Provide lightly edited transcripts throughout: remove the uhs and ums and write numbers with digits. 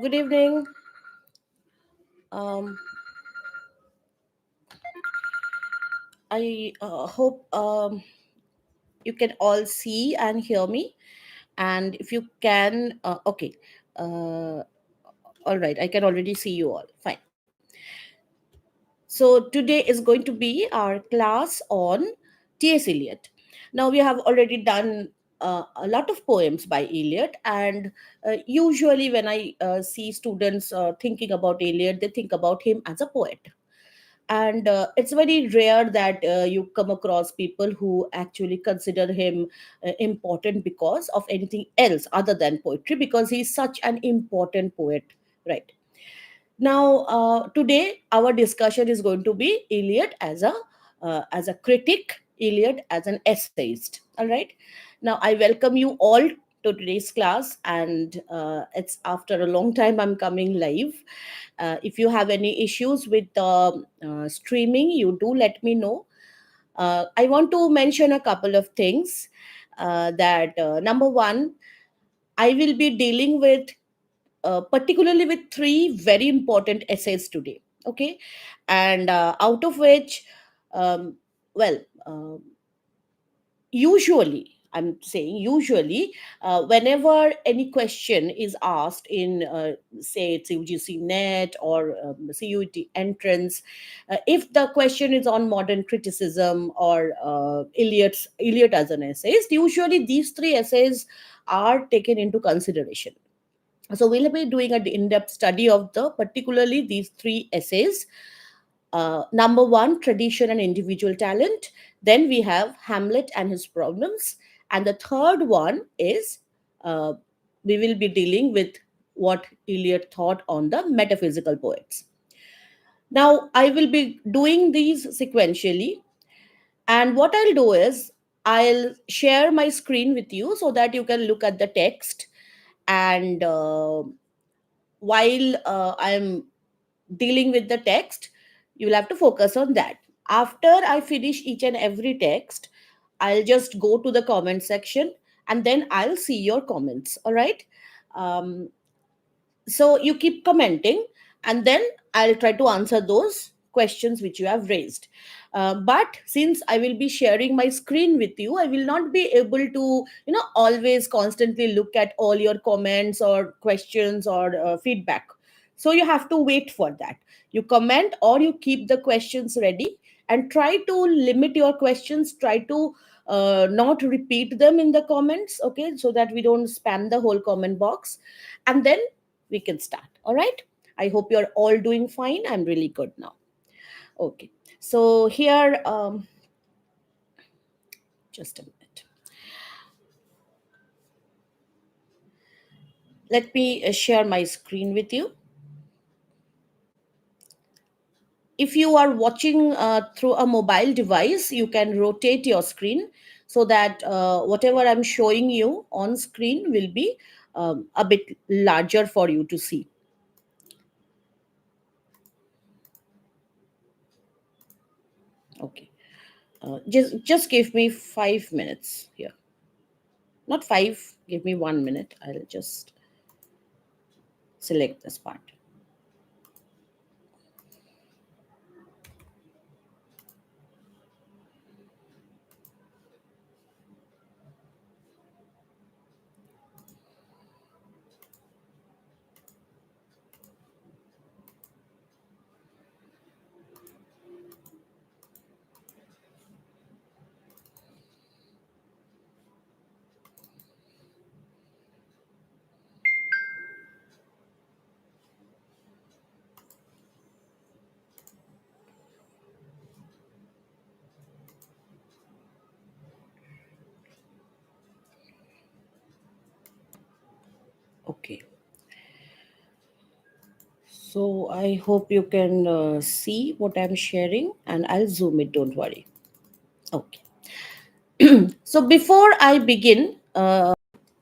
Good evening. Um, I hope you can all see and hear me. And if you can, okay. Uh, all right, I can already see you all. Fine. So today is going to be our class on T.S. Eliot. Now we have already done a lot of poems by Eliot, and usually when I see students thinking about Eliot, they think about him as a poet. And it's very rare that you come across people who actually consider him important because of anything else other than poetry, because he's such an important poet, right? Now today our discussion is going to be Eliot as a critic, Eliot as an essayist. All right. Now I welcome you all to today's class, and it's after a long time I'm coming live. If you have any issues with streaming, you do let me know. I want to mention a couple of things. That Number one, I will be dealing with particularly with three very important essays today. Okay, and out of which, um, well, usually I'm saying usually, whenever any question is asked in say it's UGC net or CUET entrance, if the question is on modern criticism or Eliot as an essayist, usually these three essays are taken into consideration. So we'll be doing an in-depth study of the particularly these three essays. Number one, tradition and individual talent. Then we have Hamlet and his problems. And the third one is uh, we will be dealing with what Eliot thought on the metaphysical poets. Now, I will be doing these sequentially. And what I'll do is I'll share my screen with you so that you can look at the text. And while I'm dealing with the text, you will have to focus on that. After I finish each and every text, I'll just go to the comment section, and then I'll see your comments. All right. um, so you keep commenting, and then I'll try to answer those questions which you have raised. But since I will be sharing my screen with you, I will not be able to always constantly look at all your comments or questions or feedback. So you have to wait for that. You comment or you keep the questions ready, and try to limit your questions, try to not repeat them in the comments, okay, so that we don't spam the whole comment box. And then we can start. All right. I hope you're all doing fine. I'm really good now. Okay. So here, just a minute. Let me share my screen with you. If you are watching through a mobile device, you can rotate your screen so that whatever I'm showing you on screen will be a bit larger for you to see. Okay. Just give me 5 minutes here. Not five. Give me 1 minute. I'll just select this part. Okay. So I hope you can see what I'm sharing, and I'll zoom it. Don't worry. Okay. So before I begin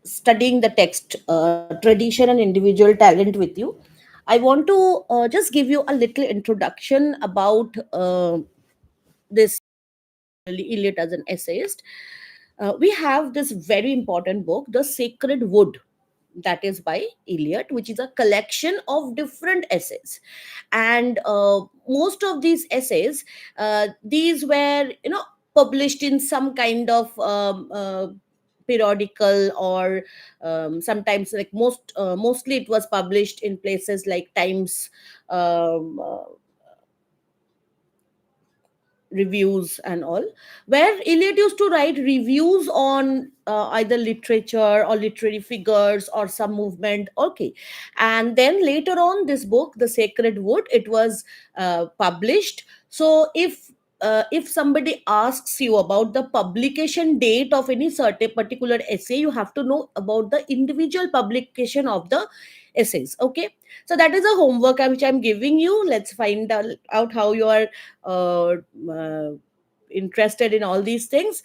studying the text, tradition and individual talent with you, I want to just give you a little introduction about this Eliot as an essayist. We have this very important book, The Sacred Wood that is by Eliot, which is a collection of different essays. And most of these essays, these were, published in some kind of periodical, or sometimes, like mostly it was published in places like Times, um, uh, reviews and all, where Eliot used to write reviews on either literature or literary figures or some movement. Okay. And then later on, this book, The Sacred Wood, it was published. So if somebody asks you about the publication date of any certain particular essay, you have to know about the individual publication of the essays. Okay. So that is a homework which I'm giving you. Let's find out how you are uh, uh, interested in all these things.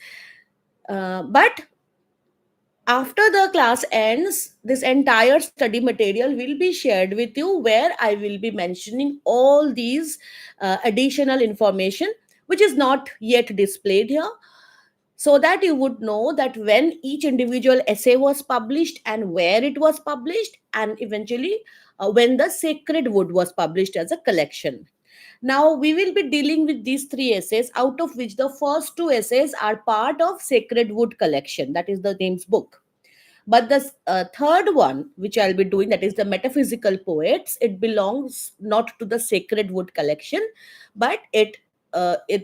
But after the class ends, this entire study material will be shared with you, where I will be mentioning all these additional information which is not yet displayed here, so that you would know that when each individual essay was published and where it was published, and eventually when the Sacred Wood was published as a collection. Now we will be dealing with these three essays, out of which the first two essays are part of Sacred Wood collection, that is the name's book. But the third one, which I'll be doing, that is the Metaphysical Poets, it belongs not to the Sacred Wood collection, but it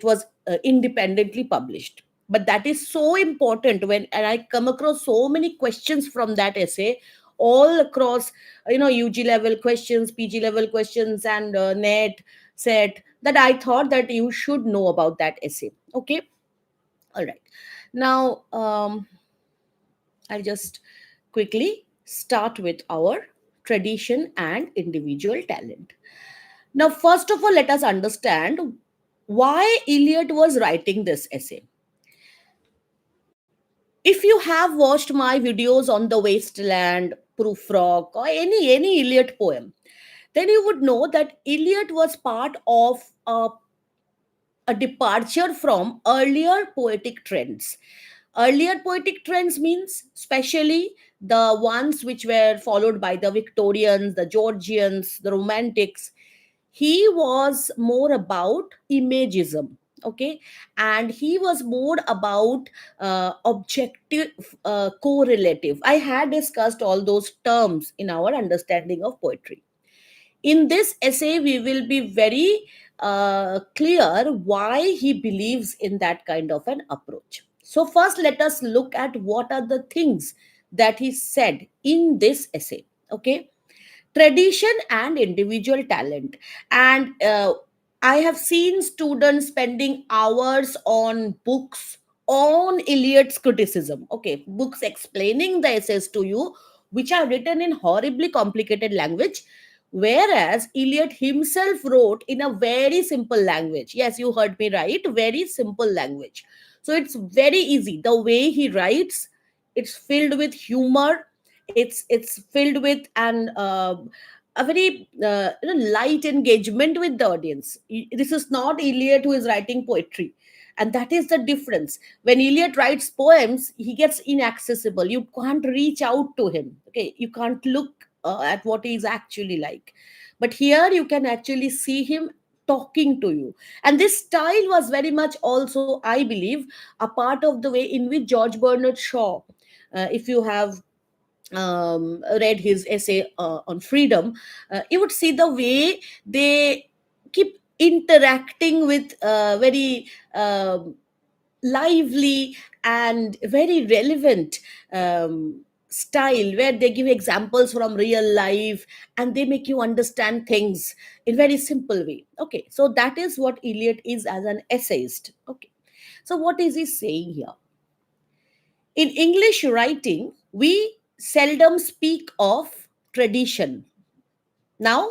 was independently published. But that is so important when, and I come across so many questions from that essay, all across, UG level questions, PG level questions, and net set, that I thought that you should know about that essay. Okay, all right. Now, I'll just quickly start with our tradition and individual talent. Now, first of all, let us understand why Eliot was writing this essay. If you have watched my videos on the Wasteland, Proof Rock, or any Eliot poem, then you would know that Eliot was part of a departure from earlier poetic trends. Earlier poetic trends means especially the ones which were followed by the Victorians, the Georgians, the Romantics. He was more about imagism. Okay. And he was more about objective, correlative. I had discussed all those terms in our understanding of poetry. In this essay, we will be very clear why he believes in that kind of an approach. So, first, let us look at what are the things that he said in this essay. Okay, tradition and individual talent. And I have seen students spending hours on books on Eliot's criticism. Okay, books explaining the essays to you, which are written in horribly complicated language, whereas Eliot himself wrote in a very simple language. Yes, you heard me right, very simple language. So it's very easy the way he writes. It's filled with humor. It's filled with an a very light engagement with the audience. This is not Eliot who is writing poetry, and that is the difference. When Eliot writes poems, he gets inaccessible. You can't reach out to him. Okay, you can't look at what he is actually like. But here you can actually see him talking to you. And this style was very much also, I believe, a part of the way in which George Bernard Shaw, if you have read his essay on freedom, you would see the way they keep interacting with very lively and very relevant style, where they give examples from real life and they make you understand things in very simple way. Okay, so that is what Eliot is as an essayist. Okay, so what is he saying here? In English writing, we seldom speak of tradition. Now,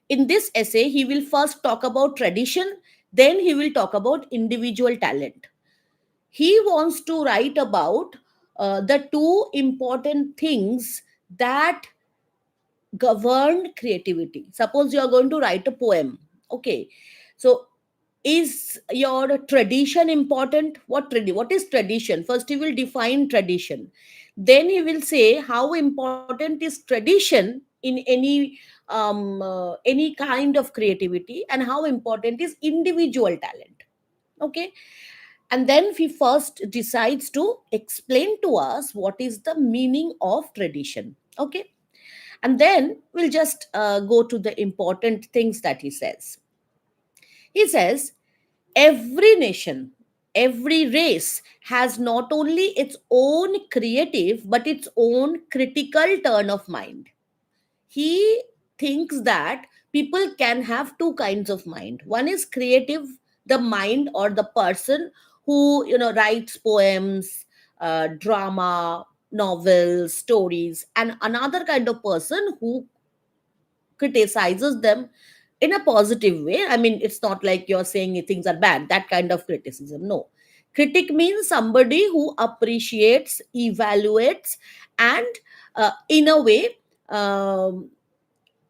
in this essay, he will first talk about tradition, then he will talk about individual talent. He wants to write about the two important things that govern creativity. Suppose you are going to write a poem. Okay. So Is your tradition important? What is tradition? First he will define tradition, then he will say how important is tradition in any kind of creativity, and how important is individual talent. Okay, and then he first decides to explain to us what is the meaning of tradition. Okay, and then we'll just go to the important things that he says. He says every nation, every race has not only its own creative but its own critical turn of mind. He thinks that people can have two kinds of mind. One is creative, the mind or the person who writes poems, drama, novels, stories, and another kind of person who criticizes them in a positive way. I mean, it's not like you're saying things are bad, that kind of criticism. No. Critic means somebody who appreciates, evaluates, and in a way, um,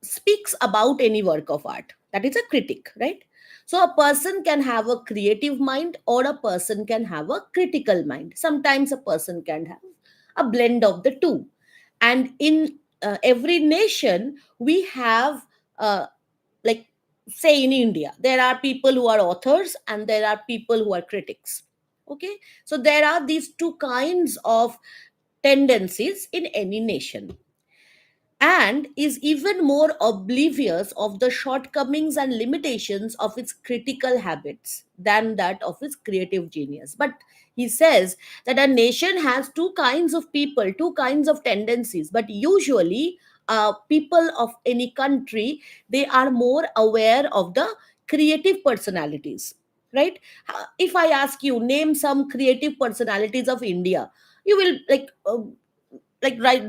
speaks about any work of art. That is a critic, right? So a person can have a creative mind, or a person can have a critical mind. Sometimes a person can have a blend of the two. And in every nation, we have, uh, like, say in India, there are people who are authors and there are people who are critics. Okay, so there are these two kinds of tendencies in any nation, and is even more oblivious of the shortcomings and limitations of its critical habits than that of its creative genius. But he says that a nation has two kinds of people, two kinds of tendencies, but usually people of any country, they are more aware of the creative personalities, right? If I ask you, name some creative personalities of India, you will like right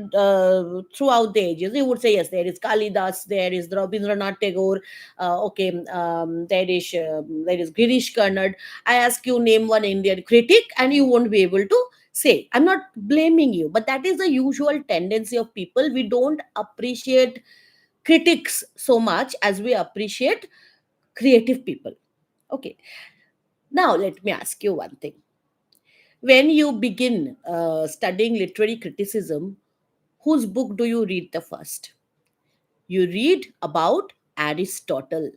throughout the ages you would say, yes, there is Kalidas, there is Rabindranath Tagore, okay, there is Girish Karnad. I ask you, name one Indian critic, and you won't be able to say. I'm not blaming you, but that is the usual tendency of people. We don't appreciate critics so much as we appreciate creative people. Okay, now let me ask you one thing. When you begin studying literary criticism, whose book do you read the first? You read about Aristotle.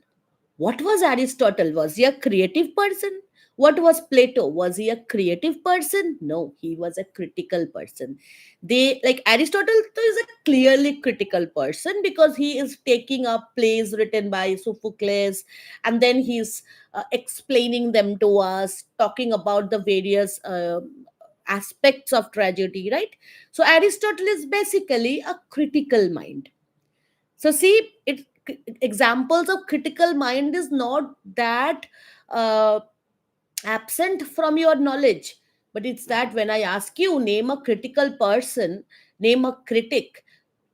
What was Aristotle? Was he a creative person? What was Plato? Was he a creative person? No, he was a critical person. They, like, Aristotle is a clearly critical person because he is taking up plays written by Sophocles, and then he's explaining them to us, talking about the various aspects of tragedy, right? So Aristotle is basically a critical mind. So see, examples of critical mind is not that uh, absent from your knowledge, but it's that when I ask you, name a critical person, name a critic,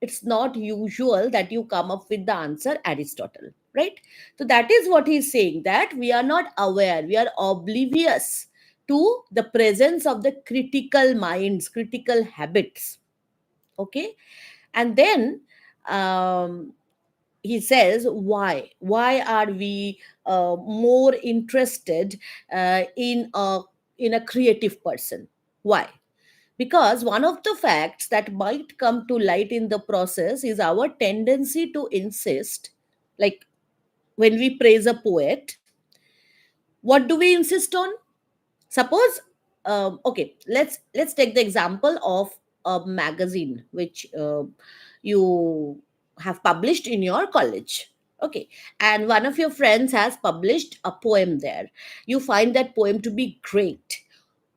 it's not usual that you come up with the answer Aristotle, right? So that is what he's saying, that we are not aware, we are oblivious to the presence of the critical minds, critical habits. Okay, and then um, he says, why are we more interested in a creative person? Why? Because one of the facts that might come to light in the process is our tendency to insist, like, when we praise a poet, what do we insist on? Suppose, okay, let's take the example of a magazine which you have published in your college. Okay, and one of your friends has published a poem there. You find that poem to be great.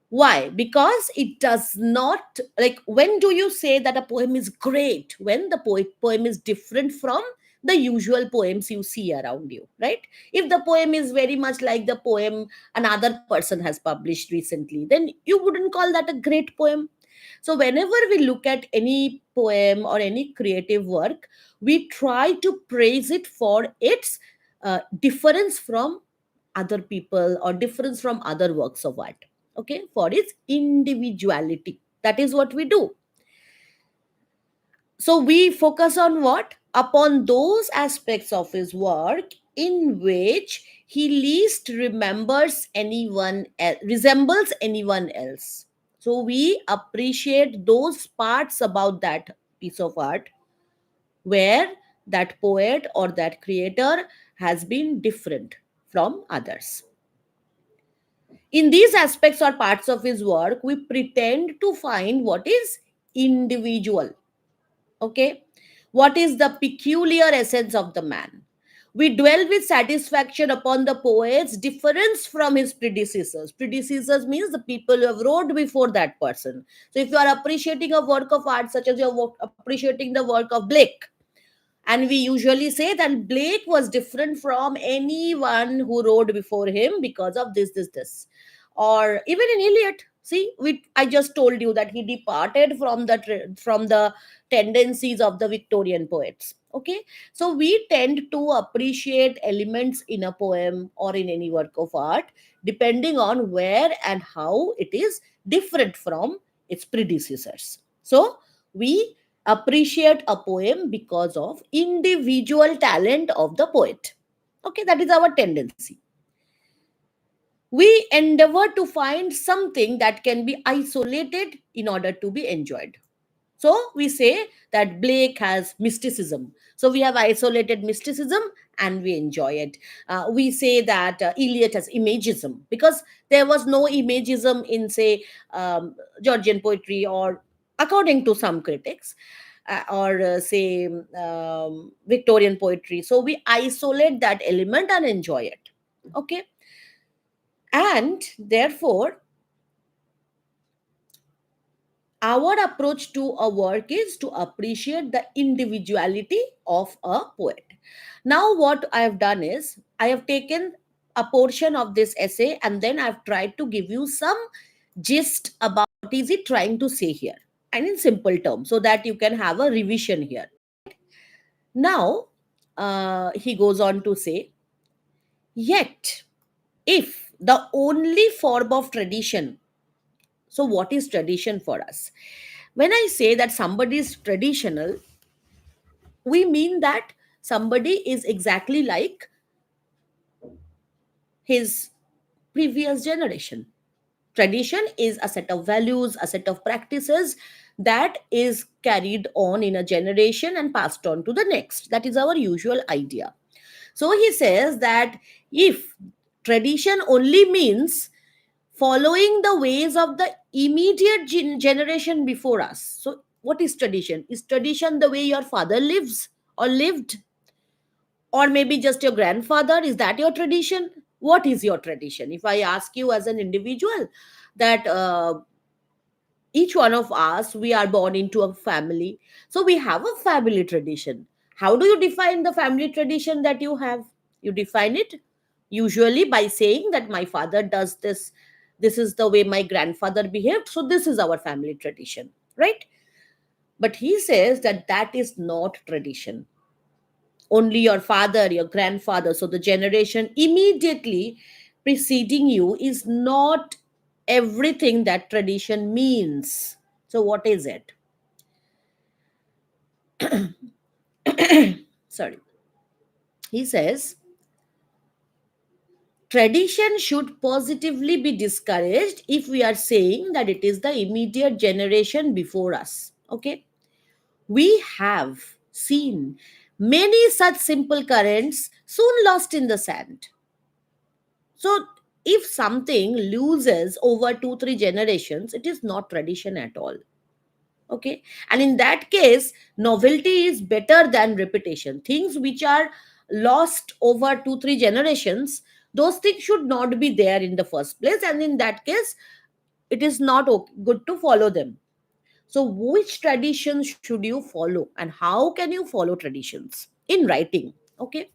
Why? Because it does not, like, when do you say that a poem is great? When the poem is different from the usual poems you see around you, right? If the poem is very much like the poem another person has published recently, then you wouldn't call that a great poem. So whenever we look at any poem or any creative work, we try to praise it for its difference from other people or difference from other works of art. Okay, for its individuality. That is what we do. So we focus on what? Upon those aspects of his work in which he least remembers anyone else, resembles anyone else. So we appreciate those parts about that piece of art where that poet or that creator has been different from others. In these aspects or parts of his work, we pretend to find what is individual. Okay? What is the peculiar essence of the man? We dwell with satisfaction upon the poet's difference from his predecessors. Predecessors means the people who have wrote before that person. So if you are appreciating a work of art, such as you're appreciating the work of Blake, and we usually say that Blake was different from anyone who wrote before him because of this. Or even in Eliot, see, I just told you that he departed from the tendencies of the Victorian poets. Okay, so we tend to appreciate elements in a poem or in any work of art depending on where and how it is different from its predecessors. So we appreciate a poem because of individual talent of the poet. Okay, that is our tendency. We endeavor to find something that can be isolated in order to be enjoyed. So we say that Blake has mysticism. So we have isolated mysticism and we enjoy it. We say that Eliot has imagism because there was no imagism in, say, Georgian poetry, or according to some critics, or say Victorian poetry. So we isolate that element and enjoy it. Okay. And therefore, our approach to a work is to appreciate the individuality of a poet. Now, what I have done is I have taken a portion of this essay and then I've tried to give you some gist about what is it trying to say here, and in simple terms, so that you can have a revision here. Now, he goes on to say, yet, if the only form of tradition, so what is tradition for us? When I say that somebody is traditional, we mean that somebody is exactly like his previous generation. Tradition is a set of values, a set of practices that is carried on in a generation and passed on to the next. That is our usual idea. So he says that if tradition only means following the ways of the immediate generation before us. So, what is tradition? Is tradition the way your father lives or lived? Or maybe just your grandfather? Is that your tradition? What is your tradition? If I ask you as an individual that each one of us, we are born into a family. So, we have a family tradition. How do you define the family tradition that you have? You define it usually by saying that my father does this, this is the way my grandfather behaved, so this is our family tradition, right? But he says that that is not tradition. Only your father, your grandfather, so the generation immediately preceding you is not everything that tradition means. So what is it? Sorry. He says tradition should positively be discouraged if we are saying that it is the immediate generation before us. Okay. We have seen many such simple currents soon lost in the sand. So, if something loses over 2, 3 generations, it is not tradition at all. Okay. And in that case, novelty is better than repetition. Things which are lost over 2, 3 generations, those things should not be there in the first place. And in that case, it is not good to follow them. So, which traditions should you follow and how can you follow traditions in writing? Okay.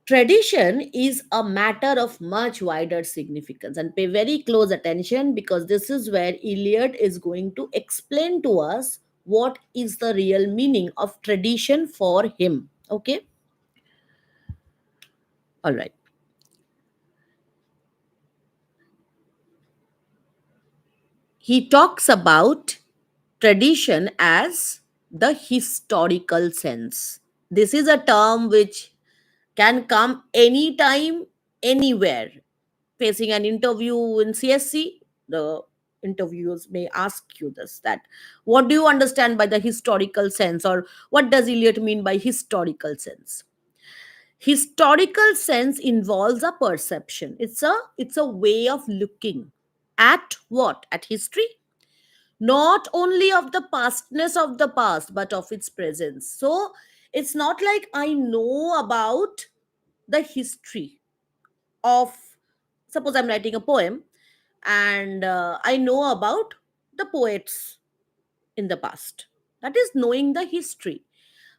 Tradition is a matter of much wider significance, and pay very close attention because this is where Eliot is going to explain to us what is the real meaning of tradition for him. Okay. All right. He talks about tradition as the historical sense. This is a term which can come anytime, anywhere. Facing an interview in CSC, the interviewers may ask you this, that what do you understand by the historical sense, or what does Eliot mean by historical sense? Historical sense involves a perception. It's a way of looking at what? At history, not only of the pastness of the past, but of its presence. So it's not like I know about the history of, suppose I'm writing a poem, and I know about the poets in the past. That is knowing the history.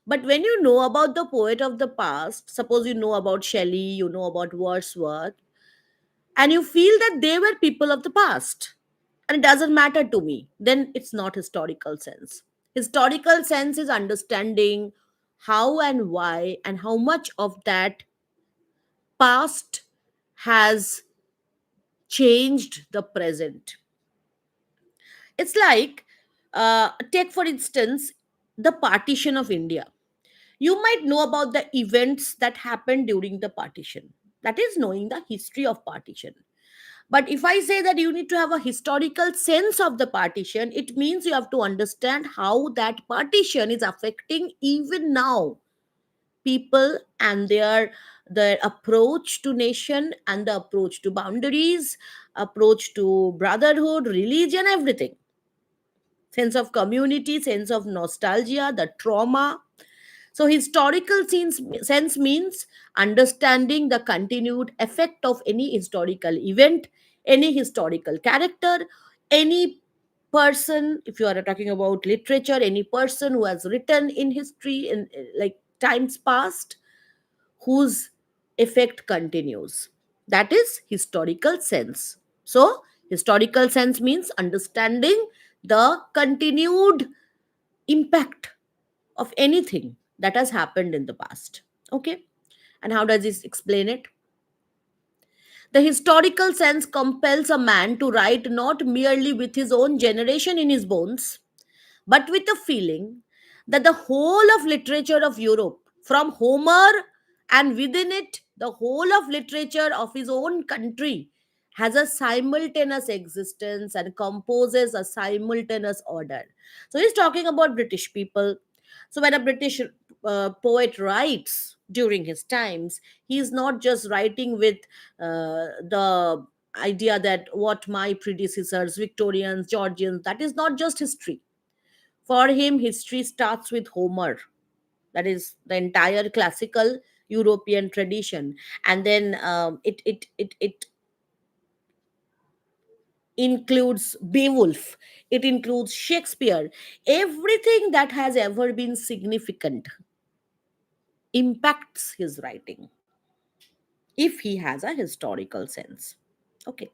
But when you know about the poet of the past, suppose you know about Shelley, you know about Wordsworth, and you feel that they were people of the past, and it doesn't matter to me, then it's not historical sense. Historical sense is understanding how and why and how much of that past has changed the present. It's like, take for instance, the partition of India. You might know about the events that happened during the partition. That is knowing the history of partition. But if I say that you need to have a historical sense of the partition, it means you have to understand how that partition is affecting even now people, and their approach to nation, and the approach to boundaries, approach to brotherhood, religion, everything. Sense of community, sense of nostalgia, the trauma. So, historical sense means understanding the continued effect of any historical event, any historical character, any person. If you are talking about literature, any person who has written in history in like times past, whose effect continues. That is historical sense. So, historical sense means understanding the continued impact of anything that has happened in the past. Okay. And how does this explain it? The historical sense compels a man to write not merely with his own generation in his bones, but with a feeling that the whole of literature of Europe, from Homer and within it, the whole of literature of his own country, has a simultaneous existence and composes a simultaneous order. So he's talking about British people. So when a British poet writes during his times, he's not just writing with the idea that what my predecessors, Victorians, Georgians, that is not just history. For him, history starts with Homer, that is the entire classical European tradition, and then it includes Beowulf, it includes Shakespeare. Everything that has ever been significant impacts his writing if he has a historical sense. Okay,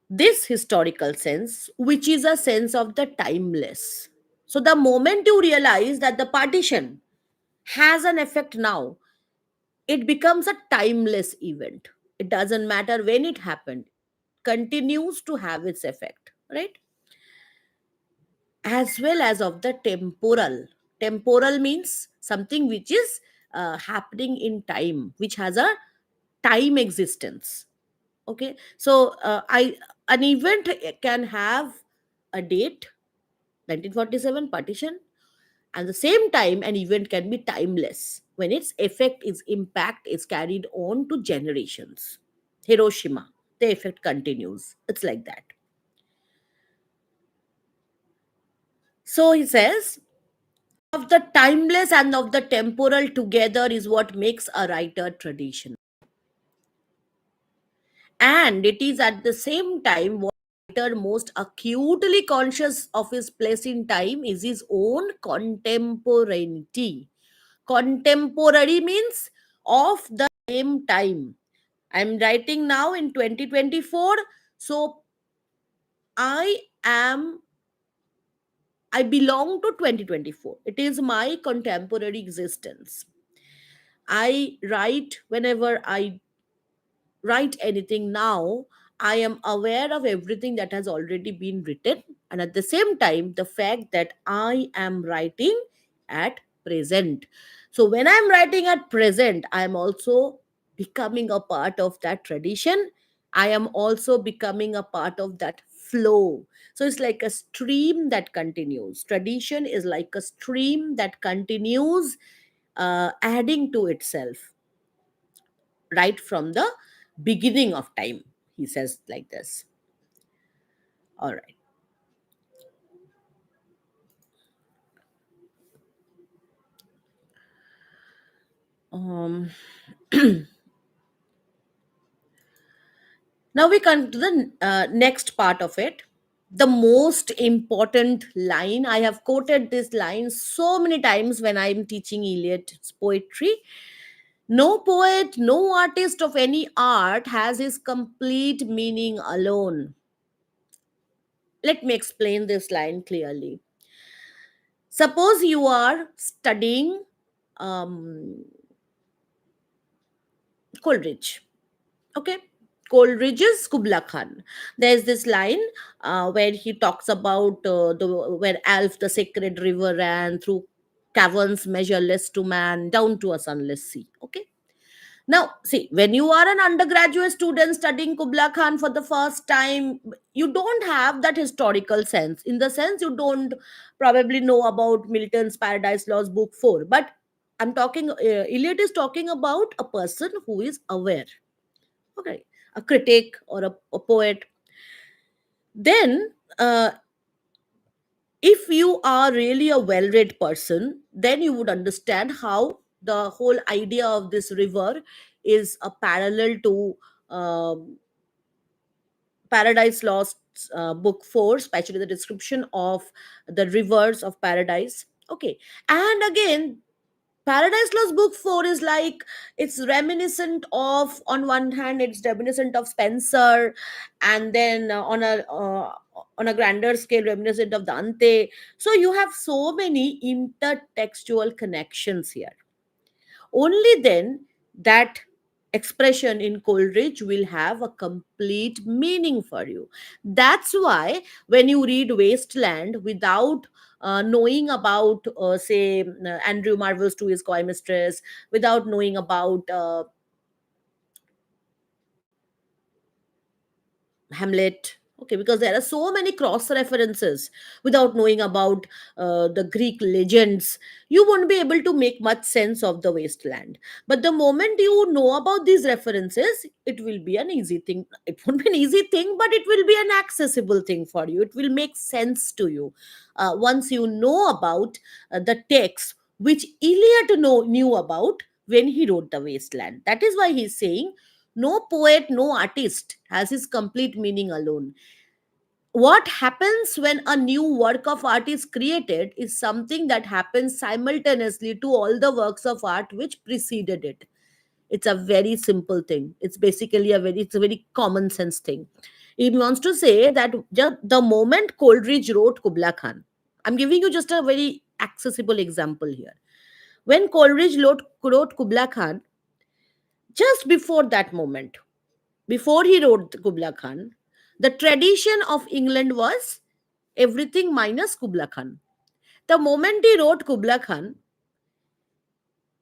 this historical sense, which is a sense of the timeless. So the moment you realize that the partition has an effect now, it becomes a timeless event. It doesn't matter when it happened, continues to have its effect, right? As well as of the temporal. Temporal means something which is happening in time, which has a time existence. Okay, so I an event can have a date, 1947 partition, and the same time an event can be timeless when its effect, its impact is carried on to generations. Hiroshima, the effect continues. It's like that. So he says, of the timeless and of the temporal together is what makes a writer tradition. And it is at the same time what writer most acutely conscious of his place in time is his own contemporaneity. Contemporary means of the same time. I'm writing now in 2024, so am I belong to 2024. It is my contemporary existence. I write whenever I write anything now, I am aware of everything that has already been written, and at the same time, the fact that I am writing at present. So when I'm writing at present, I'm also becoming a part of that tradition. I am also becoming a part of that flow. So it's like a stream that continues. Tradition is like a stream that continues, adding to itself right from the beginning of time. He says like this. All right. Um, Now we come to the next part of it. The most important line. I have quoted this line so many times when I'm teaching Eliot's poetry. No poet, no artist of any art has his complete meaning alone. Let me explain this line clearly. Suppose you are studying um, Coleridge. Okay. Coleridge's Kubla Khan. There's this line where he talks about the where Alf, the sacred river, ran through caverns measureless to man, down to a sunless sea. Okay. Now, see, when you are an undergraduate student studying Kubla Khan for the first time, you don't have that historical sense. In the sense, you don't probably know about Milton's Paradise Lost, Book 4. But I'm talking, Eliot is talking about a person who is aware. Okay, a critic or a poet. Then, if you are really a well read person, then you would understand how the whole idea of this river is a parallel to um, Paradise Lost, book 4, especially the description of the rivers of paradise. Okay, and again, Paradise Lost book 4 is like, it's reminiscent of, on one hand it's reminiscent of Spencer, and then on a grander scale reminiscent of Dante. So you have so many intertextual connections here. Only then that expression in Coleridge will have a complete meaning for you. That's why when you read Wasteland without knowing about, say, Andrew Marvell's To His Coy Mistress, without knowing about Hamlet. Okay, because there are so many cross references. Without knowing about the Greek legends, you won't be able to make much sense of the wasteland. But the moment you know about these references, it will be an easy thing. It won't be an easy thing, but it will be an accessible thing for you. It will make sense to you once you know about the text which Eliot knew about when he wrote the wasteland. That is why he's saying no poet, no artist has his complete meaning alone. What happens when a new work of art is created is something that happens simultaneously to all the works of art which preceded it. It's a very simple thing. It's a very common sense thing. He wants to say that just the moment Coleridge wrote Kubla Khan, I'm giving you just a very accessible example here. When Coleridge wrote Kubla Khan, just before that moment, before he wrote Kubla Khan, the tradition of England was everything minus Kubla Khan. The moment he wrote Kubla Khan,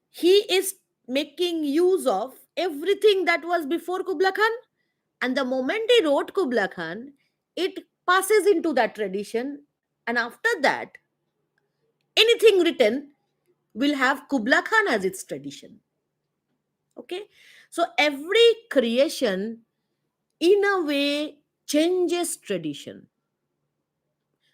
he is making use of everything that was before Kubla Khan. And the moment he wrote Kubla Khan, it passes into that tradition. And after that, anything written will have Kubla Khan as its tradition. Okay? So every creation, in a way, changes tradition.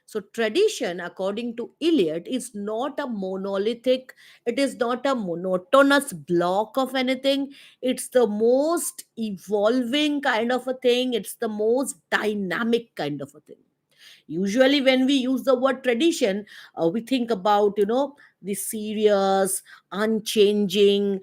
So, tradition, according to Eliot, is not a monolithic, it is not a monotonous block of anything. It's the most evolving kind of a thing, it's the most dynamic kind of a thing. Usually, when we use the word tradition, we think about, the serious, unchanging,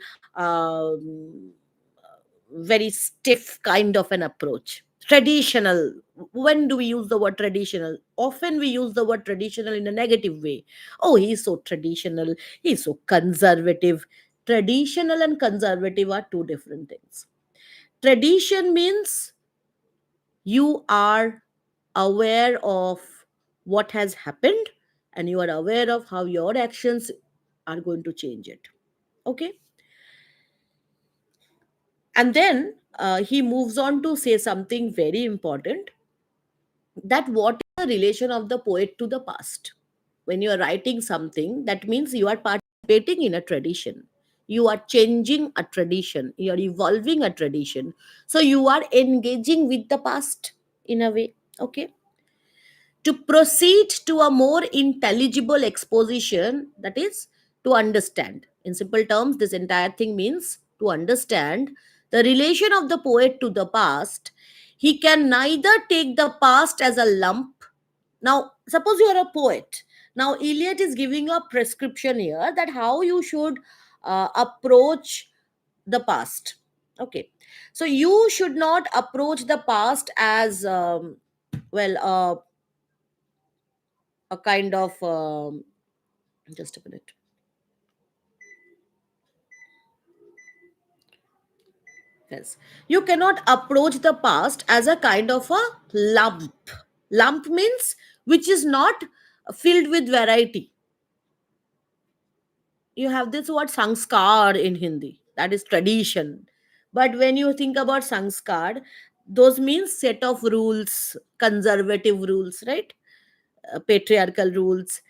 very stiff kind of an approach. Traditional. When do we use the word traditional? Often we use the word traditional in a negative way. Oh, he's so traditional, he's so conservative. Traditional and conservative are two different things. Tradition means you are aware of what has happened, and you are aware of how your actions are going to change it. Okay. And then he moves on to say something very important, that what is the relation of the poet to the past. When you are writing something, that means you are participating in a tradition, you are changing a tradition, you are evolving a tradition, so you are engaging with the past in a way. Okay. To proceed to a more intelligible exposition, that is, to understand. In simple terms, this entire thing means to understand the relation of the poet to the past. He can neither take the past as a lump. Now, suppose you are a poet. Now, Eliot is giving a prescription here that how you should approach the past. Okay. So, you should not approach the past as, well, a kind of, just a minute. Yes. You cannot approach the past as a kind of a lump. Lump means which is not filled with variety. You have this word sanskar in Hindi, that is tradition. But when you think about sanskar, those means set of rules, conservative rules, right? Patriarchal rules.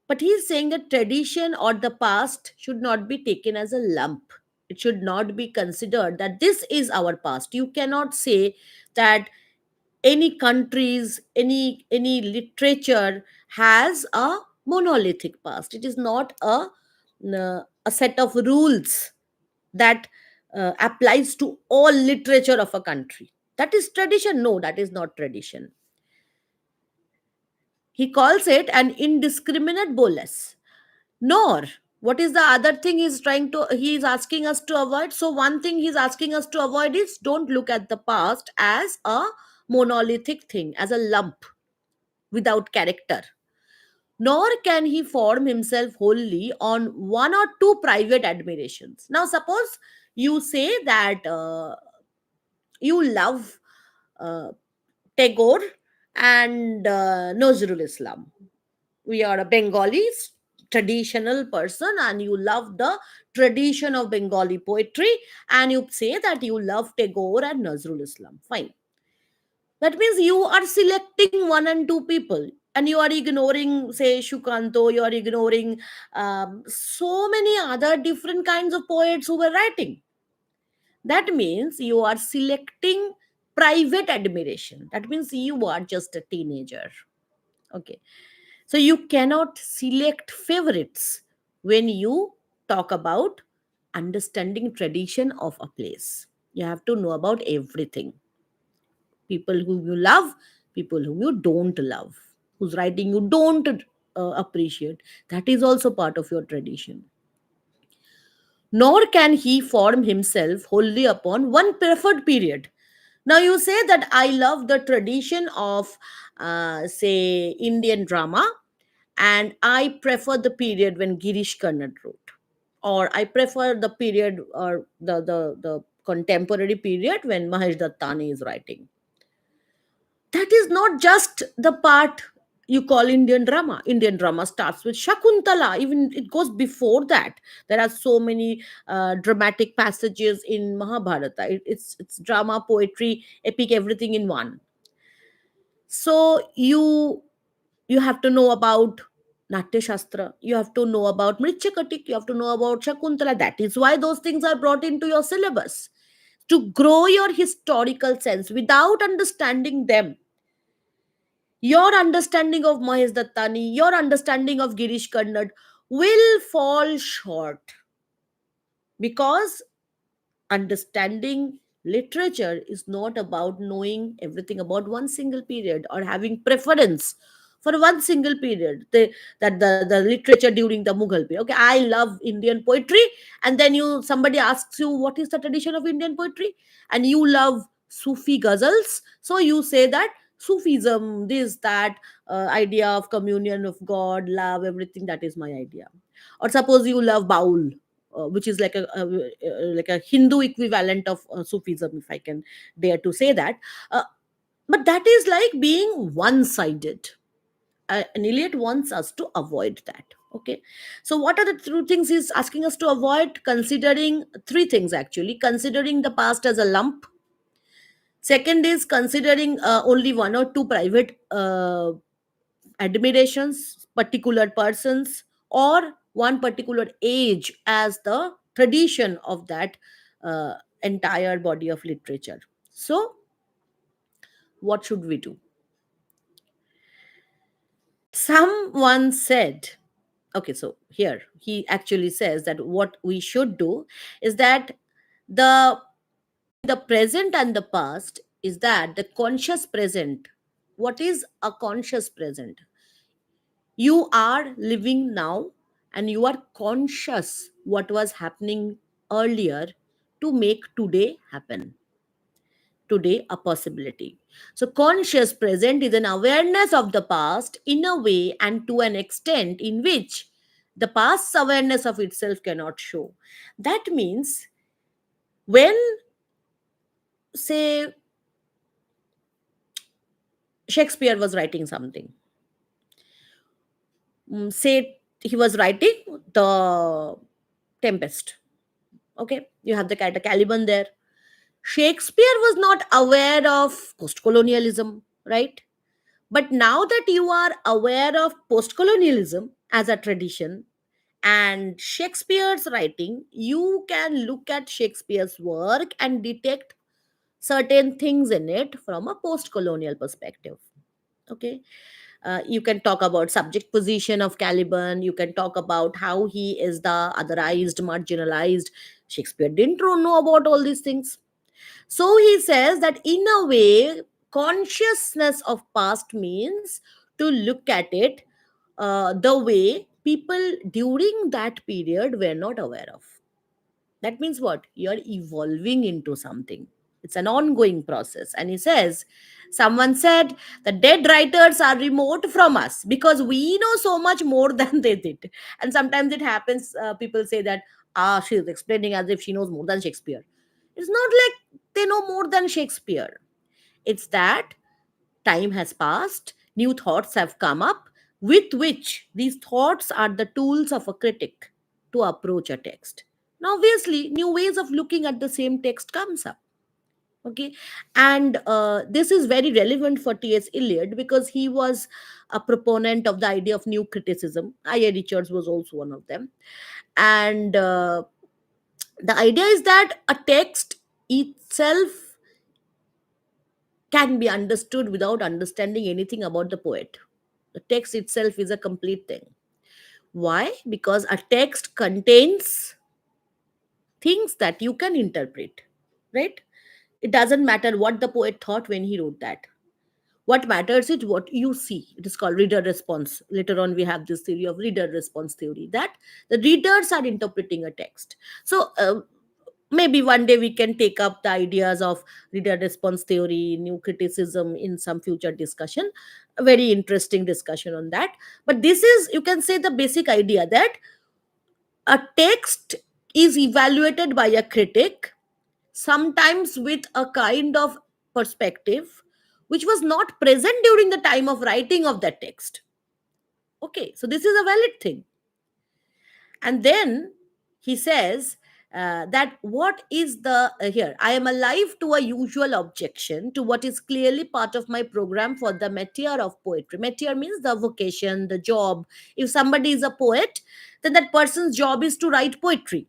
But he's saying that tradition or the past should not be taken as a lump. It should not be considered that this is our past. You cannot say that any countries, any literature has a monolithic past. It is not a set of rules that applies to all literature of a country. That is tradition. No, that is not tradition. He calls it an indiscriminate bolus. Nor, what is the other thing he's asking us to avoid? So one thing he's asking us to avoid is don't look at the past as a monolithic thing, as a lump without character. Nor can he form himself wholly on one or two private admirations. Now suppose you say that you love uh, Tagore and Nazrul Islam. We are a Bengali traditional person and you love the tradition of Bengali poetry, and you say that you love Tagore and Nazrul Islam. Fine. That means you are selecting one and two people, and you are ignoring, say, Shukanto, you are ignoring so many other different kinds of poets who were writing. That means you are selecting private admiration. That means you are just a teenager. Okay. So you cannot select favorites when you talk about understanding tradition of a place. You have to know about everything. People whom you love, people whom you don't love, whose writing you don't appreciate. That is also part of your tradition. Nor can he form himself wholly upon one preferred period. Now you say that I love the tradition of, say, Indian drama, and I prefer the period when Girish Karnad wrote, or I prefer the period or the contemporary period when Mahesh Dattani is writing. That is not just the part you call Indian drama. Indian drama starts with Shakuntala, even it goes before that. There are so many dramatic passages in Mahabharata. It's drama, poetry, epic, everything in one. So you have to know about Natya Shastra, you have to know about Mritchakatik, you have to know about Shakuntala. That is why those things are brought into your syllabus, to grow your historical sense. Without understanding them, your understanding of Mahesh Dattani, your understanding of Girish Karnad will fall short, because understanding literature is not about knowing everything about one single period or having preference for one single period. The literature during the Mughal period. Okay, I love Indian poetry, and then somebody asks you what is the tradition of Indian poetry, and you love Sufi ghazals, so you say that Sufism, this, that, idea of communion of God, love, everything, that is my idea. Or suppose you love Baul, which is like a Hindu equivalent of Sufism, if I can dare to say that. Uh, but that is like being one-sided. And Eliot wants us to avoid that. Okay, so what are the true things he's asking us to avoid? Considering three things actually: considering the past as a lump. Second is considering only one or two private admirations, particular persons, or one particular age as the tradition of that uh, entire body of literature. So, what should we do? Someone said, okay, so here he actually says that what we should do is that the present and the past is that the conscious present. What is a conscious present? You are living now and you are conscious what was happening earlier to make today happen, today a possibility. So conscious present is an awareness of the past in a way and to an extent in which the past's awareness of itself cannot show. That means when, say, Shakespeare was writing something, say he was writing the Tempest. Okay, you have the character Caliban there. Shakespeare was not aware of post-colonialism, right? But now that you are aware of post-colonialism as a tradition and Shakespeare's writing, you can look at Shakespeare's work and detect certain things in it from a post-colonial perspective. Okay, you can talk about subject position of Caliban. You can talk about how he is the otherized, marginalized. Shakespeare didn't know about all these things. So he says that in a way, consciousness of past means to look at it the way people during that period were not aware of. That means what? You're evolving into something. It's an ongoing process. And he says, someone said the dead writers are remote from us because we know so much more than they did. And sometimes it happens, people say that, she's explaining as if she knows more than Shakespeare. It's not like they know more than Shakespeare. It's that time has passed, new thoughts have come up, with which these thoughts are the tools of a critic to approach a text. Now, obviously, new ways of looking at the same text comes up. Okay, and this is very relevant for T.S. Eliot because he was a proponent of the idea of new criticism. I.A. Richards was also one of them, and the idea is that a text itself can be understood without understanding anything about the poet. The text itself is a complete thing. Why? Because a text contains things that you can interpret, right? It doesn't matter what the poet thought when he wrote that. What matters is what you see. It is called reader response. Later on, we have this theory of reader response theory that the readers are interpreting a text. So, maybe one day we can take up the ideas of reader response theory, new criticism in some future discussion. A very interesting discussion on that. But this is, you can say, the basic idea that a text is evaluated by a critic, sometimes with a kind of perspective which was not present during the time of writing of that text. Okay, so this is a valid thing. And then he says that what is the here I am alive to a usual objection to what is clearly part of my program for the métier of poetry. Métier means the vocation, the job. If somebody is a poet, then that person's job is to write poetry.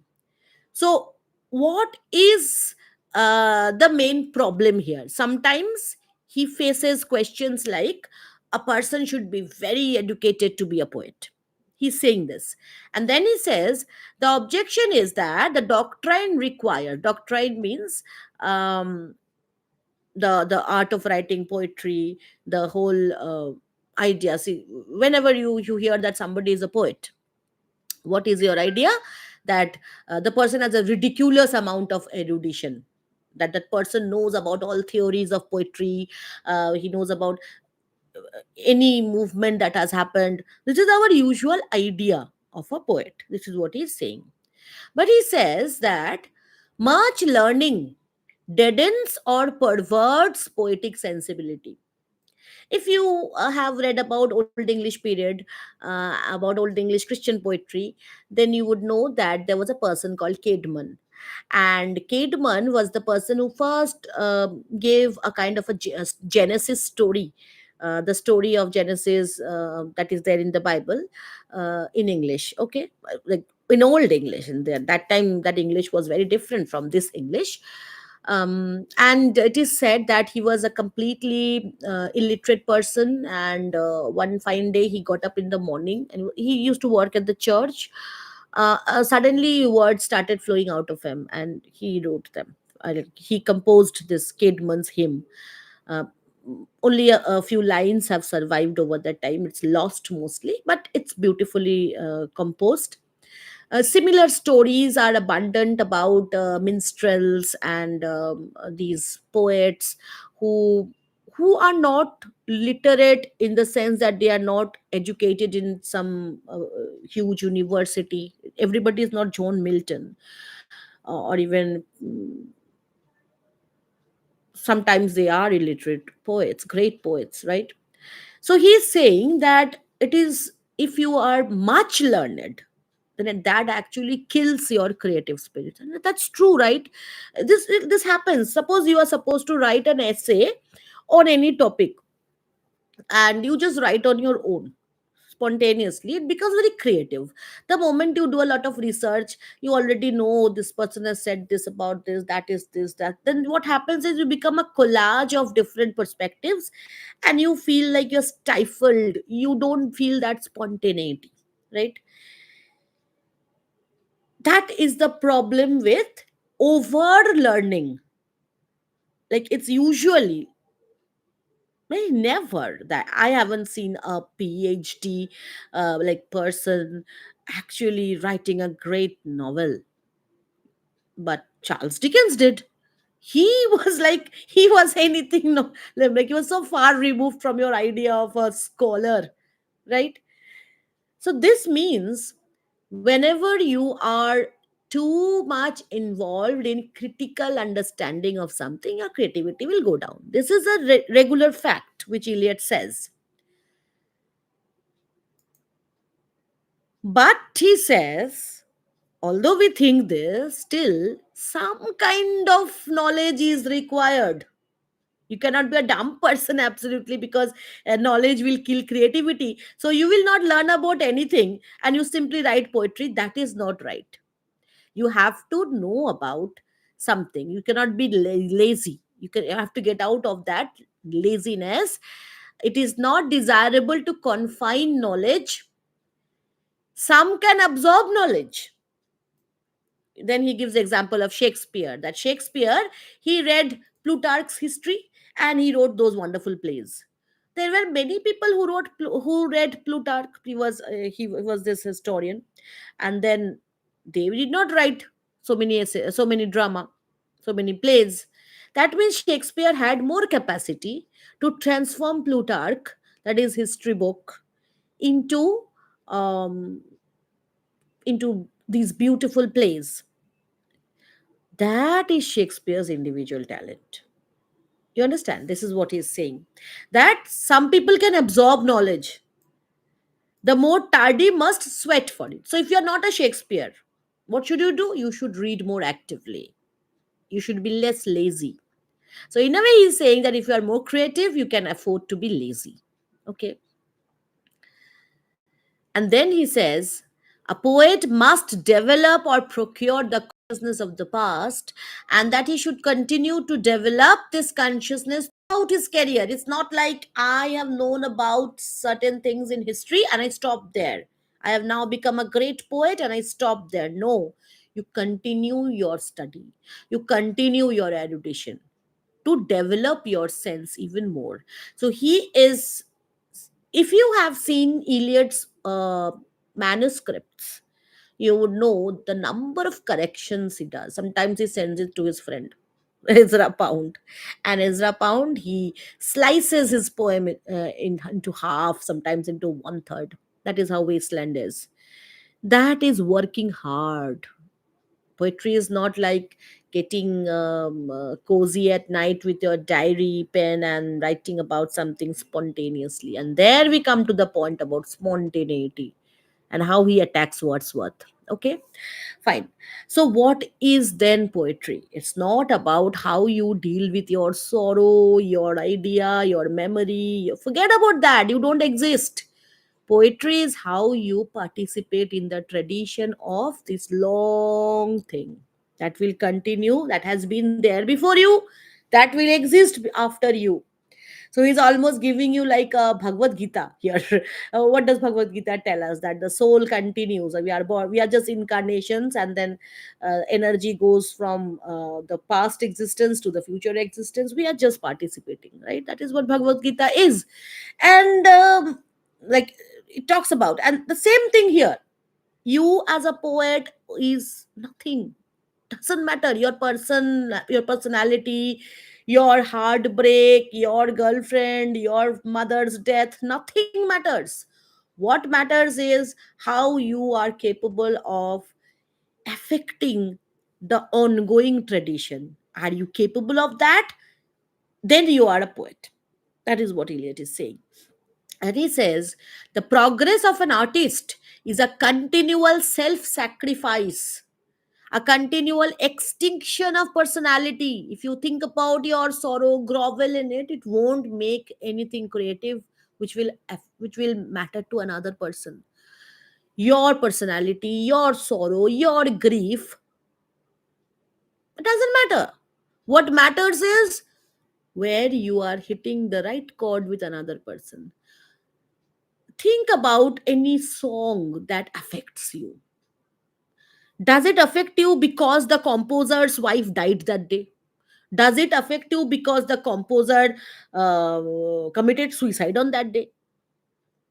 So, what is the main problem here? Sometimes he faces questions like a person should be very educated to be a poet. He's saying this. And then he says the objection is that the doctrine means the art of writing poetry, the whole idea. See, whenever you hear that somebody is a poet, what is your idea? That the person has a ridiculous amount of erudition, that that person knows about all theories of poetry, he knows about any movement that has happened. This is our usual idea of a poet. This is what he's saying. But he says that much learning deadens or perverts poetic sensibility. If you have read about Old English period, about Old English Christian poetry, then you would know that there was a person called Caedmon. And Caedmon was the person who first gave a kind of a Genesis story, the story of Genesis that is there in the Bible, in English. Okay, like in Old English. In there, that time, that English was very different from this English. And it is said that he was a completely illiterate person, and one fine day he got up in the morning, and he used to work at the church. Suddenly words started flowing out of him, and he wrote them. He composed this Caedmon's hymn. uh, Only a few lines have survived over that time. It's lost mostly, but it's beautifully composed. Similar stories are abundant about minstrels and these poets who who are not literate in the sense that they are not educated in some huge university. Everybody is not John Milton, or even sometimes they are illiterate poets, great poets, right? So he's saying that it is, if you are much learned, then that actually kills your creative spirit. And that's true, right? This happens. Suppose you are supposed to write an essay on any topic, and you just write on your own spontaneously. It becomes very creative. The moment you do a lot of research, you already know this person has said this about this, that is this, that. Then what happens is you become a collage of different perspectives, and you feel like you're stifled. You don't feel that spontaneity, right? That is the problem with over learning. Like, it's usually, never, that I haven't seen a PhD like person actually writing a great novel. But Charles Dickens did. He was like, he was anything, no, like he was so far removed from your idea of a scholar, right? So this means whenever you are too much involved in critical understanding of something, your creativity will go down. This is a regular fact which Eliot says. But he says, although we think this, still some kind of knowledge is required. You cannot be a dumb person, absolutely, because knowledge will kill creativity. So you will not learn about anything and you simply write poetry. That is not right. You have to know about something. You cannot be lazy. You have to get out of that laziness. It is not desirable to confine knowledge. Some can absorb knowledge. Then he gives the example of Shakespeare, that Shakespeare, he read Plutarch's history and he wrote those wonderful plays. There were many people who read Plutarch. He was this historian, and then they did not write so many drama, so many plays. That means Shakespeare had more capacity to transform Plutarch, that is history book, into um, into these beautiful plays. That is Shakespeare's individual talent. You understand? This is what he's saying. That some people can absorb knowledge. The more tardy must sweat for it. So if you're not a Shakespeare, what should you do? You should read more actively. You should be less lazy. So in a way, he's saying that if you are more creative, you can afford to be lazy. Okay. And then he says, a poet must develop or procure the consciousness of the past, and that he should continue to develop this consciousness throughout his career. It's not like I have known about certain things in history and I stopped there. I have now become a great poet and I stopped there. No, you continue your study, you continue your erudition to develop your sense even more. So he is, if you have seen Eliot's manuscripts, you would know the number of corrections he does. Sometimes he sends it to his friend, Ezra Pound. And Ezra Pound, he slices his poem into half, sometimes into one third. That is how Wasteland is. That is working hard. Poetry is not like getting cozy at night with your diary pen and writing about something spontaneously. And there we come to the point about spontaneity and how he attacks Wordsworth. Okay, fine. So, what is then poetry? It's not about how you deal with your sorrow, your idea, your memory. Forget about that. You don't exist. Poetry is how you participate in the tradition of this long thing that will continue, that has been there before you, that will exist after you. So he's almost giving you like a Bhagavad Gita here. What does Bhagavad Gita tell us? That the soul continues. We are born, we are just incarnations, and then energy goes from the past existence to the future existence. We are just participating, right? That is what Bhagavad Gita is. And like it talks about, and the same thing here. You as a poet is nothing, doesn't matter your person, your personality, your heartbreak, your girlfriend, your mother's death, nothing matters. What matters is how you are capable of affecting the ongoing tradition. Are you capable of that? Then you are a poet. That is what Eliot is saying. And he says the progress of an artist is a continual self sacrifice, a continual extinction of personality. If you think about your sorrow, grovel in it, it won't make anything creative which will matter to another person. Your personality, your sorrow, your grief, it doesn't matter. What matters is where you are hitting the right chord with another person. Think about any song that affects you. Does it affect you because the composer's wife died that day? Does it affect you because the composer committed suicide on that day?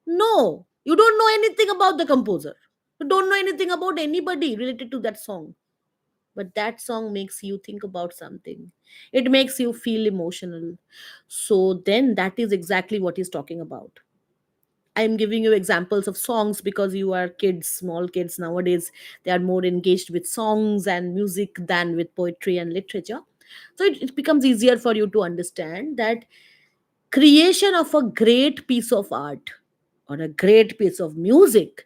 No. You don't know anything about the composer. You don't know anything about anybody related to that song. But that song makes you think about something. It makes you feel emotional. So then that is exactly what he's talking about. I'm giving you examples of songs because you are kids, small kids nowadays. They are more engaged with songs and music than with poetry and literature. So it becomes easier for you to understand that creation of a great piece of art or a great piece of music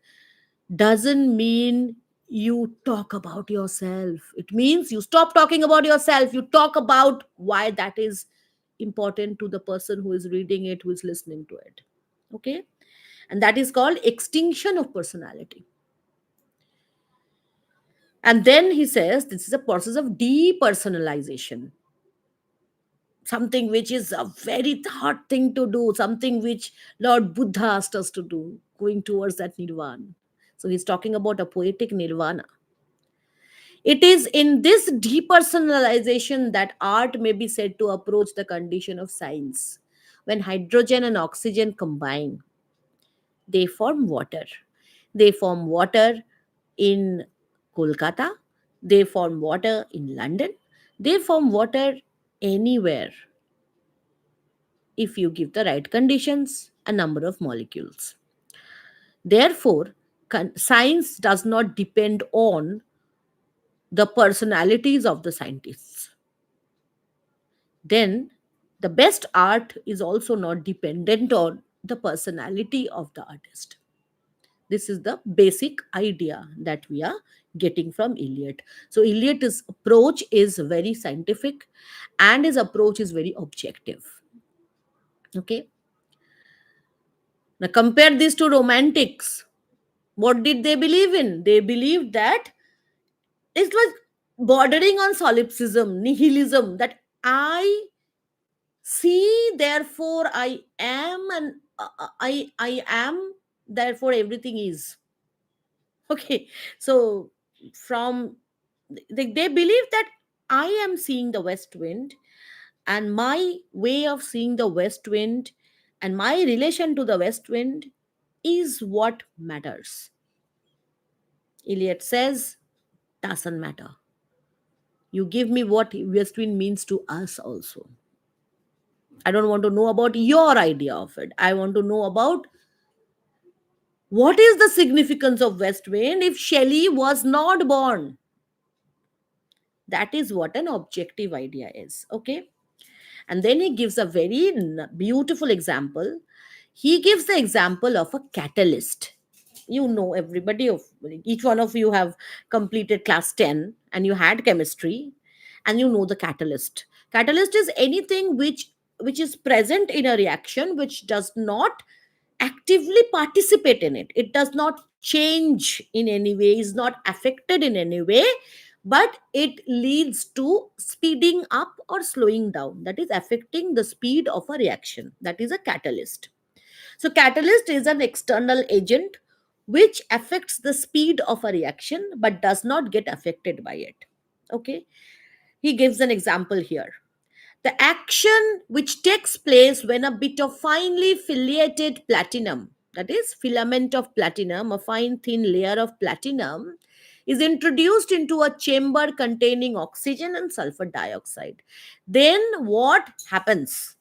doesn't mean you talk about yourself. It means you stop talking about yourself. You talk about why that is important to the person who is reading it, who is listening to it. Okay? And that is called extinction of personality. And then he says this is a process of depersonalization, something which is a very hard thing to do, something which Lord Buddha asked us to do, going towards that nirvana. So he's talking about a poetic nirvana. It is in this depersonalization that art may be said to approach the condition of science. When hydrogen and oxygen combine, they form water. They form water in Kolkata, they form water in London, they form water anywhere if you give the right conditions, a number of molecules. Therefore, science does not depend on the personalities of the scientists. Then, the best art is also not dependent on the personality of the artist. This is the basic idea that we are getting from Eliot. So Eliot's approach is very scientific and his approach is very objective. Okay. Now compare this to romantics. What did they believe in? They believed that it was bordering on solipsism, nihilism, that I see, therefore I am, and I am, therefore everything is. Okay. So from they believe that I am seeing the west wind, and my way of seeing the west wind and my relation to the west wind is what matters. Eliot says doesn't matter. You give me what west wind means to us also. I don't want to know about your idea of it. I want to know about what is the significance of west wind if Shelley was not born. That is what an objective idea is. Okay. And then he gives a very beautiful example. He gives the example of a catalyst. You know, everybody of each one of you have completed class 10 and you had chemistry, and you know the catalyst. Catalyst is anything which is present in a reaction which does not actively participate in it. It does not change in any way, is not affected in any way, but it leads to speeding up or slowing down. That is affecting the speed of a reaction. That is a catalyst. So, catalyst is an external agent which affects the speed of a reaction but does not get affected by it. Okay. He gives an example here. The action which takes place when a bit of finely filiated platinum, that is, filament of platinum, a fine thin layer of platinum, is introduced into a chamber containing oxygen and sulfur dioxide. Then what happens?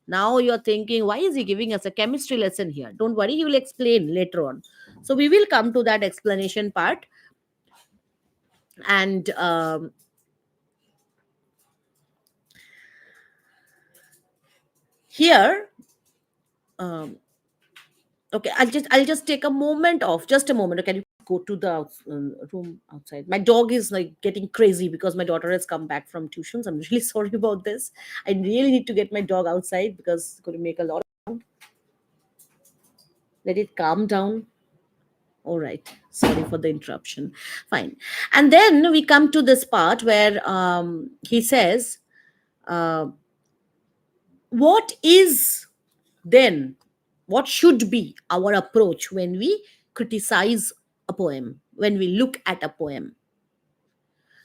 Now you're thinking, why is he giving us a chemistry lesson here? Don't worry, he will explain later on. So we will come to that explanation part. And here, um, okay, I'll just take a moment off. Just a moment. Can you go to the room outside? My dog is like getting crazy because my daughter has come back from tuitions. I'm really sorry about this. I really need to get my dog outside because it's going to make a lot of sound. Let it calm down. All right. Sorry for the interruption. Fine. And then we come to this part where he says, uh, what is then, what should be our approach when we criticize a poem, when we look at a poem?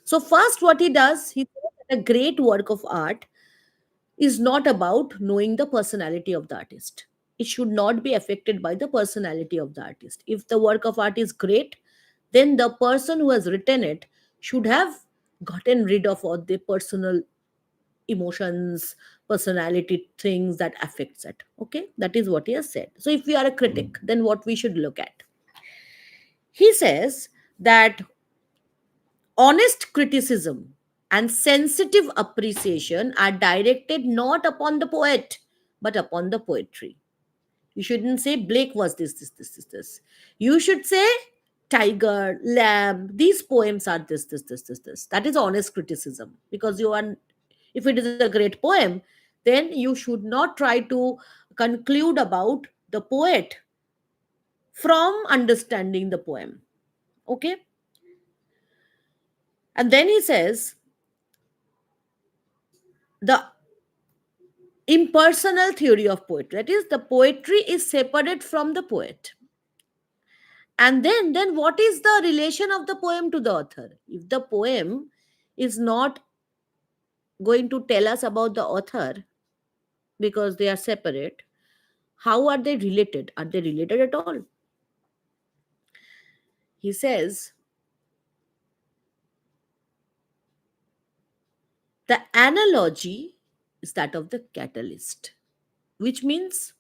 So, first, what he does, he says that a great work of art is not about knowing the personality of the artist. It should not be affected by the personality of the artist. If the work of art is great, then the person who has written it should have gotten rid of all the personal emotions, personality things that affects it. Okay, that is what he has said. So if we are a critic, then what we should look at? He says that honest criticism and sensitive appreciation are directed not upon the poet but upon the poetry. You shouldn't say Blake was this. You should say Tiger, Lamb, these poems are this. That is honest criticism. Because you are, if it is a great poem, then you should not try to conclude about the poet from understanding the poem. Okay. And then he says the impersonal theory of poetry, that is, the poetry is separate from the poet. And then what is the relation of the poem to the author? If the poem is not going to tell us about the author because they are separate, how are they related? Are they related at all? He says the analogy is that of the catalyst, which means,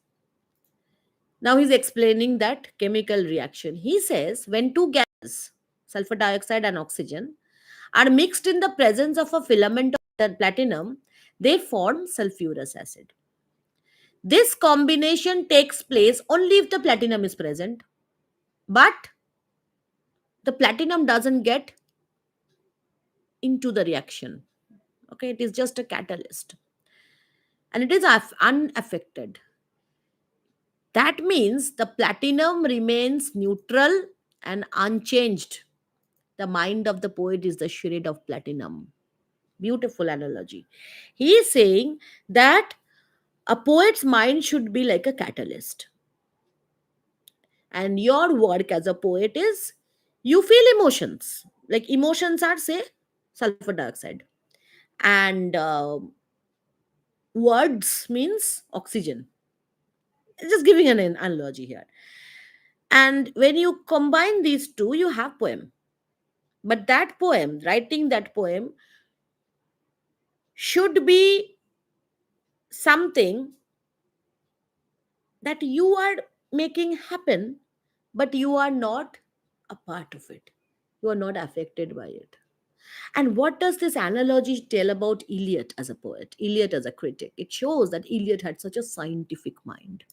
now he's explaining that chemical reaction. He says when two gases, sulfur dioxide and oxygen, are mixed in the presence of a filament of platinum, they form sulfurous acid. This combination takes place only if the platinum is present, but the platinum doesn't get into the reaction. Okay, it is just a catalyst and it is unaffected. That means the platinum remains neutral and unchanged. The mind of the poet is the shade of platinum. Beautiful analogy. He is saying that a poet's mind should be like a catalyst. And your work as a poet is you feel emotions. Like emotions are, say, sulfur dioxide. And words means oxygen. Just giving an analogy here. And when you combine these two, you have poem. But that poem, writing that poem, should be something that you are making happen, but you are not a part of it. You are not affected by it. And what does this analogy tell about Eliot as a poet, Eliot as a critic? It shows that Eliot had such a scientific mind.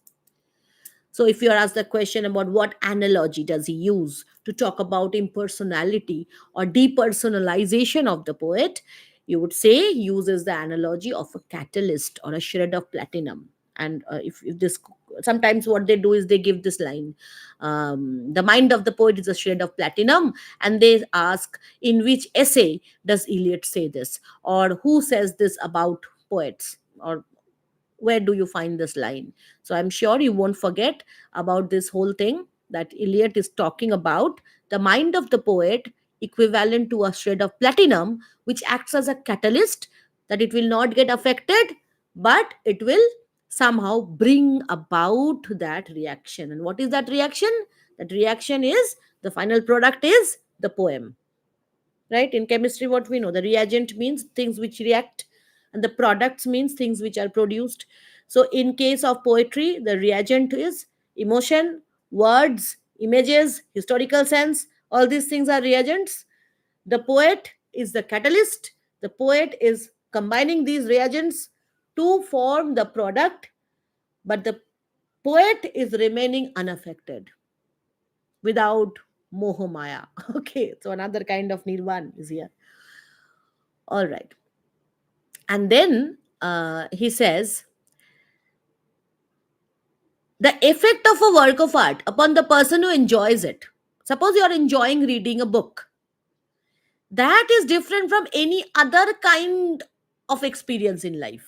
So, if you are asked the question about what analogy does he use to talk about impersonality or depersonalization of the poet, you would say he uses the analogy of a catalyst or a shred of platinum. And if this, sometimes what they do is they give this line, the mind of the poet is a shred of platinum, and they ask, in which essay does Eliot say this, or who says this about poets, or where do you find this line? So I'm sure you won't forget about this whole thing, that Eliot is talking about the mind of the poet equivalent to a shred of platinum, which acts as a catalyst, that it will not get affected, but it will somehow bring about that reaction. And what is that reaction? That reaction is, the final product is the poem. Right, in chemistry what we know, the reagent means things which react, and the products means things which are produced. So in case of poetry, the reagent is emotion, words, images, historical sense, all these things are reagents. The poet is the catalyst. The poet is combining these reagents to form the product, but the poet is remaining unaffected, without mohamaya. Okay, so another kind of nirvan is here. All right. And then he says, the effect of a work of art upon the person who enjoys it. Suppose you are enjoying reading a book. That is different from any other kind of experience in life.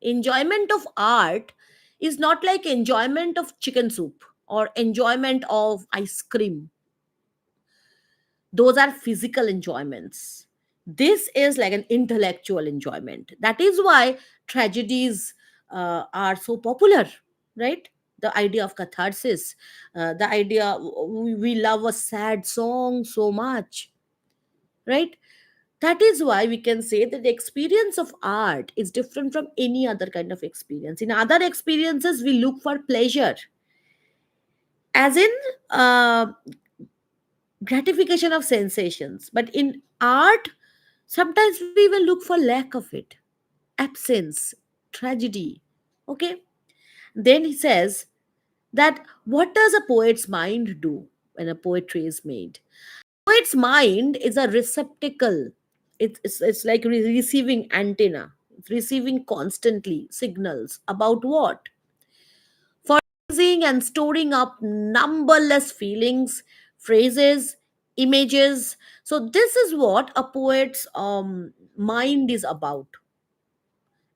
Enjoyment of art is not like enjoyment of chicken soup or enjoyment of ice cream. Those are physical enjoyments. This is like an intellectual enjoyment. That is why tragedies are so popular, right? The idea of catharsis, the idea, we love a sad song so much, right? That is why we can say that the experience of art is different from any other kind of experience. In other experiences, we look for pleasure, as in uh, gratification of sensations. But in art, sometimes we even look for lack of it, absence, tragedy. Okay. Then he says that what does a poet's mind do when a poetry is made? Poet's mind is a receptacle. It's like receiving antenna. It's receiving constantly signals about what? For using and storing up numberless feelings, phrases, images. So this is what a poet's mind is about.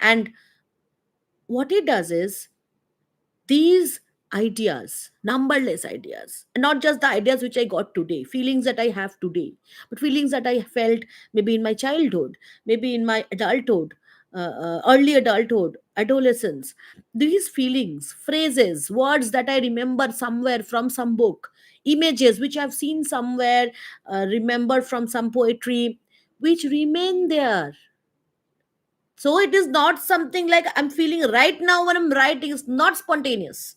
And what it does is, these ideas, numberless ideas, and not just the ideas which I got today, feelings that I have today, but feelings that I felt maybe in my childhood, maybe in my adulthood, early adulthood, adolescence. These feelings, phrases, words that I remember somewhere from some book, images which I've seen somewhere, remember from some poetry, which remain there. So it is not something like I'm feeling right now when I'm writing. It's not spontaneous.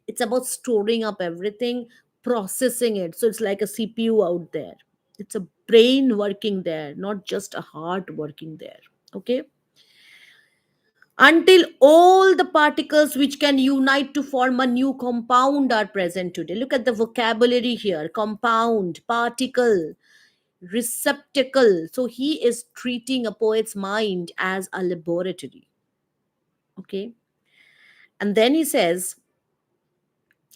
It's about storing up everything, processing it. So it's like a CPU out there. It's a brain working there, not just a heart working there. Okay. Until all the particles which can unite to form a new compound are present today. Look at the vocabulary here: compound, particle, receptacle. So he is treating a poet's mind as a laboratory. Okay. And then he says,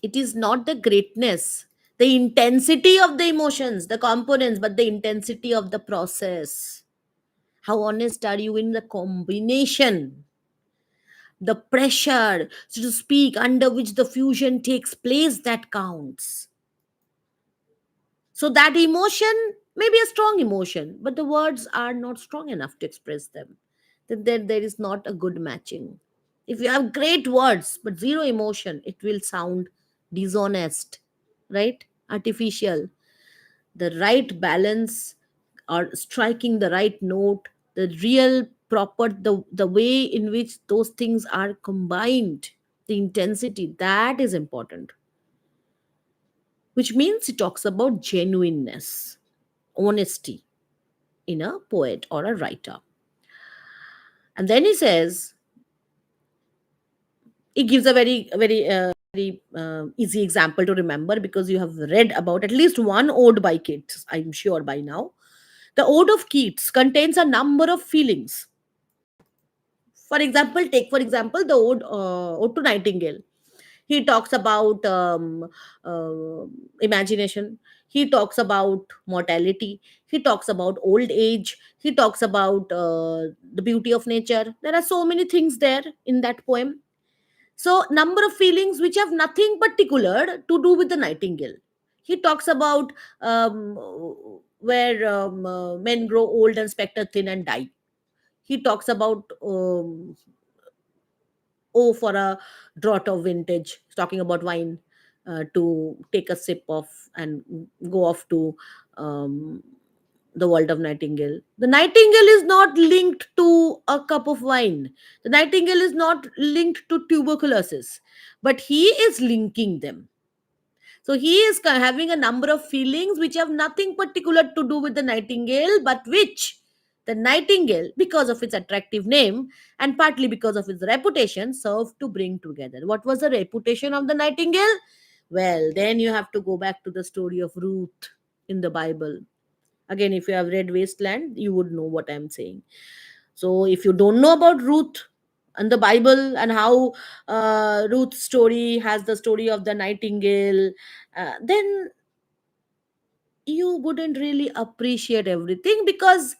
it is not the greatness, the intensity of the emotions, the components, but the intensity of the process. How honest are you in the combination, the pressure, so to speak, under which the fusion takes place, that counts. So that emotion may be a strong emotion, but the words are not strong enough to express them. Then there is not a good matching. If you have great words but zero emotion, it will sound dishonest, right? Artificial. The right balance, or striking the right note, the real proper, the way in which those things are combined, the intensity, that is important. Which means he talks about genuineness, honesty. in a poet or a writer. And then he says, he gives a very easy example to remember, because you have read about at least one ode by Keats, I'm sure by now. The ode of Keats contains a number of feelings. For example, take for example the ode to Nightingale. He talks about uh, imagination. He talks about mortality. He talks about old age. He talks about the beauty of nature. There are so many things there in that poem. So, number of feelings which have nothing particular to do with the nightingale. He talks about um, where men grow old and spectre thin and die. He talks about oh, for a draught of vintage, talking about wine, to take a sip of and go off to um, the world of Nightingale. The Nightingale is not linked to a cup of wine. The Nightingale is not linked to tuberculosis, but he is linking them. So he is having a number of feelings which have nothing particular to do with the nightingale, but which the nightingale, because of its attractive name and partly because of its reputation, served to bring together. What was the reputation of the nightingale? Well, then you have to go back to the story of Ruth in the Bible. Again, if you have read Wasteland, you would know what I'm saying. So, if you don't know about Ruth and the Bible, and how Ruth's story has the story of the nightingale, then you wouldn't really appreciate everything, because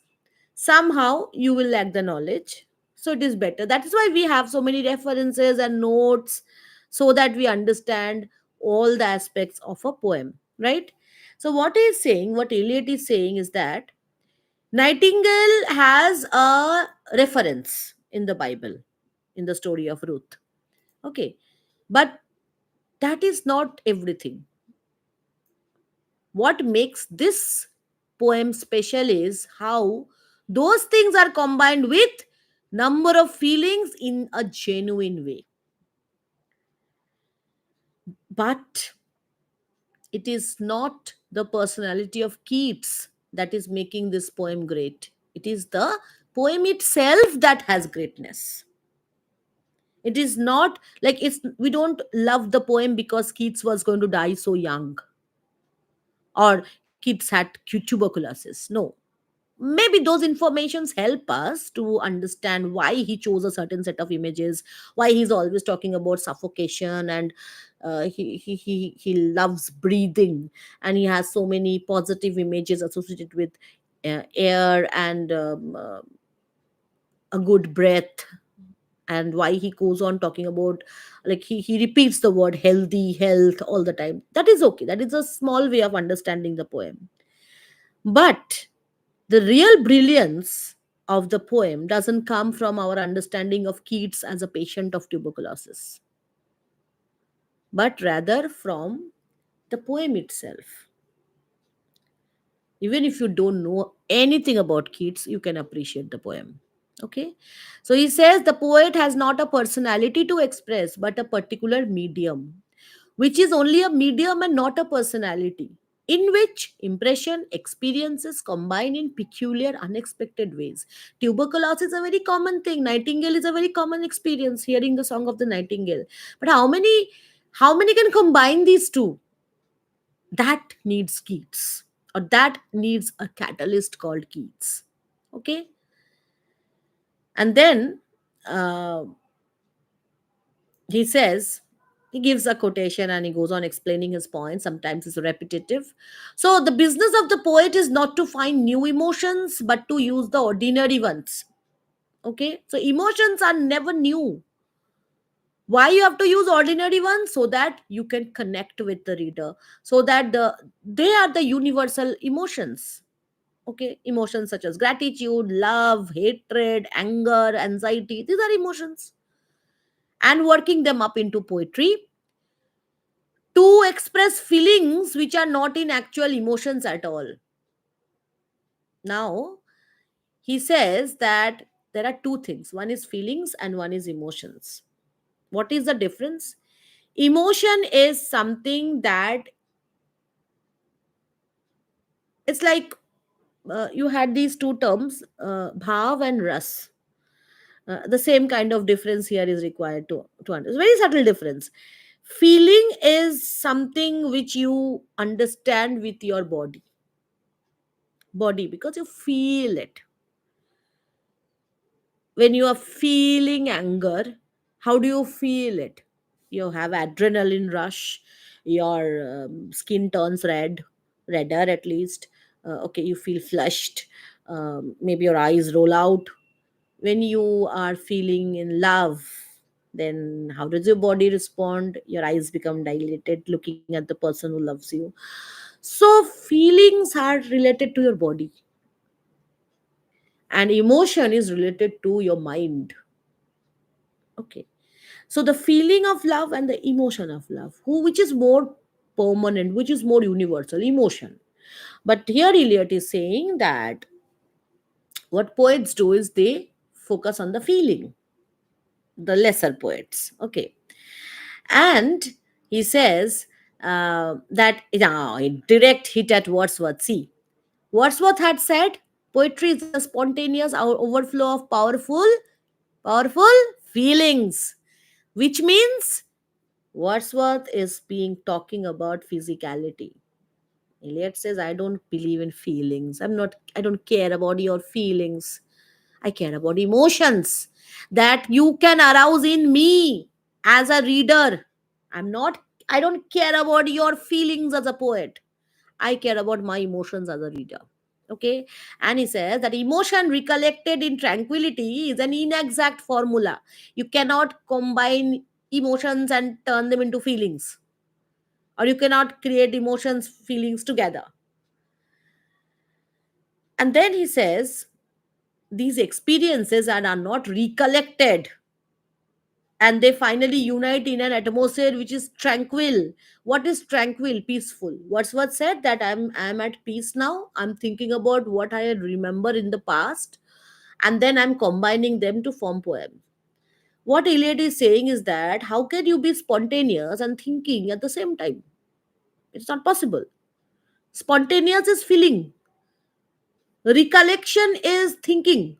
somehow you will lack the knowledge. So, it is better. That is why we have so many references and notes, so that we understand all the aspects of a poem, right? So, what he is saying, what Eliot is saying, is that Nightingale has a reference in the Bible, in the story of Ruth. Okay. But that is not everything. What makes this poem special is how those things are combined with number of feelings in a genuine way. But it is not the personality of Keats that is making this poem great. It is the poem itself that has greatness. It is not like, it's we don't love the poem because Keats was going to die so young, or Keats had tuberculosis. No. Maybe those informations help us to understand why he chose a certain set of images, why he's always talking about suffocation, and he loves breathing, and he has so many positive images associated with air and a good breath, and why he goes on talking about, like, he repeats the word healthy, health all the time. That is okay, that is a small way of understanding the poem. But the real brilliance of the poem doesn't come from our understanding of Keats as a patient of tuberculosis, but rather from the poem itself. Even if you don't know anything about Keats, you can appreciate the poem. Okay. So he says the poet has not a personality to express, but a particular medium, which is only a medium and not a personality, in which impression, experiences combine in peculiar, unexpected ways. Tuberculosis is a very common thing. Nightingale is a very common experience, hearing the song of the nightingale. But how many can combine these two? That needs Keats, or that needs a catalyst called Keats. Okay. And then uh, he says, he gives a quotation and he goes on explaining his point. Sometimes it's repetitive. So the business of the poet is not to find new emotions, but to use the ordinary ones. Okay. So emotions are never new. Why you have to use ordinary ones? So that you can connect with the reader, so that they are the universal emotions. Okay. Emotions such as gratitude, love, hatred, anger, anxiety, these are emotions, and working them up into poetry to express feelings which are not in actual emotions at all. Now, he says that there are two things, one is feelings and one is emotions. What is the difference? Emotion is something that, it's like you had these two terms, bhav and ras. The same kind of difference here is required to understand. Very subtle difference. Feeling is something which you understand with your body, because you feel it. When you are feeling anger, how do you feel it? You have adrenaline rush, your skin turns redder at least. Okay, you feel flushed, maybe your eyes roll out. When you are feeling in love, then how does your body respond? Your eyes become dilated looking at the person who loves you. So feelings are related to your body, and emotion is related to your mind. Okay, so the feeling of love and the emotion of love, who which is more permanent, which is more universal? Emotion. But here Eliot is saying that what poets do is they focus on the feeling, the lesser poets. Okay, and he says that a direct hit at Wordsworth. See, Wordsworth had said poetry is a spontaneous overflow of powerful feelings, which means Wordsworth is being talking about physicality. Eliot says, I don't believe in feelings. I don't care about your feelings. I care about emotions that you can arouse in me as a reader. I don't care about your feelings as a poet. I care about my emotions as a reader. Okay. And he says that emotion recollected in tranquility is an inexact formula. You cannot combine emotions and turn them into feelings, or you cannot create emotions, feelings together. And then he says these experiences are not recollected, and they finally unite in an atmosphere which is tranquil. What is tranquil? Peaceful. Wordsworth said that I'm at peace now. I'm thinking about what I remember in the past, and then I'm combining them to form poem. What Eliot is saying is that how can you be spontaneous and thinking at the same time? It's not possible. Spontaneous is feeling, recollection is thinking.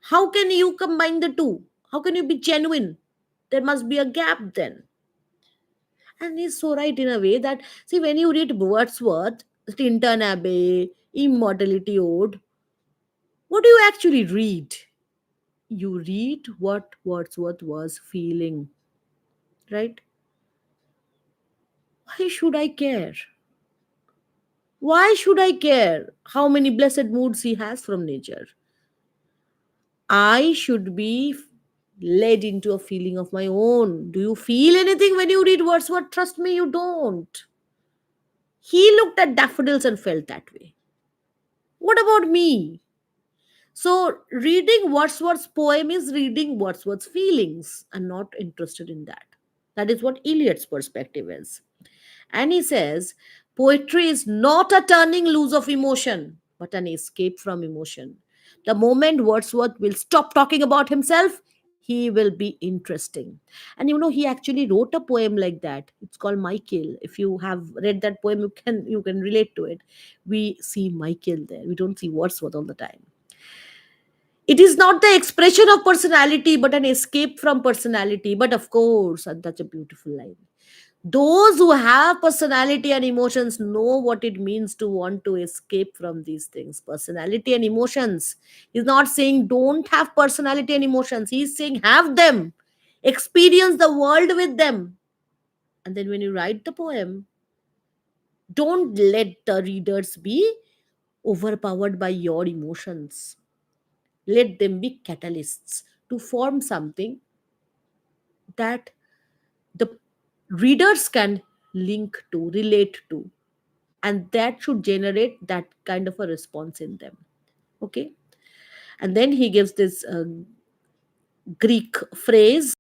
How can you combine the two? How can you be genuine? There must be a gap then. And he's so right in a way that, see, when you read Wordsworth, Tinton Abbey, Immortality Ode, what do you actually read? You read what Wordsworth was feeling, right? Why should I care? Why should I care how many blessed moods he has from nature? I should be led into a feeling of my own. Do you feel anything when you read Wordsworth? Trust me, you don't. He looked at daffodils and felt that way. What about me? So, reading Wordsworth's poem is reading Wordsworth's feelings and not interested in that. That is what Eliot's perspective is. And he says, poetry is not a turning loose of emotion, but an escape from emotion. The moment Wordsworth will stop talking about himself, he will be interesting. And he actually wrote a poem like that. It's called Michael. If you have read that poem, you can relate to it. We see Michael there. We don't see Wordsworth all the time. It is not the expression of personality, but an escape from personality. But of course, and that's a beautiful line. Those who have personality and emotions know what it means to want to escape from these things. Personality and emotions. He's not saying don't have personality and emotions. He's saying have them. Experience the world with them. And then when you write the poem, don't let the readers be overpowered by your emotions. Let them be catalysts to form something that the readers can link to, relate to, and that should generate that kind of a response in them. Okay. And then he gives this Greek phrase.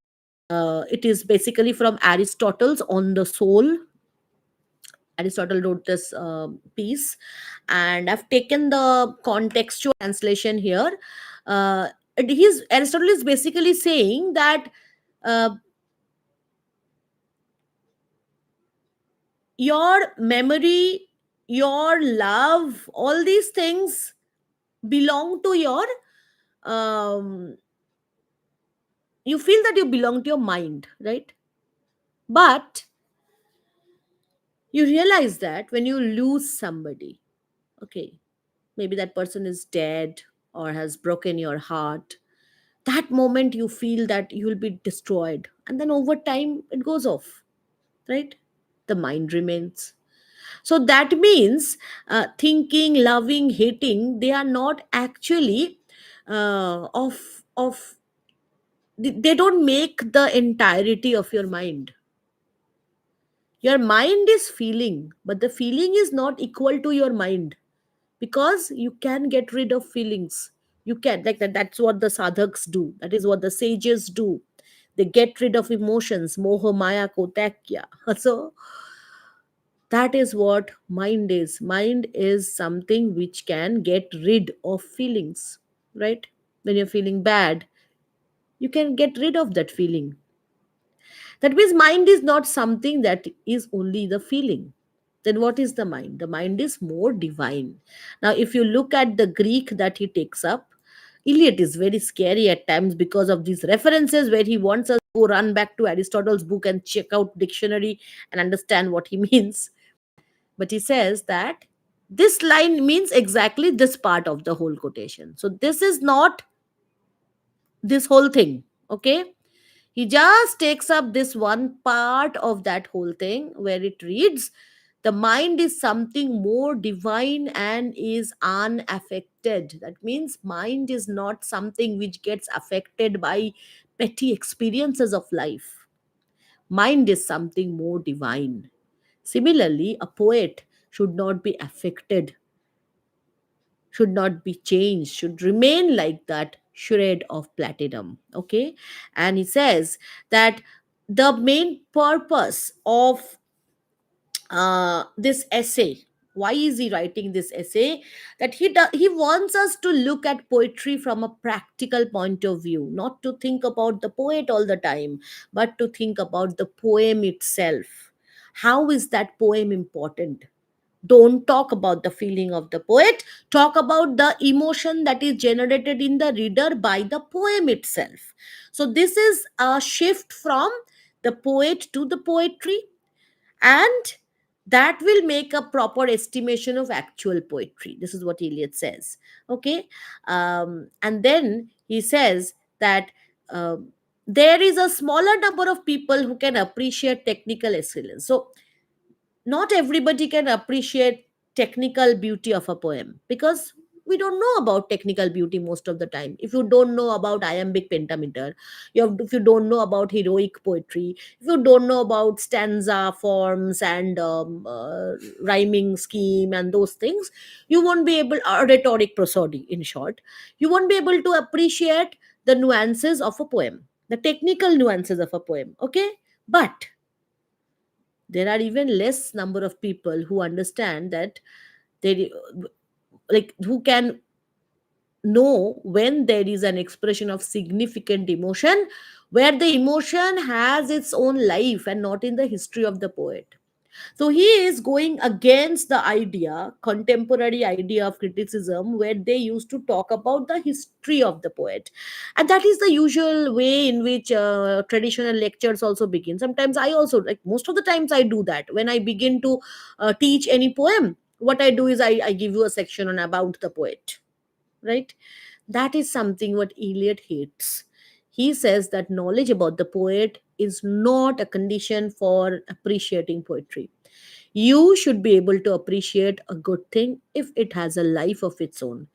It is basically from Aristotle's On the Soul. Aristotle wrote this piece, and I've taken the contextual translation here. Aristotle is basically saying that uh, your memory your love, all these things belong to your, um, you feel that you belong to your mind, right? But you realize that when you lose somebody, okay, maybe that person is dead or has broken your heart, that moment you feel that you will be destroyed, and then over time it goes off, right? The mind remains. So that means thinking, loving, hating, they are not actually of they don't make the entirety of your mind. Your mind is feeling, but the feeling is not equal to your mind, because you can get rid of feelings. You can, like that, that's what the sadhaks do, that is what the sages do. They get rid of emotions, moha maya ko tag kiya. So that is what mind is. Mind is something which can get rid of feelings, right? When you're feeling bad, you can get rid of that feeling. That means mind is not something that is only the feeling. Then what is the mind? The mind is more divine. Now, if you look at the Greek that he takes up, Eliot is very scary at times because of these references where he wants us to run back to Aristotle's book and check out dictionary and understand what he means. But he says that this line means exactly this part of the whole quotation. So this is not this whole thing, okay? He just takes up this one part of that whole thing where it reads, the mind is something more divine and is unaffected. That means mind is not something which gets affected by petty experiences of life. Mind is something more divine. Similarly, a poet should not be affected, should not be changed, should remain like that shred of platinum. Okay. And he says that the main purpose of this essay, why is he writing this essay, that he wants us to look at poetry from a practical point of view, not to think about the poet all the time, but to think about the poem itself. How is that poem important? Don't talk about the feeling of the poet, talk about the emotion that is generated in the reader by the poem itself. So this is a shift from the poet to the poetry, and that will make a proper estimation of actual poetry. This is what Eliot says. Okay. And then he says that there is a smaller number of people who can appreciate technical excellence. So not everybody can appreciate technical beauty of a poem, because we don't know about technical beauty most of the time. If you don't know about iambic pentameter, if you don't know about heroic poetry, if you don't know about stanza forms and rhyming scheme and those things, you won't be able, rhetoric prosody in short, you won't be able to appreciate the nuances of a poem, the technical nuances of a poem. Okay. But there are even less number of people who understand that they, like, who can know when there is an expression of significant emotion, where the emotion has its own life and not in the history of the poet. So he is going against the idea, contemporary idea of criticism, where they used to talk about the history of the poet. And that is the usual way in which traditional lectures also begin. Sometimes I also, like most of the times I do that. When I begin to teach any poem, what I do is I give you a section on about the poet, right? That is something what Eliot hates. He says that knowledge about the poet is not a condition for appreciating poetry. You should be able to appreciate a good thing if it has a life of its own.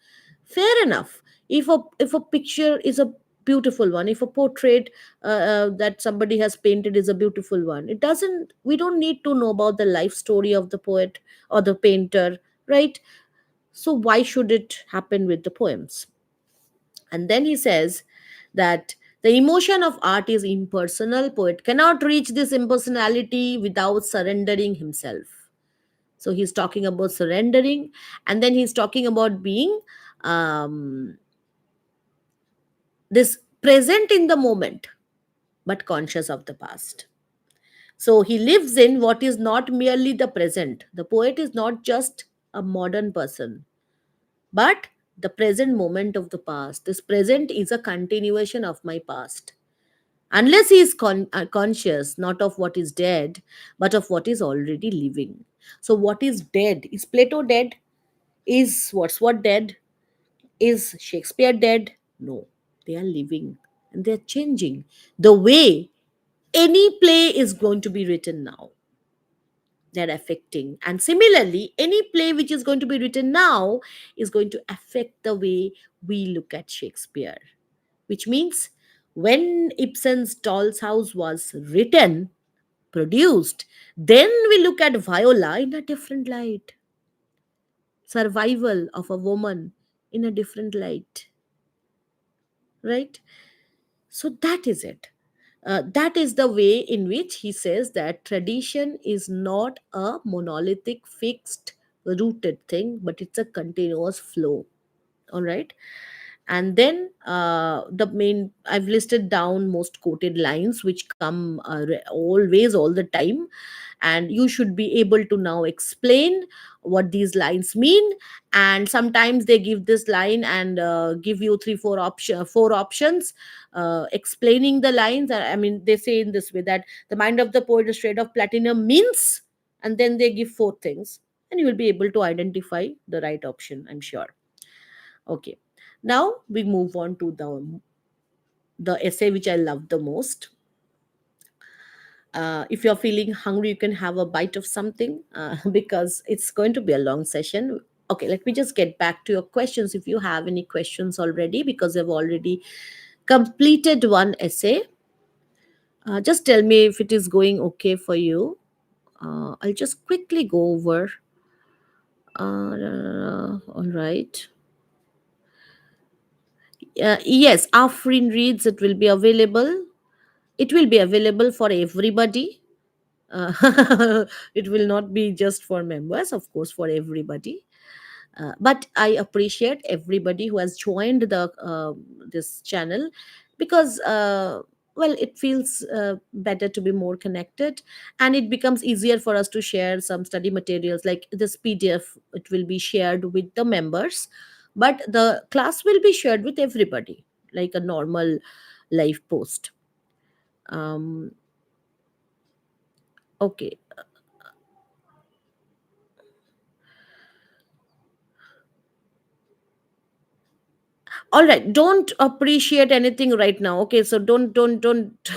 Fair enough. If a picture is a beautiful one, if a portrait that somebody has painted is a beautiful one, it doesn't. We don't need to know about the life story of the poet or the painter, right? So why should it happen with the poems? And then he says that the emotion of art is impersonal. Poet cannot reach this impersonality without surrendering himself. So he's talking about surrendering, and then he's talking about being um, this present in the moment, but conscious of the past. So he lives in what is not merely the present. The poet is not just a modern person, but the present moment of the past. This present is a continuation of my past. Unless he is conscious not of what is dead, but of what is already living. So, what is dead? Is Plato dead? Is Wordsworth dead? Is Shakespeare dead? No, they are living and they are changing. The way any play is going to be written now, they're affecting. And similarly, any play which is going to be written now is going to affect the way we look at Shakespeare. Which means when Ibsen's Doll's House was written, produced, then we look at Viola in a different light. Survival of a woman in a different light, right? So that is it. That is the way in which he says that tradition is not a monolithic, fixed, rooted thing, but it's a continuous flow. All right. And then the main, I've listed down most quoted lines which come always, all the time, and you should be able to now explain what these lines mean. And sometimes they give this line and give you three four options explaining the lines. I mean, they say in this way that the mind of the poet is straight of platinum means, and then they give four things, and you will be able to identify the right option, I'm sure. Okay, now we move on to the essay which I love the most. If you're feeling hungry, you can have a bite of something because it's going to be a long session. Okay, let me just get back to your questions if you have any questions already, because I've already completed one essay. Just tell me if it is going okay for you. I'll just quickly go over. All right. Yes, Afrin reads it will be available. It will be available for everybody. It will not be just for members, of course, for everybody. But I appreciate everybody who has joined the this channel, because well, it feels better to be more connected, and it becomes easier for us to share some study materials like this PDF. It will be shared with the members, but the class will be shared with everybody like a normal live post. um, okay. All right, don't appreciate anything right now. Okay, so don't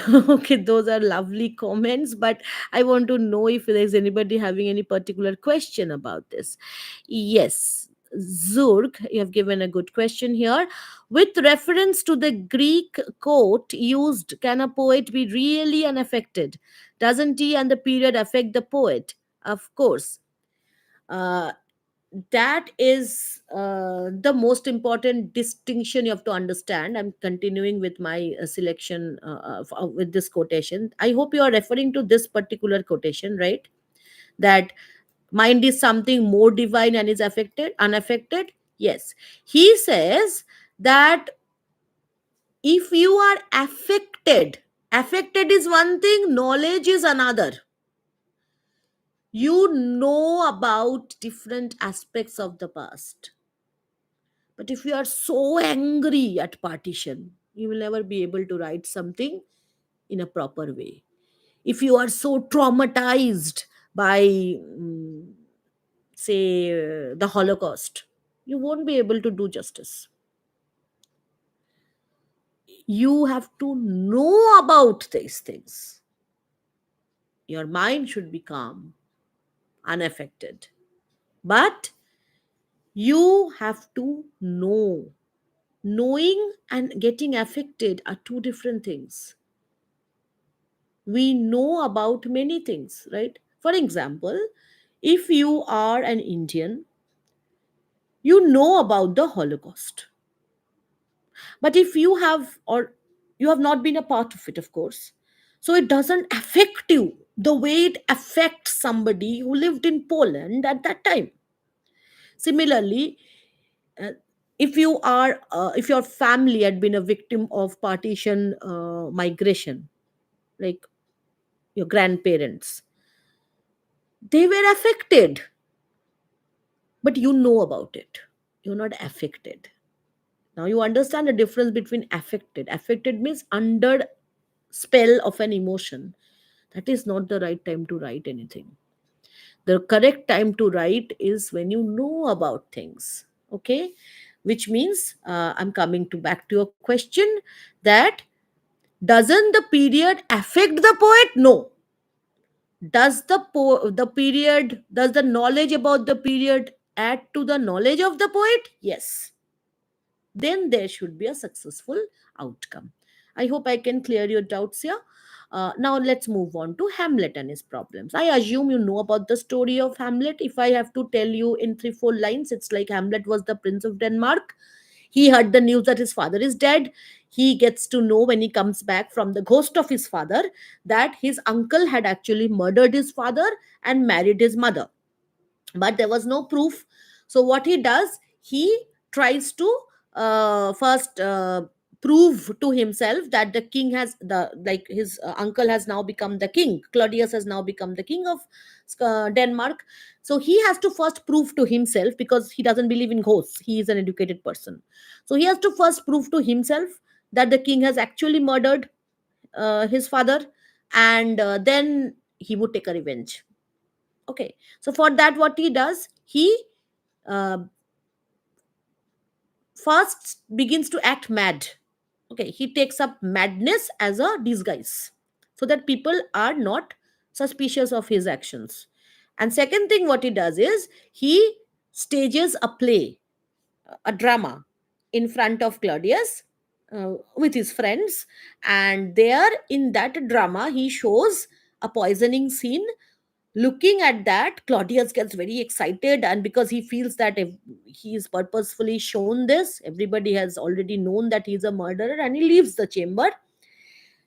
okay, those are lovely comments, but I want to know if there's anybody having any particular question about this. Yes, Zurg, you have given a good question here. With reference to the Greek quote used, can a poet be really unaffected? Doesn't he and the period affect the poet? Of course. Uh, that is the most important distinction you have to understand. I'm continuing with my selection with this quotation. I hope you are referring to this particular quotation, right? That mind is something more divine and is affected unaffected. Yes, he says that if you are affected is one thing, knowledge is another. You know about different aspects of the past. But if you are so angry at partition, you will never be able to write something in a proper way. If you are so traumatized by, say, the Holocaust, you won't be able to do justice. You have to know about these things. Your mind should be calm, unaffected. But you have to know. Knowing and getting affected are two different things. We know about many things, right? For example, if you are an Indian, you know about the Holocaust. But if you have, or you have not been a part of it, of course, so it doesn't affect you the way it affects somebody who lived in Poland at that time. Similarly, uh, if your family had been a victim of partition migration, like your grandparents, they were affected, but you know about it. You're not affected. Now you understand the difference between affected. Affected means under spell of an emotion. That is not the right time to write anything. The correct time to write is when you know about things. Okay? Which means, I'm coming to back to your question, that doesn't the period affect the poet? No. Does the knowledge about the period add to the knowledge of the poet? Yes. Then there should be a successful outcome. I hope I can clear your doubts here. Now let's move on to Hamlet and his problems. I assume you know about the story of Hamlet. If I have to tell you in 3 4 lines, it's like Hamlet was the prince of Denmark. He heard the news that his father is dead. He gets to know when he comes back from the ghost of his father that his uncle had actually murdered his father and married his mother, but there was no proof. So what he does, he tries to first prove to himself that the king has the like his uncle has now become the king. Claudius has now become the king of Denmark. So he has to first prove to himself, because he doesn't believe in ghosts, he is an educated person. So he has to first prove to himself that the king has actually murdered his father, and then he would take a revenge. Okay, so for that, what he does, he uh, first begins to act mad. Okay, he takes up madness as a disguise so that people are not suspicious of his actions. And second thing, what he does is he stages a play, a drama, in front of Claudius with his friends. And there, in that drama, he shows a poisoning scene. Looking at that, Claudius gets very excited, and because he feels that if he is purposefully shown this, everybody has already known that he's a murderer, and he leaves the chamber.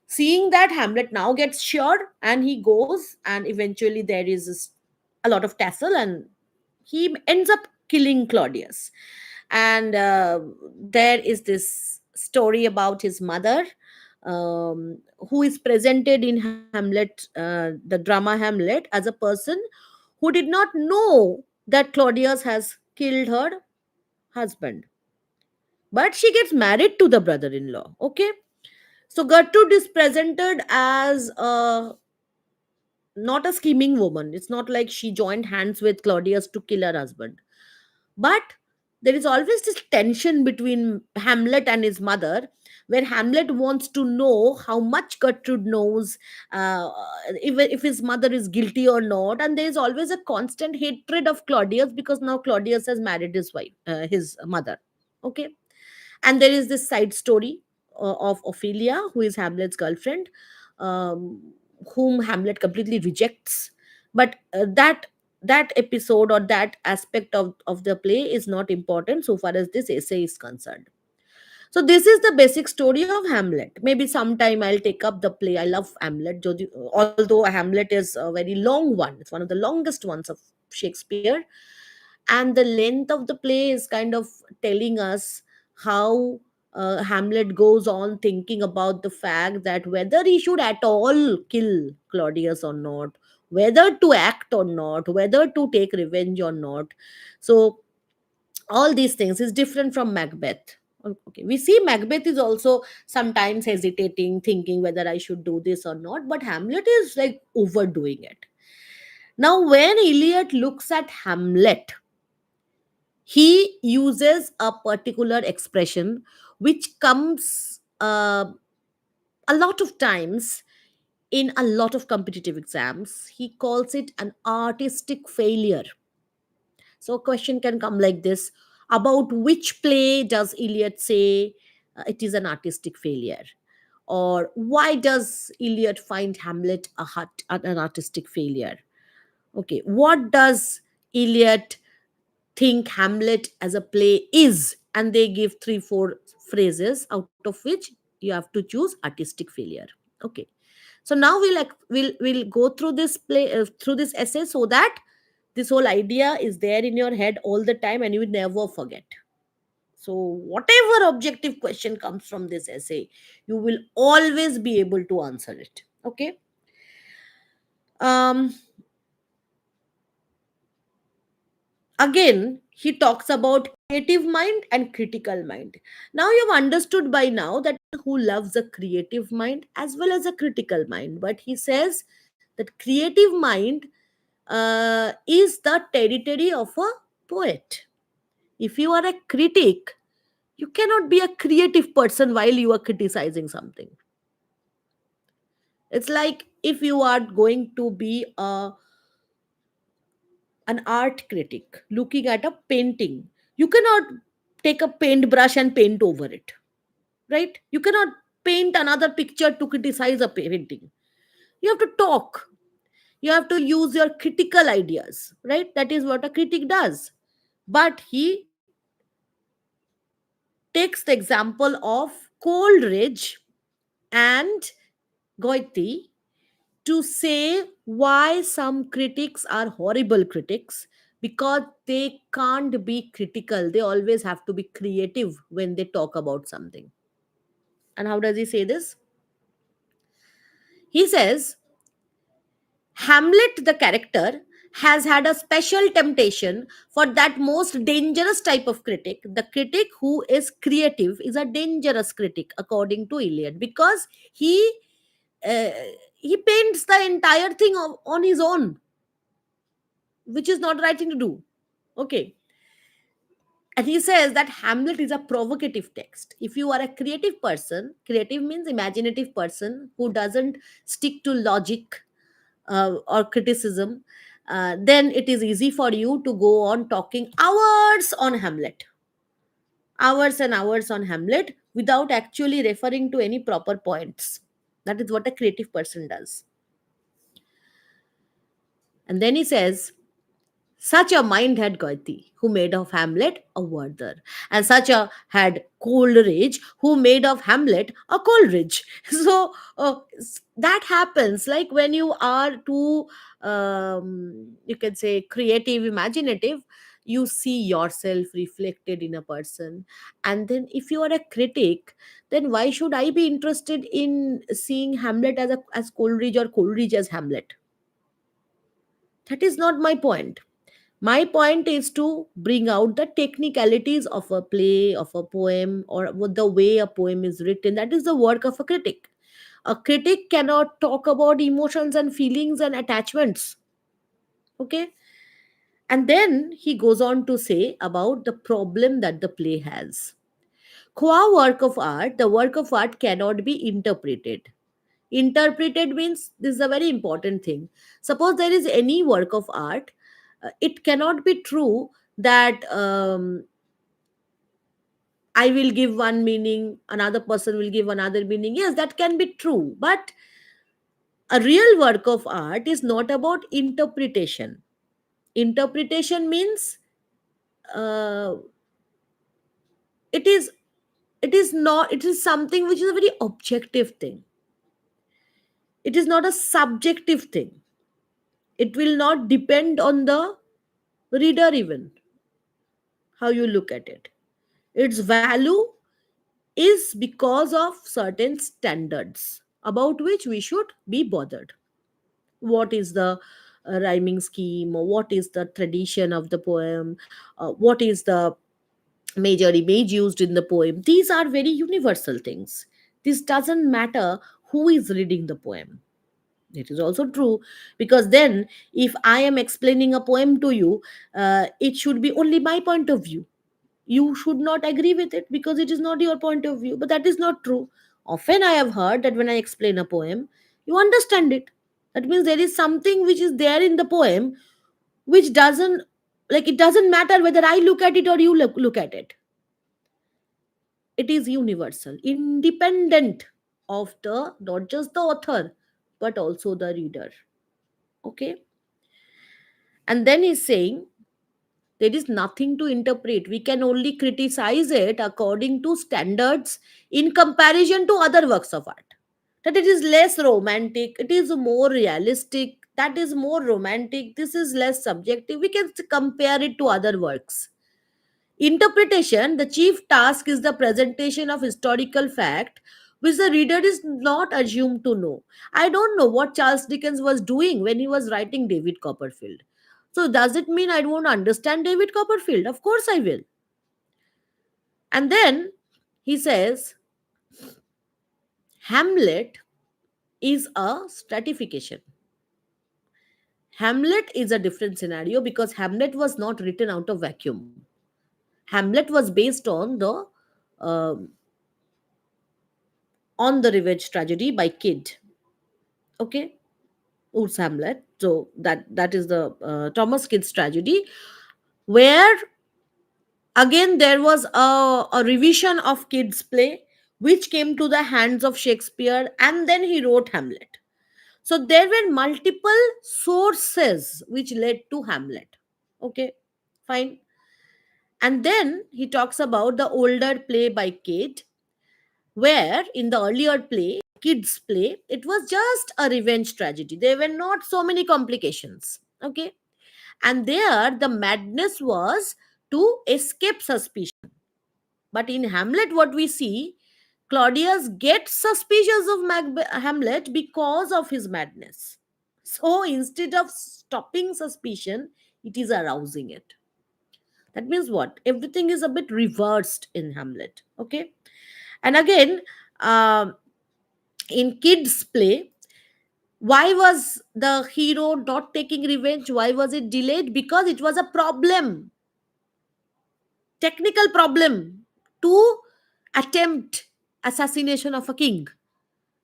Seeing that, Hamlet now gets sure, and he goes, and eventually there is a lot of tassel, and he ends up killing Claudius. And there is this story about his mother, who is presented in Hamlet, the drama Hamlet, as a person who did not know that Claudius has killed her husband. But she gets married to the brother in law. Okay. So Gertrude is presented as not a scheming woman. It's not like she joined hands with Claudius to kill her husband. But there is always this tension between Hamlet and his mother, where Hamlet wants to know how much Gertrude knows, if his mother is guilty or not. And there is always a constant hatred of Claudius, because now Claudius has married his wife, his mother. Okay. And there is this side story of Ophelia, who is Hamlet's girlfriend, um, whom Hamlet completely rejects. But that episode or that aspect of the play is not important so far as this essay is concerned. So this is the basic story of Hamlet. Maybe sometime I'll take up the play. I love Hamlet, although Hamlet is a very long one. It's one of the longest ones of Shakespeare, and the length of the play is kind of telling us how Hamlet goes on thinking about the fact that whether he should at all kill Claudius or not, whether to act or not, whether to take revenge or not. So all these things is different from Macbeth. Okay, we see Macbeth is also sometimes hesitating, thinking whether I should do this or not, but Hamlet is like overdoing it. Now, when Eliot looks at Hamlet, he uses a particular expression which comes a lot of times in a lot of competitive exams. He calls it an artistic failure. So a question can come like this: about which play does Eliot say it is an artistic failure? Or why does Eliot find Hamlet an artistic failure? Okay, what does Eliot think Hamlet as a play is? And they give 3 4 phrases, out of which you have to choose artistic failure. Okay, so now we'll go through this play, through this essay, so that this whole idea is there in your head all the time and you will never forget. So whatever objective question comes from this essay, you will always be able to answer it. Okay. Um, Again, he talks about creative mind and critical mind. Now you've understood by now that who loves a creative mind as well as a critical mind. But he says that creative mind is the territory of a poet. If you are a critic, you cannot be a creative person while you are criticizing something. It's like if you are going to be an art critic looking at a painting, you cannot take a paintbrush and paint over it, right? You cannot paint another picture to criticize a painting. You have to talk, you have to use your critical ideas, right? That is what a critic does. But he takes the example of Coleridge and Goethe to say why some critics are horrible critics, because they can't be critical. They always have to be creative when they talk about something. And how does he say this? He says, Hamlet, the character, has had a special temptation for that most dangerous type of critic. The critic who is creative is a dangerous critic, according to Eliot, because uh, he paints the entire thing on his own, which is not the right thing to do. Okay. And he says that Hamlet is a provocative text. If you are a creative person, creative means imaginative person who doesn't stick to logic or criticism, then it is easy for you to go on talking hours and hours on Hamlet without actually referring to any proper points. That is what a creative person does. And then he says, such a mind had Goethe, who made of Hamlet a Werther, and such a had Coleridge, who made of Hamlet a Coleridge. So that happens, like when you are too, you can say, creative, imaginative. You see yourself reflected in a person, and then if you are a critic, then why should I be interested in seeing Hamlet as Coleridge or Coleridge as Hamlet? That is not my point. My point is to bring out the technicalities of a play, of a poem, or the way a poem is written. That is the work of a critic. A critic cannot talk about emotions and feelings and attachments. Okay. And then he goes on to say about the problem that the play has. Qua work of art, the work of art cannot be interpreted. Interpreted means this is a very important thing. Suppose there is any work of art, it cannot be true that I will give one meaning, another person will give another meaning. Yes, that can be true, but a real work of art is not about interpretation. Interpretation means uh, it is it is something which is a very objective thing. It is not a subjective thing. It will not depend on the reader even how you look at it. Its value is because of certain standards about which we should be bothered. What is the rhyming scheme, or what is the tradition of the poem, what is the major image used in the poem? These are very universal things. This doesn't matter who is reading the poem. It is also true, because then if I am explaining a poem to you, it should be only my point of view. You should not agree with it because it is not your point of view. But that is not true. Often I have heard that when I explain a poem, you understand it. That means there is something which is there in the poem which doesn't, like, it doesn't matter whether I look at it or you look at it. It is universal, independent of the, not just the author, but also the reader. Okay. And then he's saying there is nothing to interpret. We can only criticize it according to standards in comparison to other works of art. That it is less romantic, it is more realistic, that is more romantic, this is less subjective. We can compare it to other works. Interpretation, the chief task is the presentation of historical fact which the reader is not assumed to know. I don't know what Charles Dickens was doing when he was writing David Copperfield. So does it mean I won't understand David Copperfield? Of course I will. And then he says Hamlet is a stratification. Hamlet is a different scenario because Hamlet was not written out of vacuum. Hamlet was based um on the revenge tragedy by Kyd. Okay, Urs Hamlet. So that is the Thomas Kyd's tragedy, where again there was a revision of Kyd's play, which came to the hands of Shakespeare, and then he wrote Hamlet. So there were multiple sources which led to Hamlet. Okay, fine. And then he talks about the older play by Kyd, where in the earlier play, Kyd's play, it was just a revenge tragedy. There were not so many complications. Okay. And there, the madness was to escape suspicion. But in Hamlet, what we see, Claudius gets suspicious of Hamlet because of his madness. So instead of stopping suspicion, it is arousing it. That means what? Everything is a bit reversed in Hamlet. Okay. And again, um, in Kyd's play, why was the hero not taking revenge? Why was it delayed? Because it was a problem, technical problem, to attempt assassination of a king.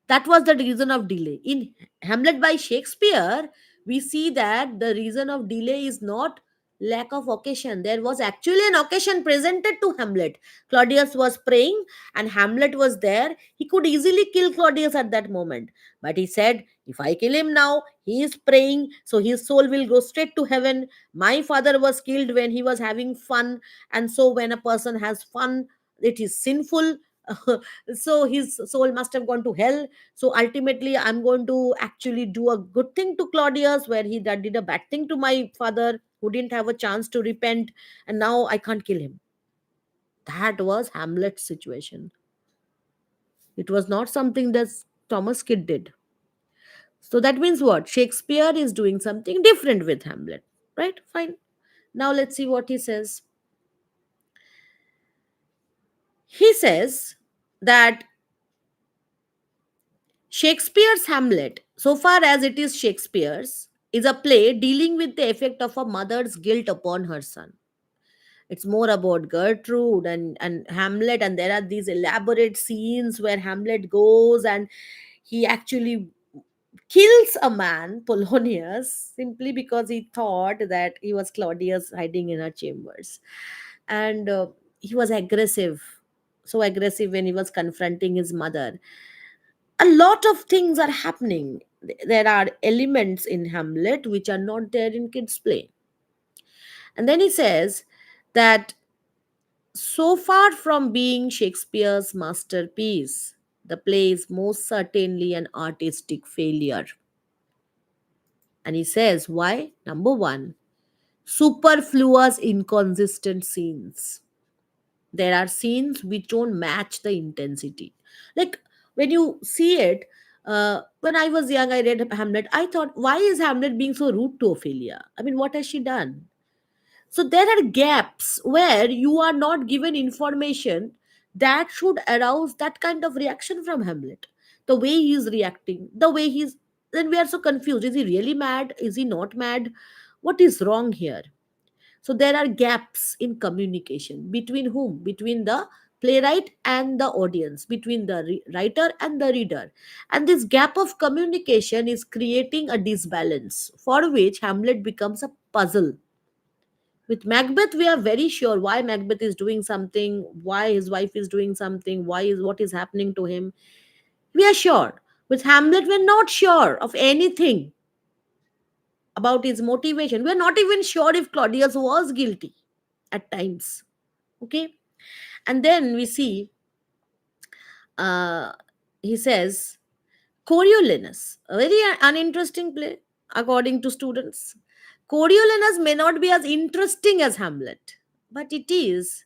That was the reason of delay. In Hamlet by Shakespeare, we see that the reason of delay is not lack of occasion. There was actually an occasion presented to Hamlet. Claudius was praying and Hamlet was there. He could easily kill Claudius at that moment. But he said, if I kill him now, he is praying, so his soul will go straight to heaven. My father was killed when he was having fun. And so when a person has fun, it is sinful. So his soul must have gone to hell. So ultimately, I'm going to actually do a good thing to Claudius, where he that did a bad thing to my father, who didn't have a chance to repent, and now I can't kill him. That was Hamlet's situation. It was not something that Thomas Kyd did. So that means what? Shakespeare is doing something different with Hamlet, right? Fine. Now let's see what he says. He says that Shakespeare's Hamlet, so far as it is Shakespeare's, is a play dealing with the effect of a mother's guilt upon her son. It's more about Gertrude and Hamlet, and there are these elaborate scenes where Hamlet goes and he actually kills a man, Polonius, simply because he thought that he was Claudius hiding in her chambers. And he was aggressive, so aggressive when he was confronting his mother. A lot of things are happening. There are elements in Hamlet which are not there in Kids' Play. And then he says that so far from being Shakespeare's masterpiece, the play is most certainly an artistic failure. And he says, why? Number one, superfluous, inconsistent scenes. There are scenes which don't match the intensity. Like when you see it, when I was young, I read Hamlet. I thought, why is Hamlet being so rude to Ophelia? I mean, what has she done? So there are gaps where you are not given information that should arouse that kind of reaction from Hamlet. The way he is reacting, the way he's, then we are so confused. Is he really mad? Is he not mad? What is wrong here? So there are gaps in communication between whom? Between the playwright and the audience, between the writer and the reader. And this gap of communication is creating a disbalance for which Hamlet becomes a puzzle. With Macbeth, we are very sure why Macbeth is doing something, why his wife is doing something, why is what is happening to him. We are sure. With Hamlet, we're not sure of anything about his motivation. We're not even sure if Claudius was guilty at times. Okay. And then we see, uh, he says, Coriolanus, a very uninteresting play, according to students. Coriolanus may not be as interesting as Hamlet, but it is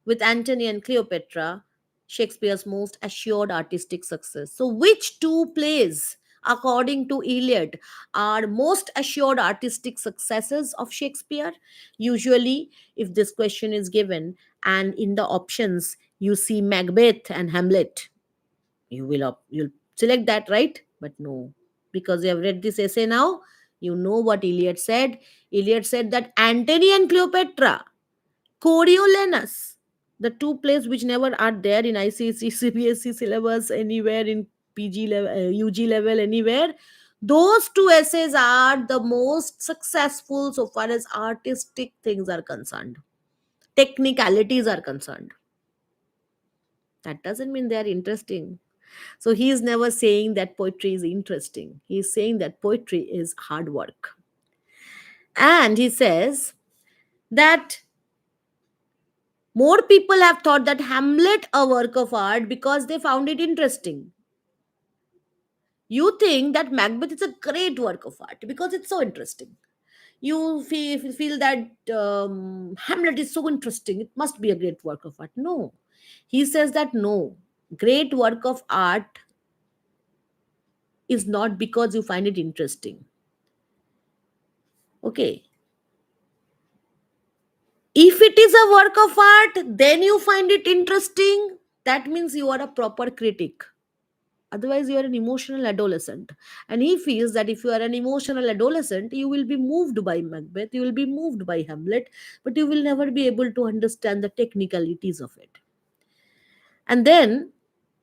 with Antony and Cleopatra. Shakespeare's most assured artistic success. So, which two plays, according to Eliot, are most assured artistic successes of Shakespeare? Usually, if this question is given and in the options you see Macbeth and Hamlet, you'll select that, right? But no, because you have read this essay now, you know what Eliot said. Eliot said that Antony and Cleopatra, Coriolanus, the two plays which never are there in ICSE, CBSE syllabus anywhere, in PG level, UG level, anywhere. Those two essays are the most successful so far as artistic things are concerned, technicalities are concerned. That doesn't mean they are interesting. So he is never saying that poetry is interesting. He is saying that poetry is hard work. And he says that more people have thought that Hamlet a work of art because they found it interesting. You think that Macbeth is a great work of art because it's so interesting. You feel that Hamlet is so interesting. It must be a great work of art. No. He says that no. Great work of art is not because you find it interesting. Okay. If it is a work of art, then you find it interesting. That means you are a proper critic. Otherwise, you are an emotional adolescent. And he feels that if you are an emotional adolescent, you will be moved by Macbeth, you will be moved by Hamlet, but you will never be able to understand the technicalities of it. And then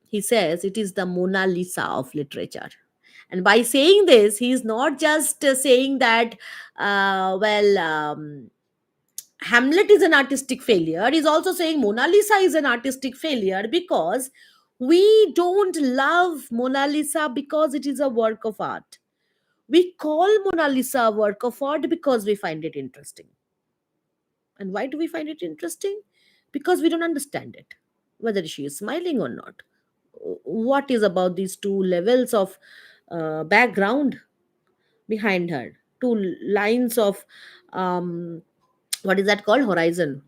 he says it is the Mona Lisa of literature. And by saying this, he is not just saying that, well, Hamlet is an artistic failure. He's also saying Mona Lisa is an artistic failure because we don't love Mona Lisa because it is a work of art. We call Mona Lisa a work of art because we find it interesting. And why do we find it interesting? Because we don't understand it, whether she is smiling or not. What is about these two levels of background behind her? Two lines of what is that called, horizon.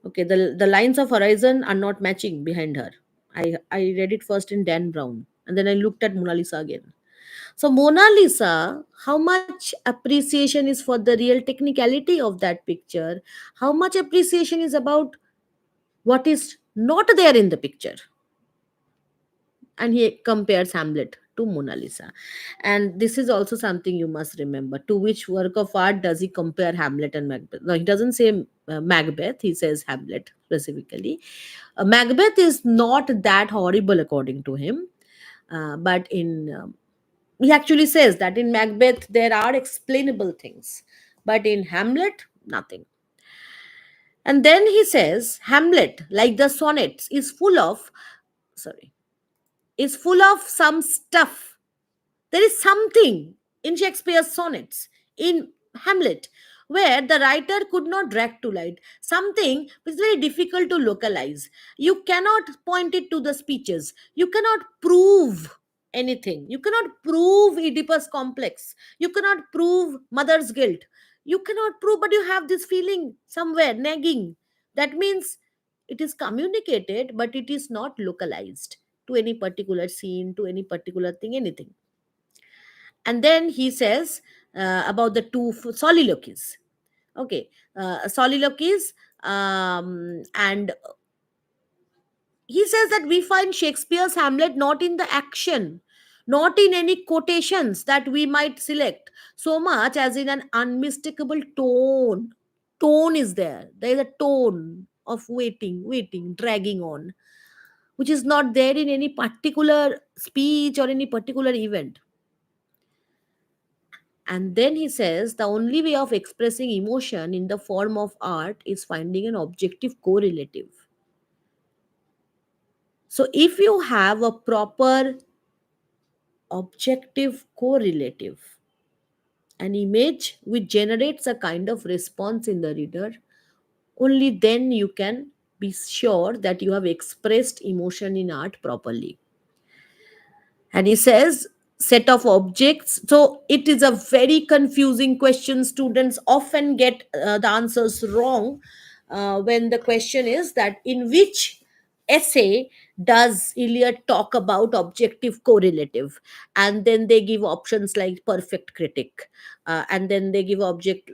Okay, the lines of horizon are not matching behind her. I read it first in Dan Brown and then I looked at Mona Lisa again. So Mona Lisa, how much appreciation is for the real technicality of that picture, how much appreciation is about what is not there in the picture. And he compares Hamlet to Mona Lisa. And this is also something you must remember. To which work of art does he compare Hamlet and Macbeth? No, he doesn't say Macbeth, he says Hamlet specifically. Macbeth is not that horrible according to him, but in he actually says that in Macbeth there are explainable things, but in Hamlet, nothing. And then he says Hamlet, like the sonnets, is full of, sorry, is full of some stuff. There is something in Shakespeare's sonnets, in Hamlet, where the writer could not drag to light. Something which is very difficult to localize. You cannot point it to the speeches. You cannot prove anything. You cannot prove Oedipus complex. You cannot prove mother's guilt. You cannot prove, but you have this feeling somewhere nagging. That means it is communicated, but it is not localized to any particular scene, to any particular thing, anything. And then he says about the two soliloquies. Okay, soliloquies, and he says that we find Shakespeare's Hamlet not in the action, not in any quotations that we might select, so much as in an unmistakable tone. Tone is there. There is a tone of waiting, dragging on, which is not there in any particular speech or any particular event. And then he says the only way of expressing emotion in the form of art is finding an objective correlative. So if you have a proper objective correlative, an image which generates a kind of response in the reader, only then you can be sure that you have expressed emotion in art properly. And he says set of objects, so it is a very confusing question. Students often get the answers wrong when the question is that in which essay does Eliot talk about objective correlative, and then they give options like perfect critic, and then they give object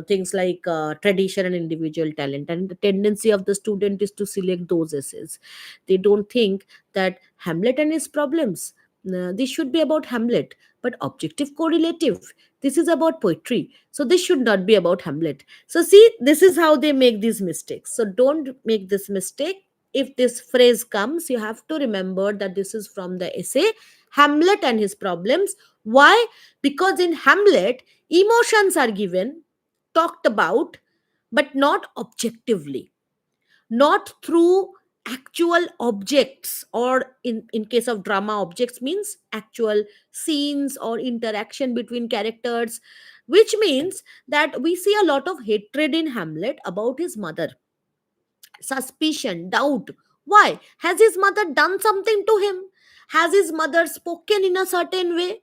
things like tradition and individual talent, and the tendency of the student is to select those essays. They don't think that Hamlet and his problems, this should be about Hamlet, but objective correlative, this is about poetry, so this should not be about Hamlet. So see, this is how they make these mistakes. So don't make this mistake. If this phrase comes, you have to remember that this is from the essay Hamlet and His Problems. Why? Because in Hamlet, emotions are given, talked about, but not objectively, not through actual objects, or in case of drama, objects means actual scenes or interaction between characters, which means that we see a lot of hatred in Hamlet about his mother, suspicion, doubt. Why? Has his mother done something to him? Has his mother spoken in a certain way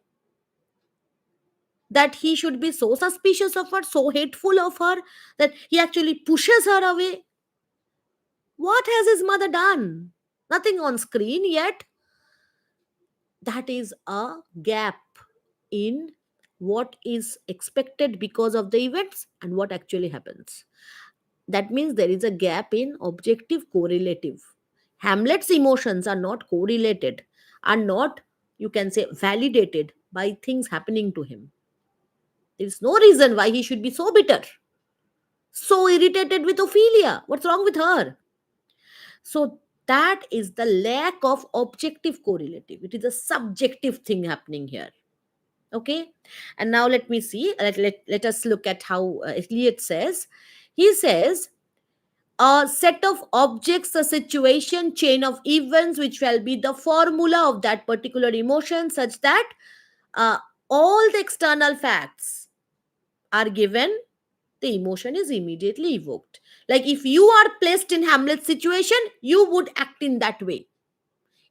that he should be so suspicious of her, so hateful of her, that he actually pushes her away? What has his mother done? Nothing on screen yet. That is a gap in what is expected because of the events and what actually happens. That means there is a gap in objective correlative. Hamlet's emotions are not correlated, are not, you can say, validated by things happening to him. There is no reason why he should be so bitter, so irritated with Ophelia. What's wrong with her? So that is the lack of objective correlative. It is a subjective thing happening here. Okay. And now let me see. Let us look at how Eliot says. He says, a set of objects, a situation, chain of events, which shall be the formula of that particular emotion, such that uh, all the external facts are given, the emotion is immediately evoked. Like if you are placed in Hamlet's situation, you would act in that way.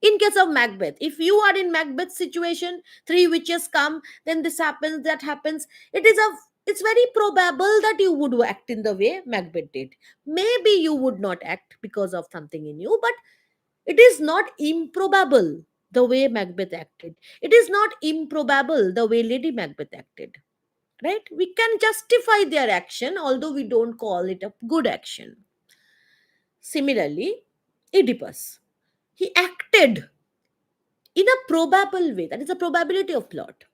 In case of Macbeth, if you are in Macbeth's situation, three witches come, then this happens, that happens. It's very probable that you would act in the way Macbeth did. Maybe you would not act because of something in you, but it is not improbable the way Macbeth acted. It is not improbable the way Lady Macbeth acted. Right? We can justify their action, although we don't call it a good action. Similarly, Oedipus, he acted in a probable way. That is a probability of plot.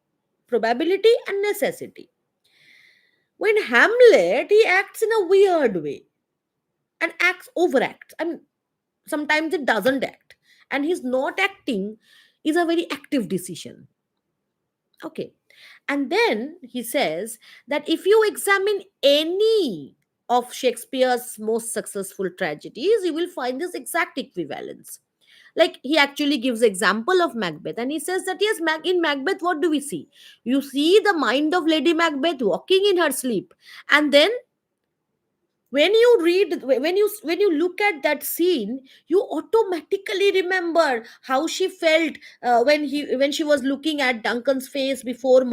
Probability and necessity. When Hamlet, he acts in a weird way and overacts. And sometimes it doesn't act. And his not acting is a very active decision. Okay. And then he says that if you examine any of Shakespeare's most successful tragedies, you will find this exact equivalence. Like he actually gives example of Macbeth, and he says that yes, in Macbeth, what do we see? You see the mind of Lady Macbeth walking in her sleep, and then when you read, when you look at that scene, you automatically remember how she felt when she was looking at Duncan's face before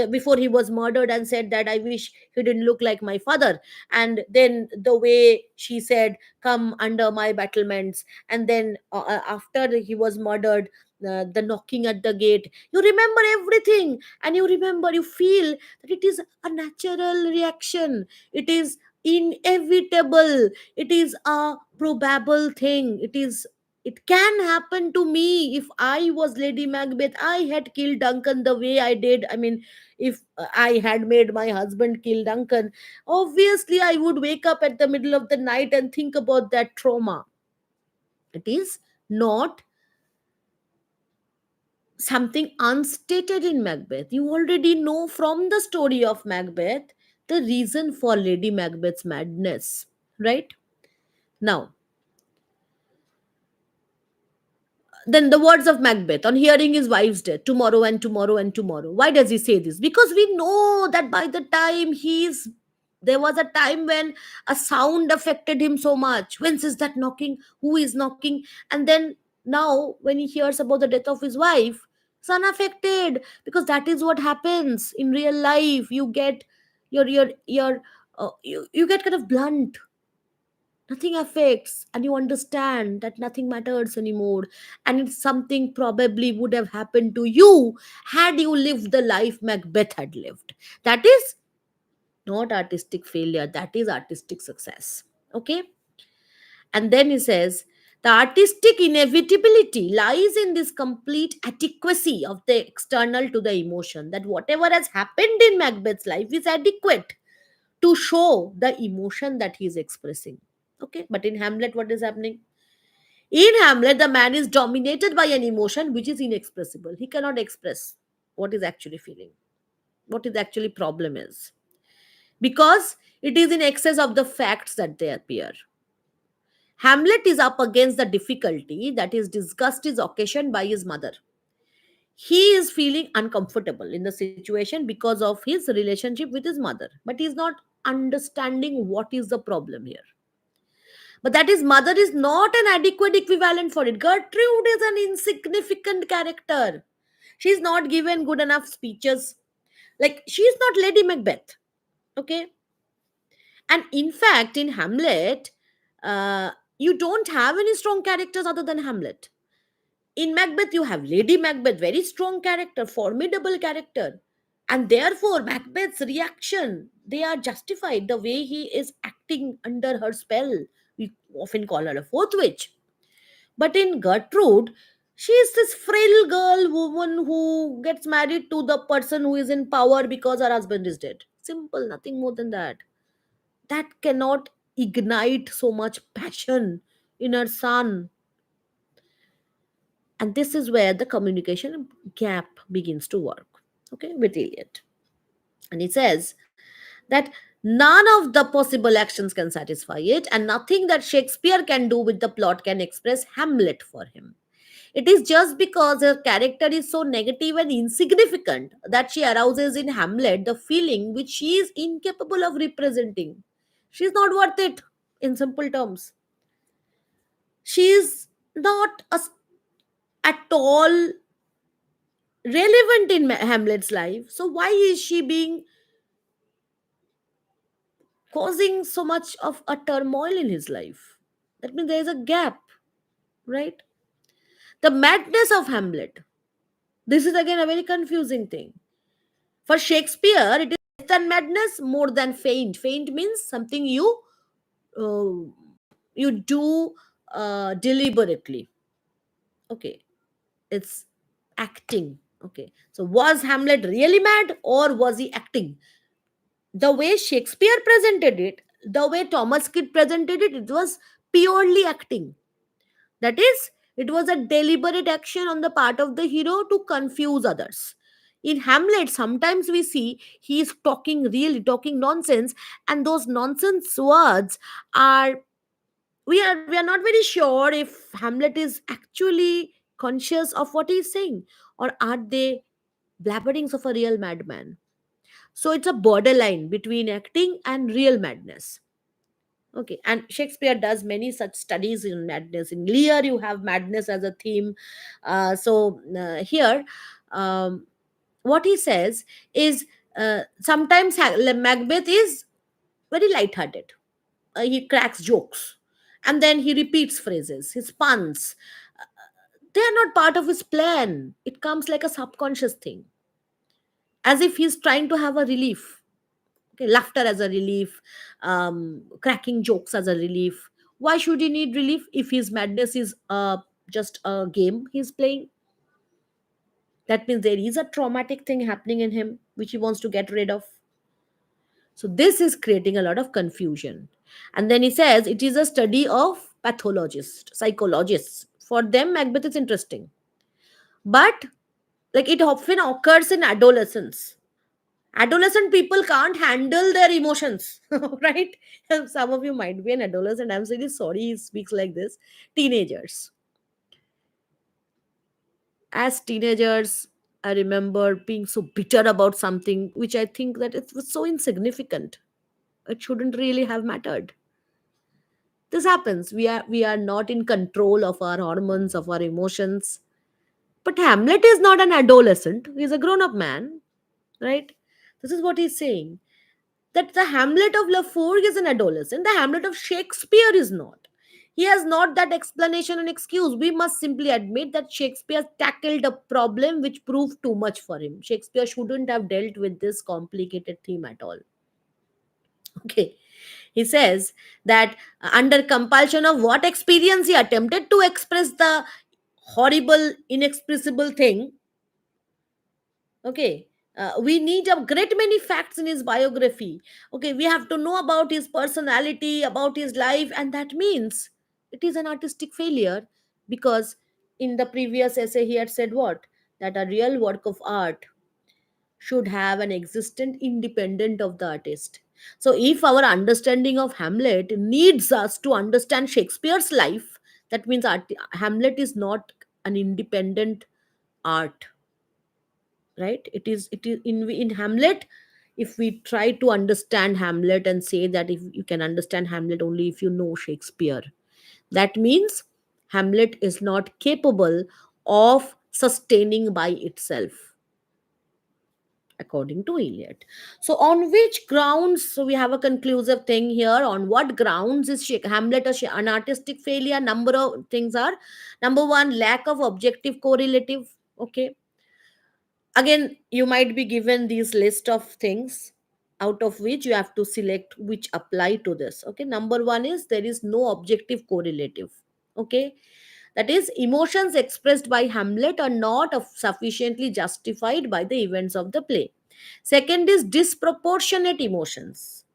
before he was murdered, and said that I wish he didn't look like my father. And then the way she said, come under my battlements. And then after he was murdered, the knocking at the gate, you remember everything, and you feel that it is a natural reaction, it is inevitable, it is a probable thing, it can happen to me. If I was Lady Macbeth, I had killed Duncan the way I did. I mean, if I had made my husband kill Duncan, obviously I would wake up at the middle of the night and think about that trauma. It is not something unstated in Macbeth. You already know from the story of Macbeth the reason for Lady Macbeth's madness, right? Now, then the words of Macbeth on hearing his wife's death, tomorrow and tomorrow and tomorrow. Why does he say this? Because we know that by the time there was a time when a sound affected him so much. Whence is that knocking? Who is knocking? And then now, when he hears about the death of his wife, he's unaffected, because that is what happens in real life. You get you get kind of blunt. Nothing affects, and you understand that nothing matters anymore, and it's something probably would have happened to you had you lived the life Macbeth had lived. That is not artistic failure, that is artistic success. Okay. And then he says, the artistic inevitability lies in this complete adequacy of the external to the emotion, that whatever has happened in Macbeth's life is adequate to show the emotion that he is expressing. Okay. But in Hamlet, what is happening? In Hamlet, the man is dominated by an emotion which is inexpressible. He cannot express what is actually feeling, what is actually problem is, because it is in excess of the facts that they appear. Hamlet is up against the difficulty that his disgust is occasioned by his mother. He is feeling uncomfortable in the situation because of his relationship with his mother, but he is not understanding what is the problem here. But that his mother is not an adequate equivalent for it. Gertrude is an insignificant character. She's not given good enough speeches. Like, she's not Lady Macbeth. Okay. And in fact, in Hamlet, uh, you don't have any strong characters other than Hamlet. In Macbeth, you have Lady Macbeth, very strong character, formidable character. And therefore, Macbeth's reaction, they are justified the way he is acting under her spell. We often call her a fourth witch. But in Gertrude, she is this frail girl, woman who gets married to the person who is in power because her husband is dead. Simple, nothing more than that. That cannot ignite so much passion in her son. And this is where the communication gap begins to work, okay, with Eliot. And he says that none of the possible actions can satisfy it, and nothing that Shakespeare can do with the plot can express Hamlet for him. It is just because her character is so negative and insignificant that she arouses in Hamlet the feeling which she is incapable of representing. She is not worth it, in simple terms. She is not at all relevant in Hamlet's life. So why is she being causing so much of a turmoil in his life? That means there is a gap, right? The madness of Hamlet. This is again a very confusing thing. For Shakespeare, it is less than madness, more than feint. Feint means something uh, you do deliberately. Okay, it's acting. Okay, so was Hamlet really mad or was he acting? The way Shakespeare presented it, the way Thomas Kidd presented it, it was purely acting. That is, it was a deliberate action on the part of the hero to confuse others. In Hamlet, sometimes we see he is talking really talking nonsense, and those nonsense words are we are not very sure if Hamlet is actually conscious of what he is saying, or are they blabberings of a real madman. So it's a borderline between acting and real madness. Okay, and Shakespeare does many such studies in madness. In Lear, you have madness as a theme. Here, um, what he says is sometimes Macbeth is very lighthearted. He cracks jokes, and then he repeats phrases, his puns. Uh, they are not part of his plan. It comes like a subconscious thing, as if he's trying to have a relief. Okay, laughter as a relief, cracking jokes as a relief. Why should he need relief if his madness is just a game he's playing? That means there is a traumatic thing happening in him which he wants to get rid of. So this is creating a lot of confusion. And then he says it is a study of pathologists, psychologists. For them, Macbeth is interesting, but like it often occurs in adolescence. Adolescent people can't handle their emotions, right? Some of you might be an adolescent. I'm really sorry he speaks like this. Teenagers. As teenagers, I remember being so bitter about something which I think that it was so insignificant. It shouldn't really have mattered. This happens. We are not in control of our hormones, of our emotions. But Hamlet is not an adolescent. He's a grown-up man, right? This is what he's saying. that the Hamlet of Lafourgue is an adolescent, the Hamlet of Shakespeare is not. He has not that explanation and excuse. We must simply admit that Shakespeare tackled a problem which proved too much for him. Shakespeare shouldn't have dealt with this complicated theme at all. Okay. He says that under compulsion of what experience he attempted to express the horrible, inexpressible thing. Okay. We need a great many facts in his biography. Okay, we have to know about his personality, about his life, and that means it is an artistic failure, because in the previous essay he had said what? That a real work of art should have an existence independent of the artist. So, if our understanding of Hamlet needs us to understand Shakespeare's life, that means Hamlet is not an independent art, right? It is in Hamlet. If we try to understand Hamlet and say that if you can understand Hamlet only if you know Shakespeare, that means Hamlet is not capable of sustaining by itself, according to Eliot. So, on which grounds? So, we have a conclusive thing here. On what grounds is Hamlet an artistic failure? Number of things are: number one, lack of objective correlative. Okay, again, you might be given these list of things, out of which you have to select which apply to this. Okay, number one is there is no objective correlative. Okay, that is, emotions expressed by Hamlet are not sufficiently justified by the events of the play. Second is disproportionate emotions.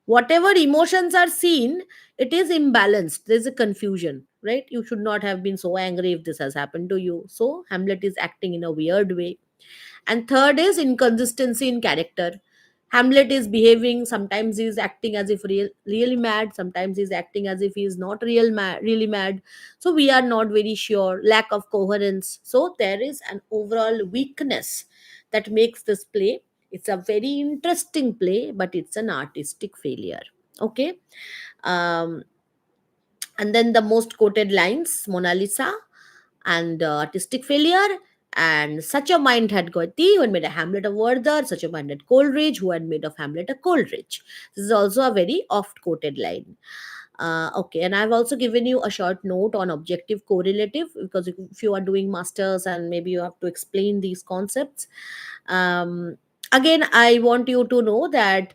Whatever emotions are seen, it is imbalanced. There's a confusion, right? You should not have been so angry if this has happened to you. So Hamlet is acting in a weird way. And third is inconsistency in character. Hamlet is behaving, sometimes he's acting as if really mad, sometimes he's acting as if he's not really mad. So we are not very sure. Lack of coherence. So there is an overall weakness that makes this play. It's a very interesting play, but it's an artistic failure. Okay. Um, and then the most quoted lines: Mona Lisa and artistic failure. And such a mind had Goethe, who had made a Hamlet of Werther, such a mind had Coleridge, who had made of Hamlet a Coleridge. This is also a very oft quoted line. Okay, and I've also given you a short note on objective correlative, because if you are doing masters and maybe you have to explain these concepts. Um, Again, I want you to know that.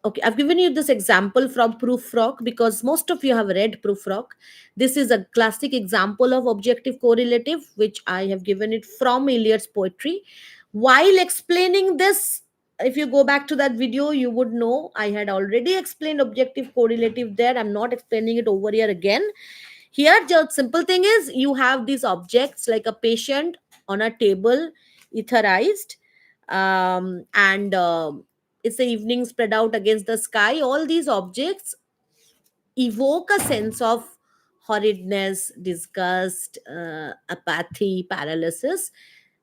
Okay, I've given you this example from Proof Rock because most of you have read Proof Rock. This is a classic example of objective correlative, which I have given it from Eliot's poetry. While explaining this, if you go back to that video, you would know I had already explained objective correlative there. I'm not explaining it over here again. Here, the simple thing is you have these objects like a patient on a table, etherized, and it's the evening spread out against the sky. All these objects evoke a sense of horridness, disgust, apathy, paralysis,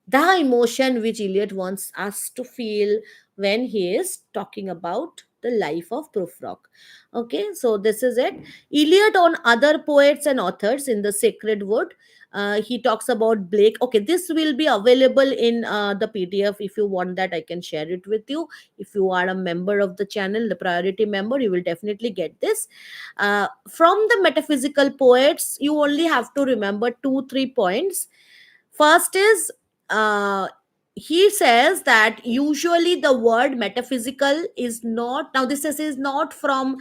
the emotion which Eliot wants us to feel when he is talking about the life of Prufrock. Okay, so this is it. Eliot on other poets and authors in the Sacred Wood. He talks about Blake. Okay, this will be available in the PDF. If you want that, I can share it with you. If you are a member of the channel, the priority member, you will definitely get this. From the Metaphysical Poets, you only have to remember 2 3 points. First is, uh, he says that usually the word metaphysical is not, now this essay is not from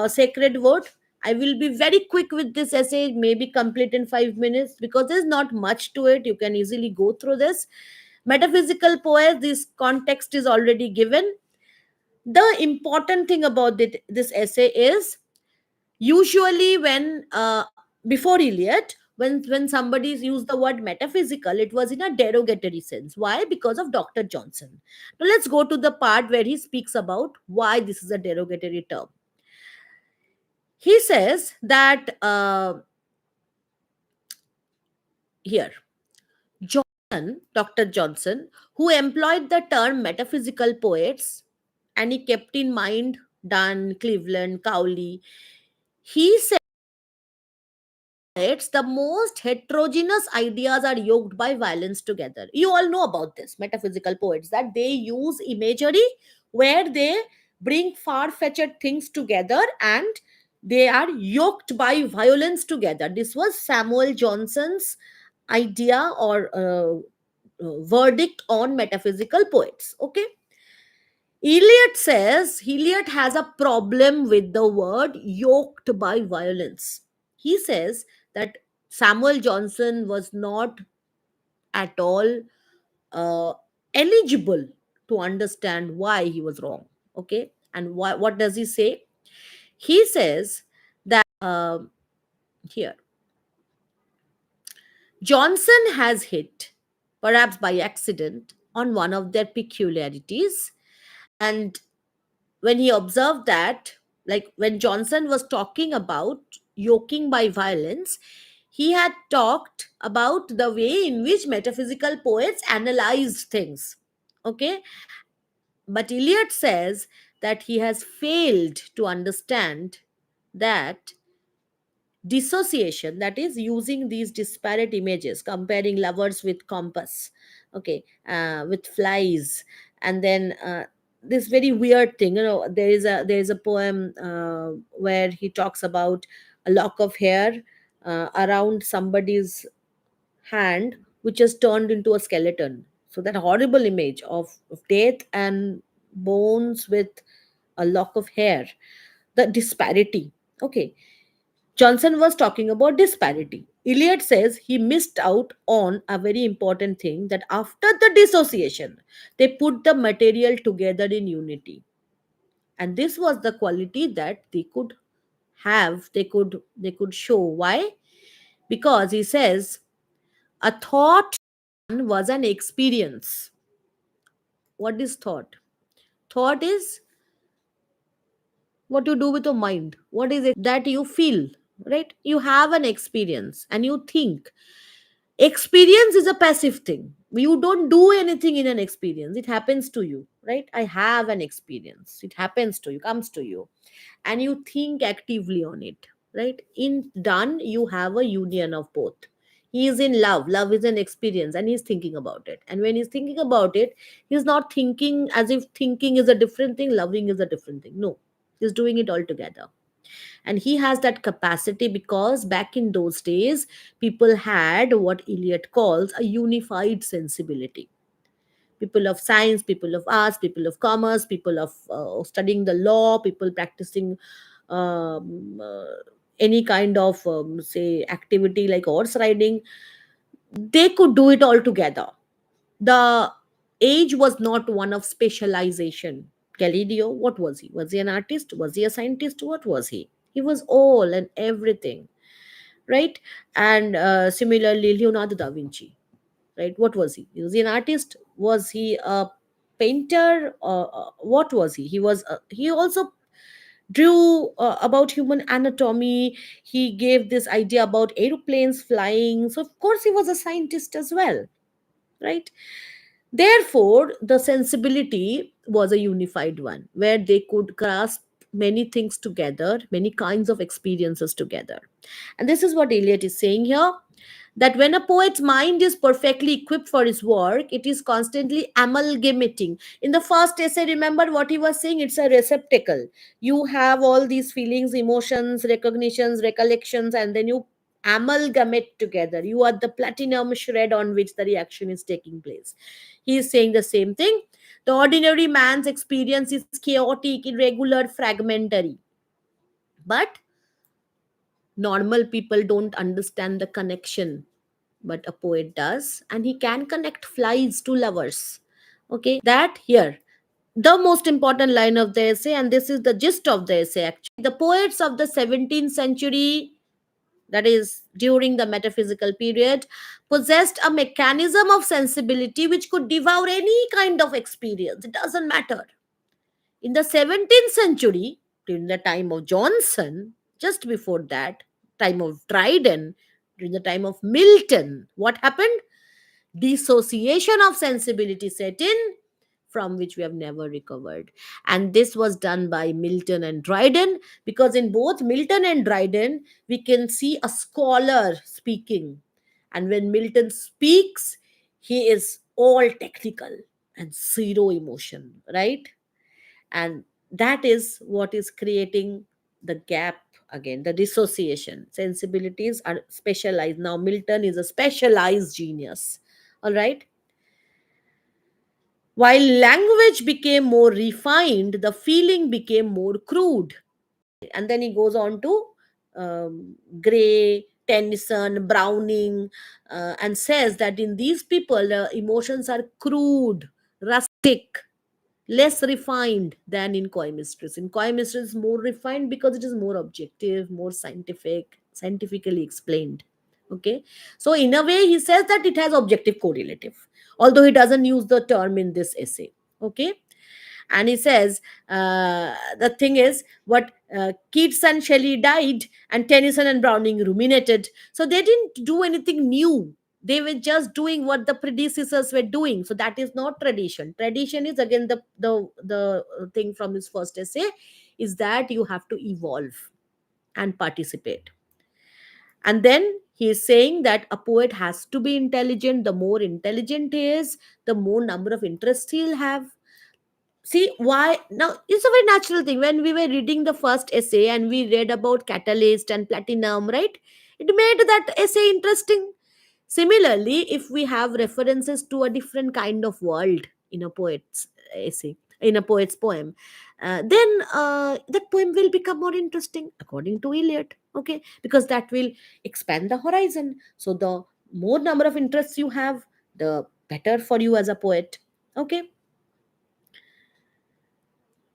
Sacred Word. I will be very quick with this essay, maybe complete in 5 minutes, because there's not much to it. You can easily go through this. Metaphysical Poets, this context is already given. The important thing about this essay is, usually when before Eliot, when somebody used the word metaphysical, it was in a derogatory sense. Why? Because of Dr. Johnson. Now let's go to the part where he speaks about why this is a derogatory term. He says that here, Dr. Johnson, who employed the term metaphysical poets, and he kept in mind Donne, Cleveland, Cowley. He said it's the most heterogeneous ideas are yoked by violence together. You all know about this, metaphysical poets, that they use imagery where they bring far-fetched things together and they are yoked by violence together. This was Samuel Johnson's idea or verdict on metaphysical poets. Okay. Eliot has a problem with the word yoked by violence. He says that Samuel Johnson was not at all uh, eligible to understand why he was wrong. Okay. And what does he say? He says that here, Johnson has hit, perhaps by accident, on one of their peculiarities. And when he observed that, like when Johnson was talking about yoking by violence, he had talked about the way in which metaphysical poets analyzed things. Okay. But Eliot says that he has failed to understand that dissociation, that is using these disparate images, comparing lovers with compass, okay, with flies, and then this very weird thing, there is a poem where he talks about a lock of hair around somebody's hand which has turned into a skeleton. So that horrible image of death and bones with a lock of hair, the disparity. Okay. Johnson was talking about disparity. Eliot says he missed out on a very important thing, that after the dissociation, they put the material together in unity. And this was the quality that they could have, they could show. Why? Because he says a thought was an experience. What is thought? Thought is what you do with your mind. What is it that you feel, right? You have an experience and you think. Experience is a passive thing. You don't do anything in an experience. It happens to you, right? I have an experience. It happens to you, comes to you, and you think actively on it, right? In done, you have a union of both. He is in love. Love is an experience, and he's thinking about it. And when he's thinking about it, he's not thinking as if thinking is a different thing, loving is a different thing. No, he's doing it all together. And he has that capacity because back in those days, people had what Eliot calls a unified sensibility. People of science, people of arts, people of commerce, people of studying the law, people practicing um, uh, any kind of, say, activity like horse riding, they could do it all together. The age was not one of specialization. Galileo, what was he? Was he an artist? Was he a scientist? What was he? He was all and everything, right? And similarly, Leonardo da Vinci, right? What was he? Was he an artist? Was he a painter? What was he? He also drew about human anatomy. He gave this idea about aeroplanes flying. So of course he was a scientist as well, right? Therefore, the sensibility was a unified one where they could grasp many things together, many kinds of experiences together. And this is what Eliot is saying here, that when a poet's mind is perfectly equipped for his work, it is constantly amalgamating. In the first essay, remember what he was saying? It's a receptacle. You have all these feelings, emotions, recognitions, recollections, and then you amalgamate together. You are the platinum shred on which the reaction is taking place. He is saying the same thing. The ordinary man's experience is chaotic, irregular, fragmentary. But normal people don't understand the connection, but a poet does, and he can connect flies to lovers. Okay, that here, the most important line of the essay, and this is the gist of the essay actually. The poets of the 17th century, that is during the metaphysical period, possessed a mechanism of sensibility which could devour any kind of experience. It doesn't matter. In the 17th century, during the time of Johnson, just before that, time of Dryden, during the time of Milton, what happened? Dissociation of sensibility set in, from which we have never recovered. And this was done by Milton and Dryden, because in both Milton and Dryden, we can see a scholar speaking. And when Milton speaks, he is all technical and zero emotion, right? And that is what is creating the gap again, the dissociation. Sensibilities are specialized. Now Milton is a specialized genius. All right. While language became more refined, the feeling became more crude. And then he goes on to Gray, Tennyson, Browning, and says that in these people, emotions are crude, rustic, less refined than in coy mistress. In coy mistress, is more refined because it is more objective, more scientific, scientifically explained. Okay, so in a way, he says that it has objective correlative, although he doesn't use the term in this essay. Okay, and he says the thing is what Keats and Shelley died and Tennyson and Browning ruminated, so they didn't do anything new. They were just doing what the predecessors were doing. So that is not tradition. Tradition is again the thing from his first essay, is that you have to evolve and participate. And then he is saying that a poet has to be intelligent. The more intelligent he is, the more number of interests he'll have. See why now, it's a very natural thing. When we were reading the first essay and we read about catalyst and platinum, right, it made that essay interesting. Similarly, if we have references to a different kind of world in a poet's essay, in a poet's poem, then that poem will become more interesting according to Eliot. Okay, because that will expand the horizon. So the more number of interests you have, the better for you as a poet. Okay,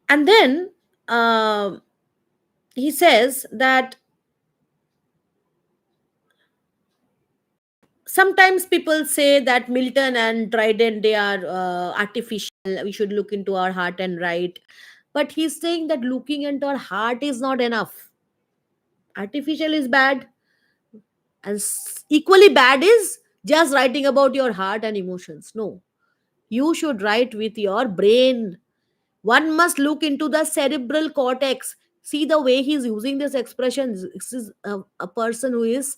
and then um he says that sometimes people say that Milton and Dryden, they are artificial. We should look into our heart and write. But he's saying that looking into our heart is not enough. Artificial is bad, and equally bad is just writing about your heart and emotions. No, you should write with your brain. One must look into the cerebral cortex. See the way he's using this expression. This is a person who is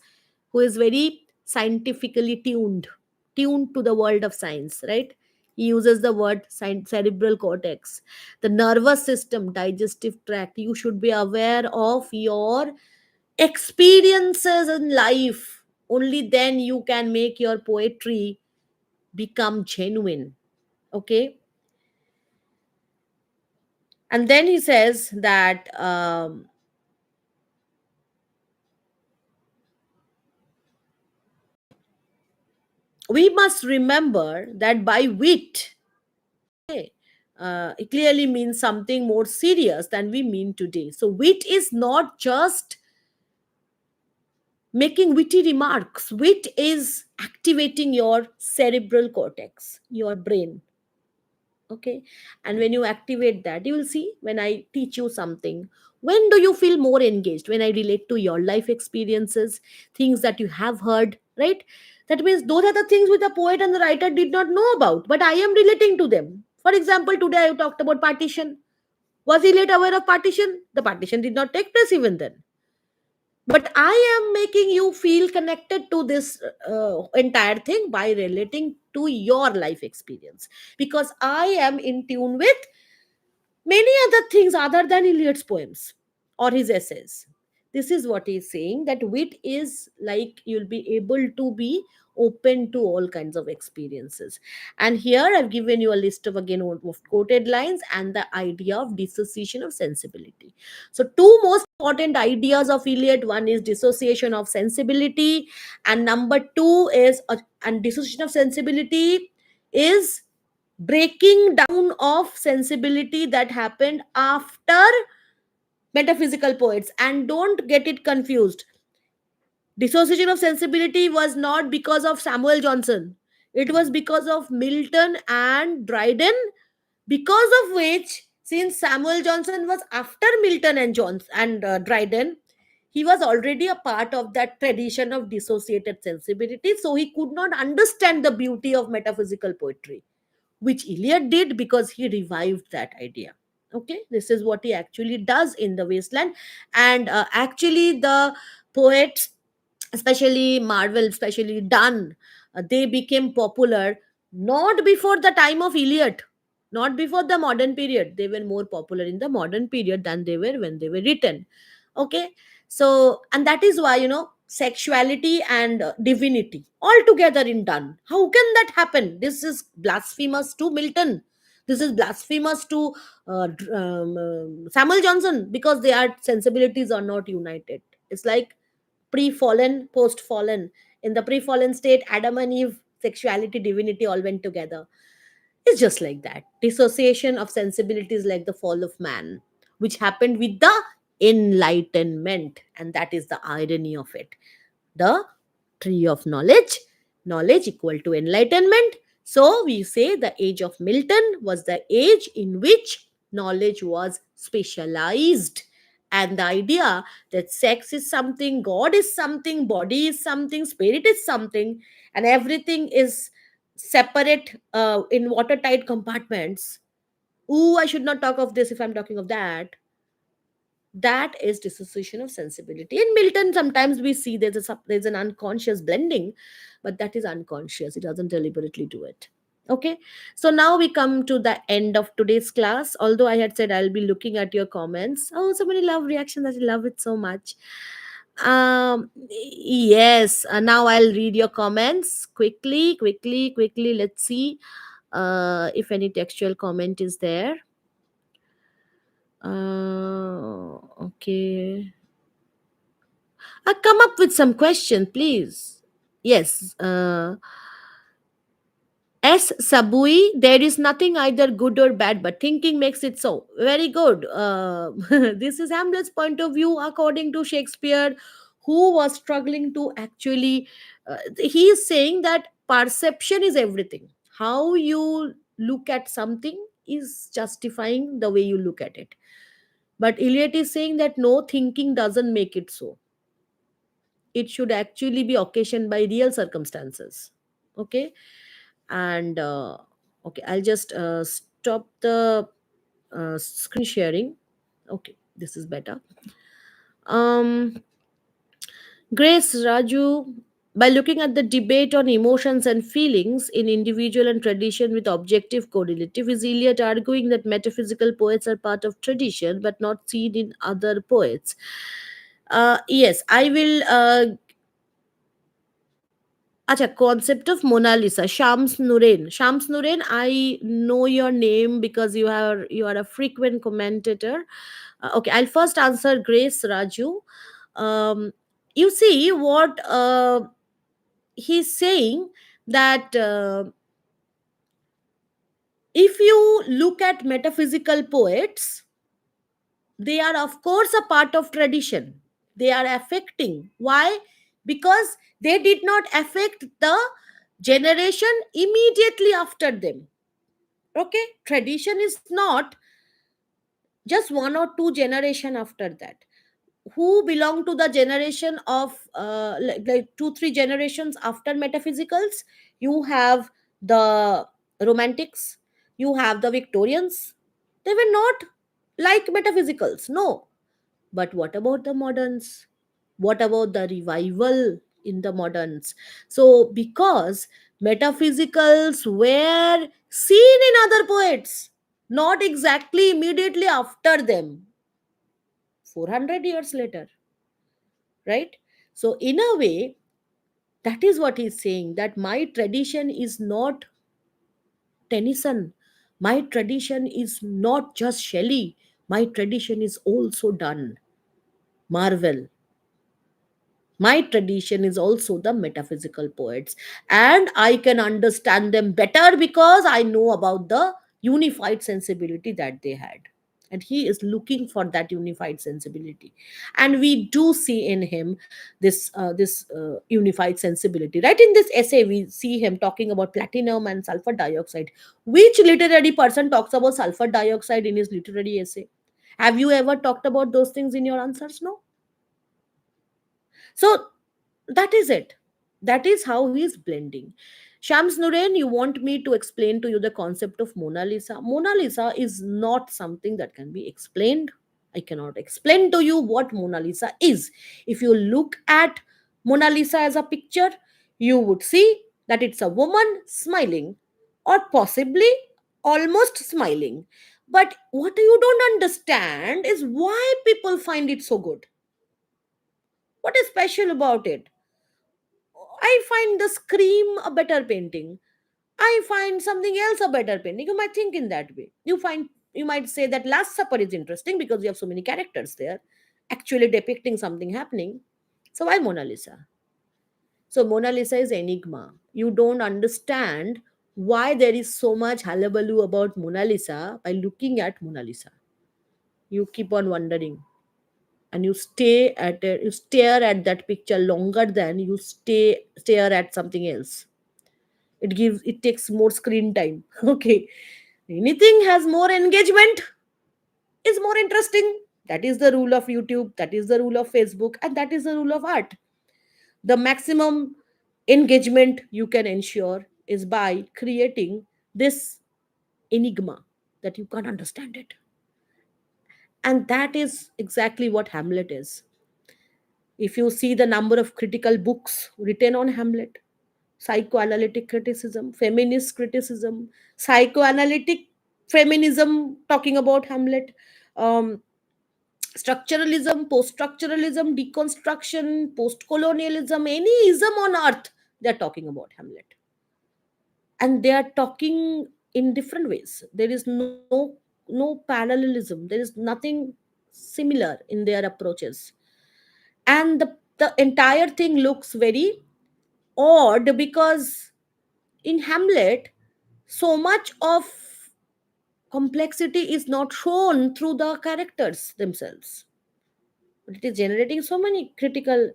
very scientifically tuned to the world of science, right? He uses the word cerebral cortex, the nervous system, digestive tract. You should be aware of your experiences in life. Only then you can make your poetry become genuine. Okay, and then he says that we must remember that by wit, okay, it clearly means something more serious than we mean today. So wit is not just making witty remarks. Wit is activating your cerebral cortex, your brain. Okay, and when you activate that, you will see, when I teach you something, when do you feel more engaged? When I relate to your life experiences, things that you have heard, right? That means those are the things which the poet and the writer did not know about, but I am relating to them. For example, today I talked about partition. Was Eliot aware of partition? The partition did not take place even then, but I am making you feel connected to this entire thing by relating to your life experience, because I am in tune with many other things other than Eliot's poems or his essays. This is what he's saying, that wit is like you'll be able to be open to all kinds of experiences. And here I've given you a list of again of quoted lines and the idea of dissociation of sensibility. So, two most important ideas of Eliot, one is dissociation of sensibility, and number two is, and dissociation of sensibility is breaking down of sensibility that happened after metaphysical poets. And don't get it confused, dissociation of sensibility was not because of Samuel Johnson, it was because of Milton and Dryden, because of which, since Samuel Johnson was after Milton and Dryden, he was already a part of that tradition of dissociated sensibility, so he could not understand the beauty of metaphysical poetry, which Eliot did because he revived that idea. Okay, this is what he actually does in the wasteland. And actually, the poets, especially Marvel, especially Donne, they became popular not before the time of Eliot. Not before the modern period. They were more popular in the modern period than they were when they were written. Okay. So, and that is why, sexuality and divinity all together in done. How can that happen? This is blasphemous to Milton. This is blasphemous to Samuel Johnson, because their sensibilities are not united. It's like pre-fallen, post-fallen. In the pre-fallen state, Adam and Eve, sexuality, divinity all went together. It's just like that. Dissociation of sensibilities, like the fall of man, which happened with the Enlightenment. And that is the irony of it. The tree of knowledge, knowledge equal to enlightenment. So we say the age of Milton was the age in which knowledge was specialized. And the idea that sex is something, God is something, body is something, spirit is something, and everything is separate in watertight compartments. Ooh, I should not talk of this if I'm talking of that. That is dissociation of sensibility. In Milton, sometimes we see there's an unconscious blending, but that is unconscious. It doesn't deliberately do it. Okay. So now we come to the end of today's class. Although I had said I'll be looking at your comments. Oh, so many love reactions. I love it so much. Yes. Now I'll read your comments quickly. Let's see if any textual comment is there. Okay. Come up with some question, please. Yes. S. Sabui, there is nothing either good or bad, but thinking makes it so. Very good. This is Hamlet's point of view, according to Shakespeare, who was struggling to actually. He is saying that perception is everything. How you look at something is justifying the way you look at it. But Eliot is saying that no, thinking doesn't make it so. It should actually be occasioned by real circumstances. Okay. And okay, I'll just stop the screen sharing. Okay, this is better. um Grace Raju, by looking at the debate on emotions and feelings in individual and tradition with objective correlative, is Eliot arguing that metaphysical poets are part of tradition but not seen in other poets? Yes, I will. Acha, concept of Mona Lisa, Shams Nuren. Shams Nuren, I know your name because you are a frequent commentator. Okay, I'll first answer Grace Raju. Um, you see what he's saying, that if you look at metaphysical poets, they are of course a part of tradition. They are affecting. Why? Because they did not affect the generation immediately after them. Okay, tradition is not just one or two generation after that. Who belong to the generation of like 2 3 generations after metaphysicals? You have the romantics, you have the Victorians. They were not like metaphysicals, no. But what about the moderns? What about the revival in the moderns? So, because metaphysicals were seen in other poets, not exactly immediately after them, 400 years later, right? So, in a way, that is what he's saying, that my tradition is not Tennyson. My tradition is not just Shelley. My tradition is also done Marvel. My tradition is also the metaphysical poets, and I can understand them better because I know about the unified sensibility that they had. And he is looking for that unified sensibility, and we do see in him this unified sensibility. Right, in this essay we see him talking about platinum and sulfur dioxide. Which literary person talks about sulfur dioxide in his literary essay? Have you ever talked about those things in your answers? No. So that is it. That is how he is blending. Shams Nuren, you want me to explain to you the concept of Mona Lisa? Mona Lisa is not something that can be explained. I cannot explain to you what Mona Lisa is. If you look at Mona Lisa as a picture, you would see that it's a woman smiling, or possibly almost smiling. But what you don't understand is why people find it so good. What is special about it? I find the Scream a better painting. I find something else a better painting. You might think in that way. You might say that Last Supper is interesting because you have so many characters there actually depicting something happening. So why Mona Lisa? So Mona Lisa is enigma. You don't understand why there is so much hullabaloo about Mona Lisa by looking at Mona Lisa. You keep on wondering, and you stay at it, you stare at that picture longer than you stare at something else. It takes more screen time. Okay. Anything has more engagement is more interesting. That is the rule of YouTube, that is the rule of Facebook, and that is the rule of art. The maximum engagement you can ensure is by creating this enigma that you can't understand it. And that is exactly what Hamlet is. If you see the number of critical books written on Hamlet, psychoanalytic criticism, feminist criticism, psychoanalytic feminism talking about Hamlet, um, structuralism, post structuralism, deconstruction, post colonialism, any ism on earth, they're talking about Hamlet. And they are talking in different ways. There is no parallelism, there is nothing similar in their approaches. And the entire thing looks very odd because in Hamlet, so much of complexity is not shown through the characters themselves, but it is generating so many critical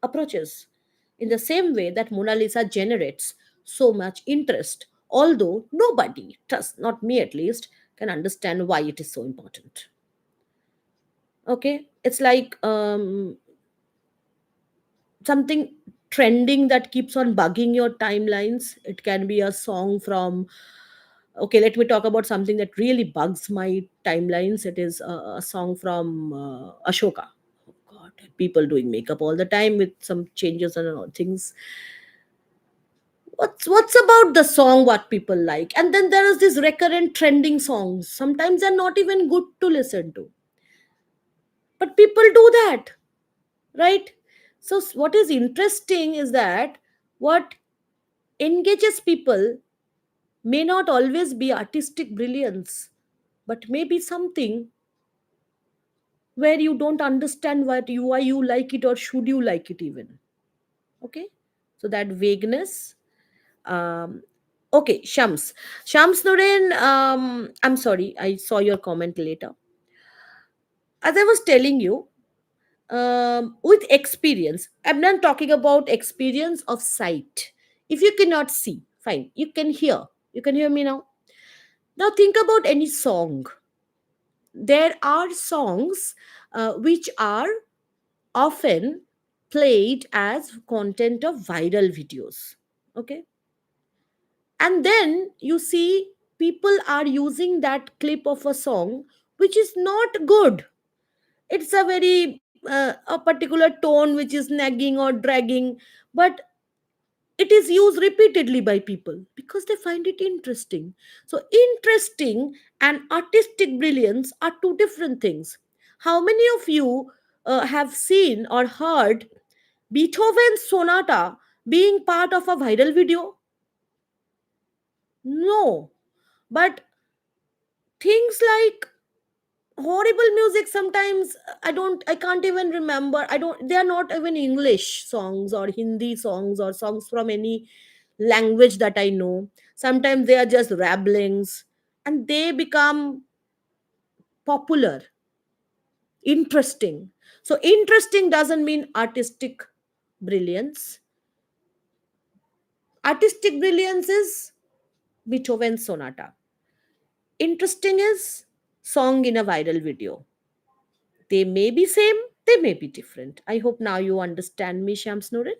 approaches in the same way that Mona Lisa generates so much interest, although nobody, trust not me at least, can understand why it is so important. Okay, it's like something trending that keeps on bugging your timelines. It can be a song from, okay, let me talk about something that really bugs my timelines. It is a song from Ashoka. Oh god, people doing makeup all the time with some changes and all things. What's about the song what people like? And then there is this recurrent trending songs. Sometimes they're not even good to listen to, but people do that, right? So what is interesting is that what engages people may not always be artistic brilliance, but maybe something where you don't understand why you like it, or should you like it even. Okay, so that vagueness. um okay, Shams Nurin, I'm sorry, I saw your comment later. As I was telling you, with experience, I'm not talking about experience of sight. If you cannot see, fine, you can hear me now. Now think about any song. There are songs which are often played as content of viral videos. Okay, and then you see people are using that clip of a song which is not good. It's a very a particular tone which is nagging or dragging, but it is used repeatedly by people because they find it interesting. So interesting and artistic brilliance are two different things. How many of you have seen or heard Beethoven's sonata being part of a viral video? No. But things like horrible music sometimes, I can't even remember. I don't They are not even English songs or Hindi songs or songs from any language that I know. Sometimes they are just rabblings, and they become popular, interesting. So interesting doesn't mean artistic brilliance. Artistic brilliance is Beethoven's sonata. Interesting is song in a viral video. They may be same, they may be different. I hope now you understand me, Shams Nurin.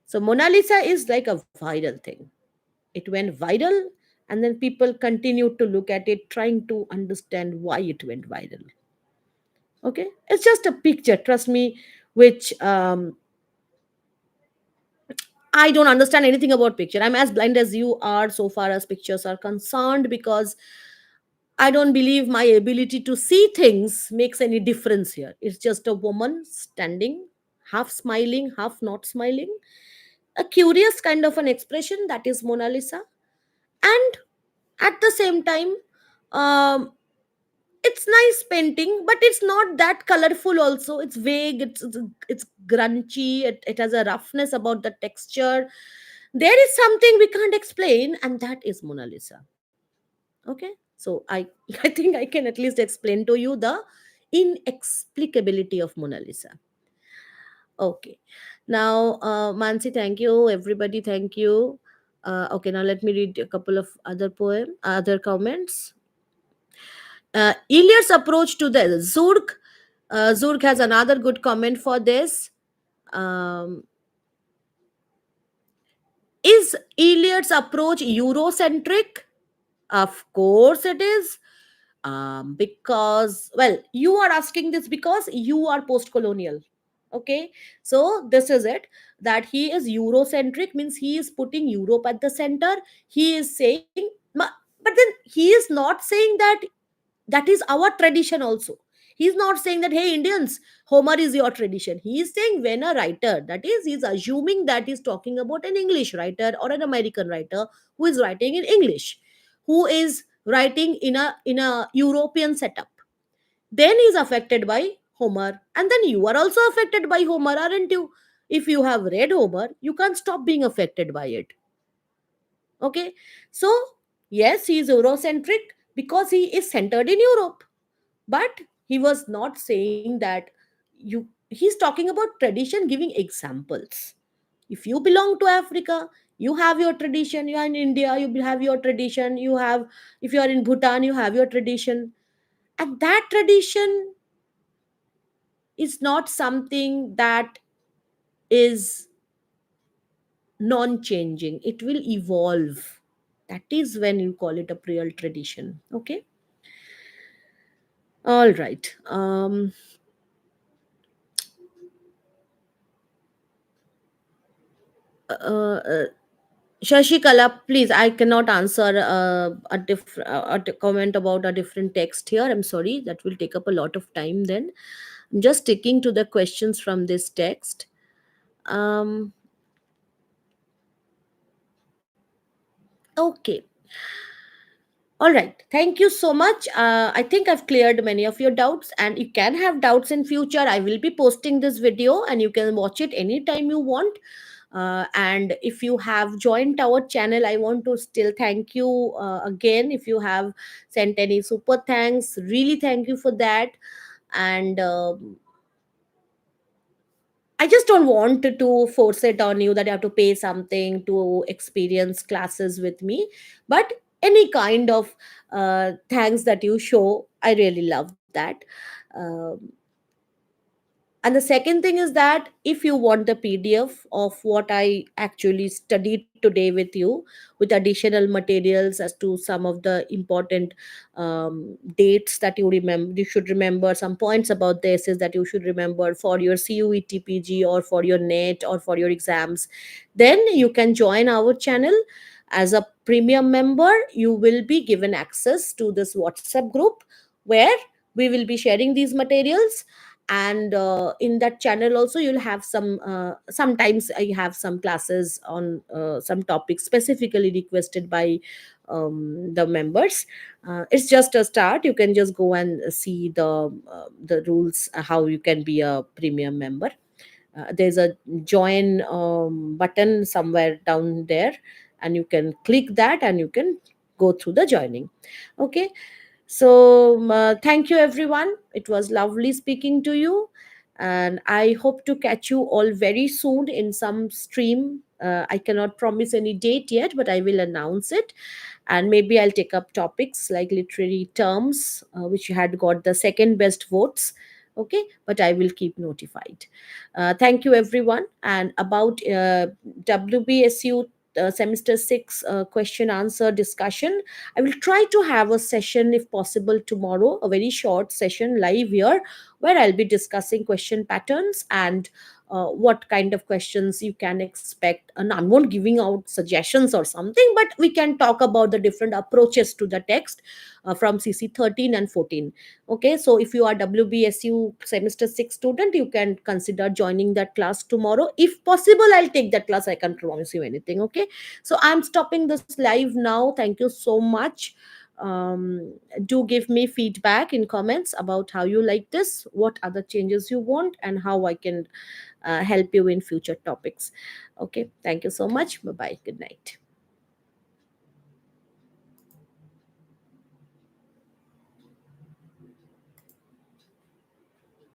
So Mona Lisa is like a viral thing. It went viral, and then people continued to look at it, trying to understand why it went viral. Okay, it's just a picture, trust me, which I don't understand anything about picture. I'm as blind as you are so far as pictures are concerned, because I don't believe my ability to see things makes any difference here. It's just a woman standing, half smiling, half not smiling. A curious kind of an expression, that is Mona Lisa. And at the same time, um, it's nice painting, but it's not that colorful also. It's vague, it's grungy, it has a roughness about the texture. There is something we can't explain, and that is Mona Lisa. Okay, so I I think I can at least explain to you the inexplicability of Mona Lisa. Okay, now Mansi, thank you. Everybody, thank you. Okay, now let me read a couple of other comments. Eliot's approach to the Zurg. Zurg has another good comment for this. Um, is Eliot's approach Eurocentric? Of course it is. Because, well, you are asking this because you are post colonial. Okay, so this is it, that he is Eurocentric, means he is putting Europe at the center. He is saying, but then he is not saying that that is our tradition also. He's not saying that, hey Indians, Homer is your tradition. He is saying, when a writer, that is, he's assuming that he's talking about an English writer or an American writer who is writing in English, who is writing in a European setup, then he's affected by Homer, and then you are also affected by Homer, aren't you? If you have read Homer, you can't stop being affected by it. Okay, so yes, he is Eurocentric because he is centered in Europe, but he was not saying that you he's talking about tradition, giving examples. If you belong to Africa, you have your tradition. You are in India, you have your tradition. You have, if you are in Bhutan, you have your tradition. And that tradition is not something that is non changing, it will evolve. That is when you call it a real tradition. Okay, all right. Uh, Shashikala, please, I cannot answer a comment about a different text here. I'm sorry, that will take up a lot of time then. I'm just sticking to the questions from this text. Um, okay. All right. Thank you so much. I think I've cleared many of your doubts, and you can have doubts in future. I will be posting this video, and you can watch it anytime you want. And if you have joined our channel, I want to still thank you again. If you have sent any super thanks, really thank you for that. And I just don't want to force it on you that you have to pay something to experience classes with me. But any kind of thanks that you show, I really love that. Um, and the second thing is that if you want the PDF of what I actually studied today with you, with additional materials as to some of the important dates that you should remember, some points about the essays that you should remember for your CUET-PG or for your NET or for your exams, then you can join our channel. As a premium member, you will be given access to this WhatsApp group where we will be sharing these materials. And in that channel also, you'll have sometimes I have some classes on some topics specifically requested by the members. It's just a start. You can just go and see the rules, how you can be a premium member. There's a join button somewhere down there, and you can click that and you can go through the joining. Okay, so, thank you everyone. It was lovely speaking to you. And I hope to catch you all very soon in some stream. I cannot promise any date yet, but I will announce it. And maybe I'll take up topics like literary terms, which had got the second best votes. Okay, but I will keep notified. Thank you, everyone. And about WBSU semester 6 question answer discussion, I will try to have a session if possible tomorrow, a very short session live here where I'll be discussing question patterns and what kind of questions you can expect. And I'm not giving out suggestions or something, but we can talk about the different approaches to the text from CC 13 and 14. Okay, so if you are WBSU semester 6 student, you can consider joining that class tomorrow. If possible, I'll take that class. I can't promise you anything. Okay, so I'm stopping this live now. Thank you so much. Do give me feedback in comments about how you like this, what other changes you want, and how I can help you in future topics. Okay, thank you so much. Bye bye. Good night.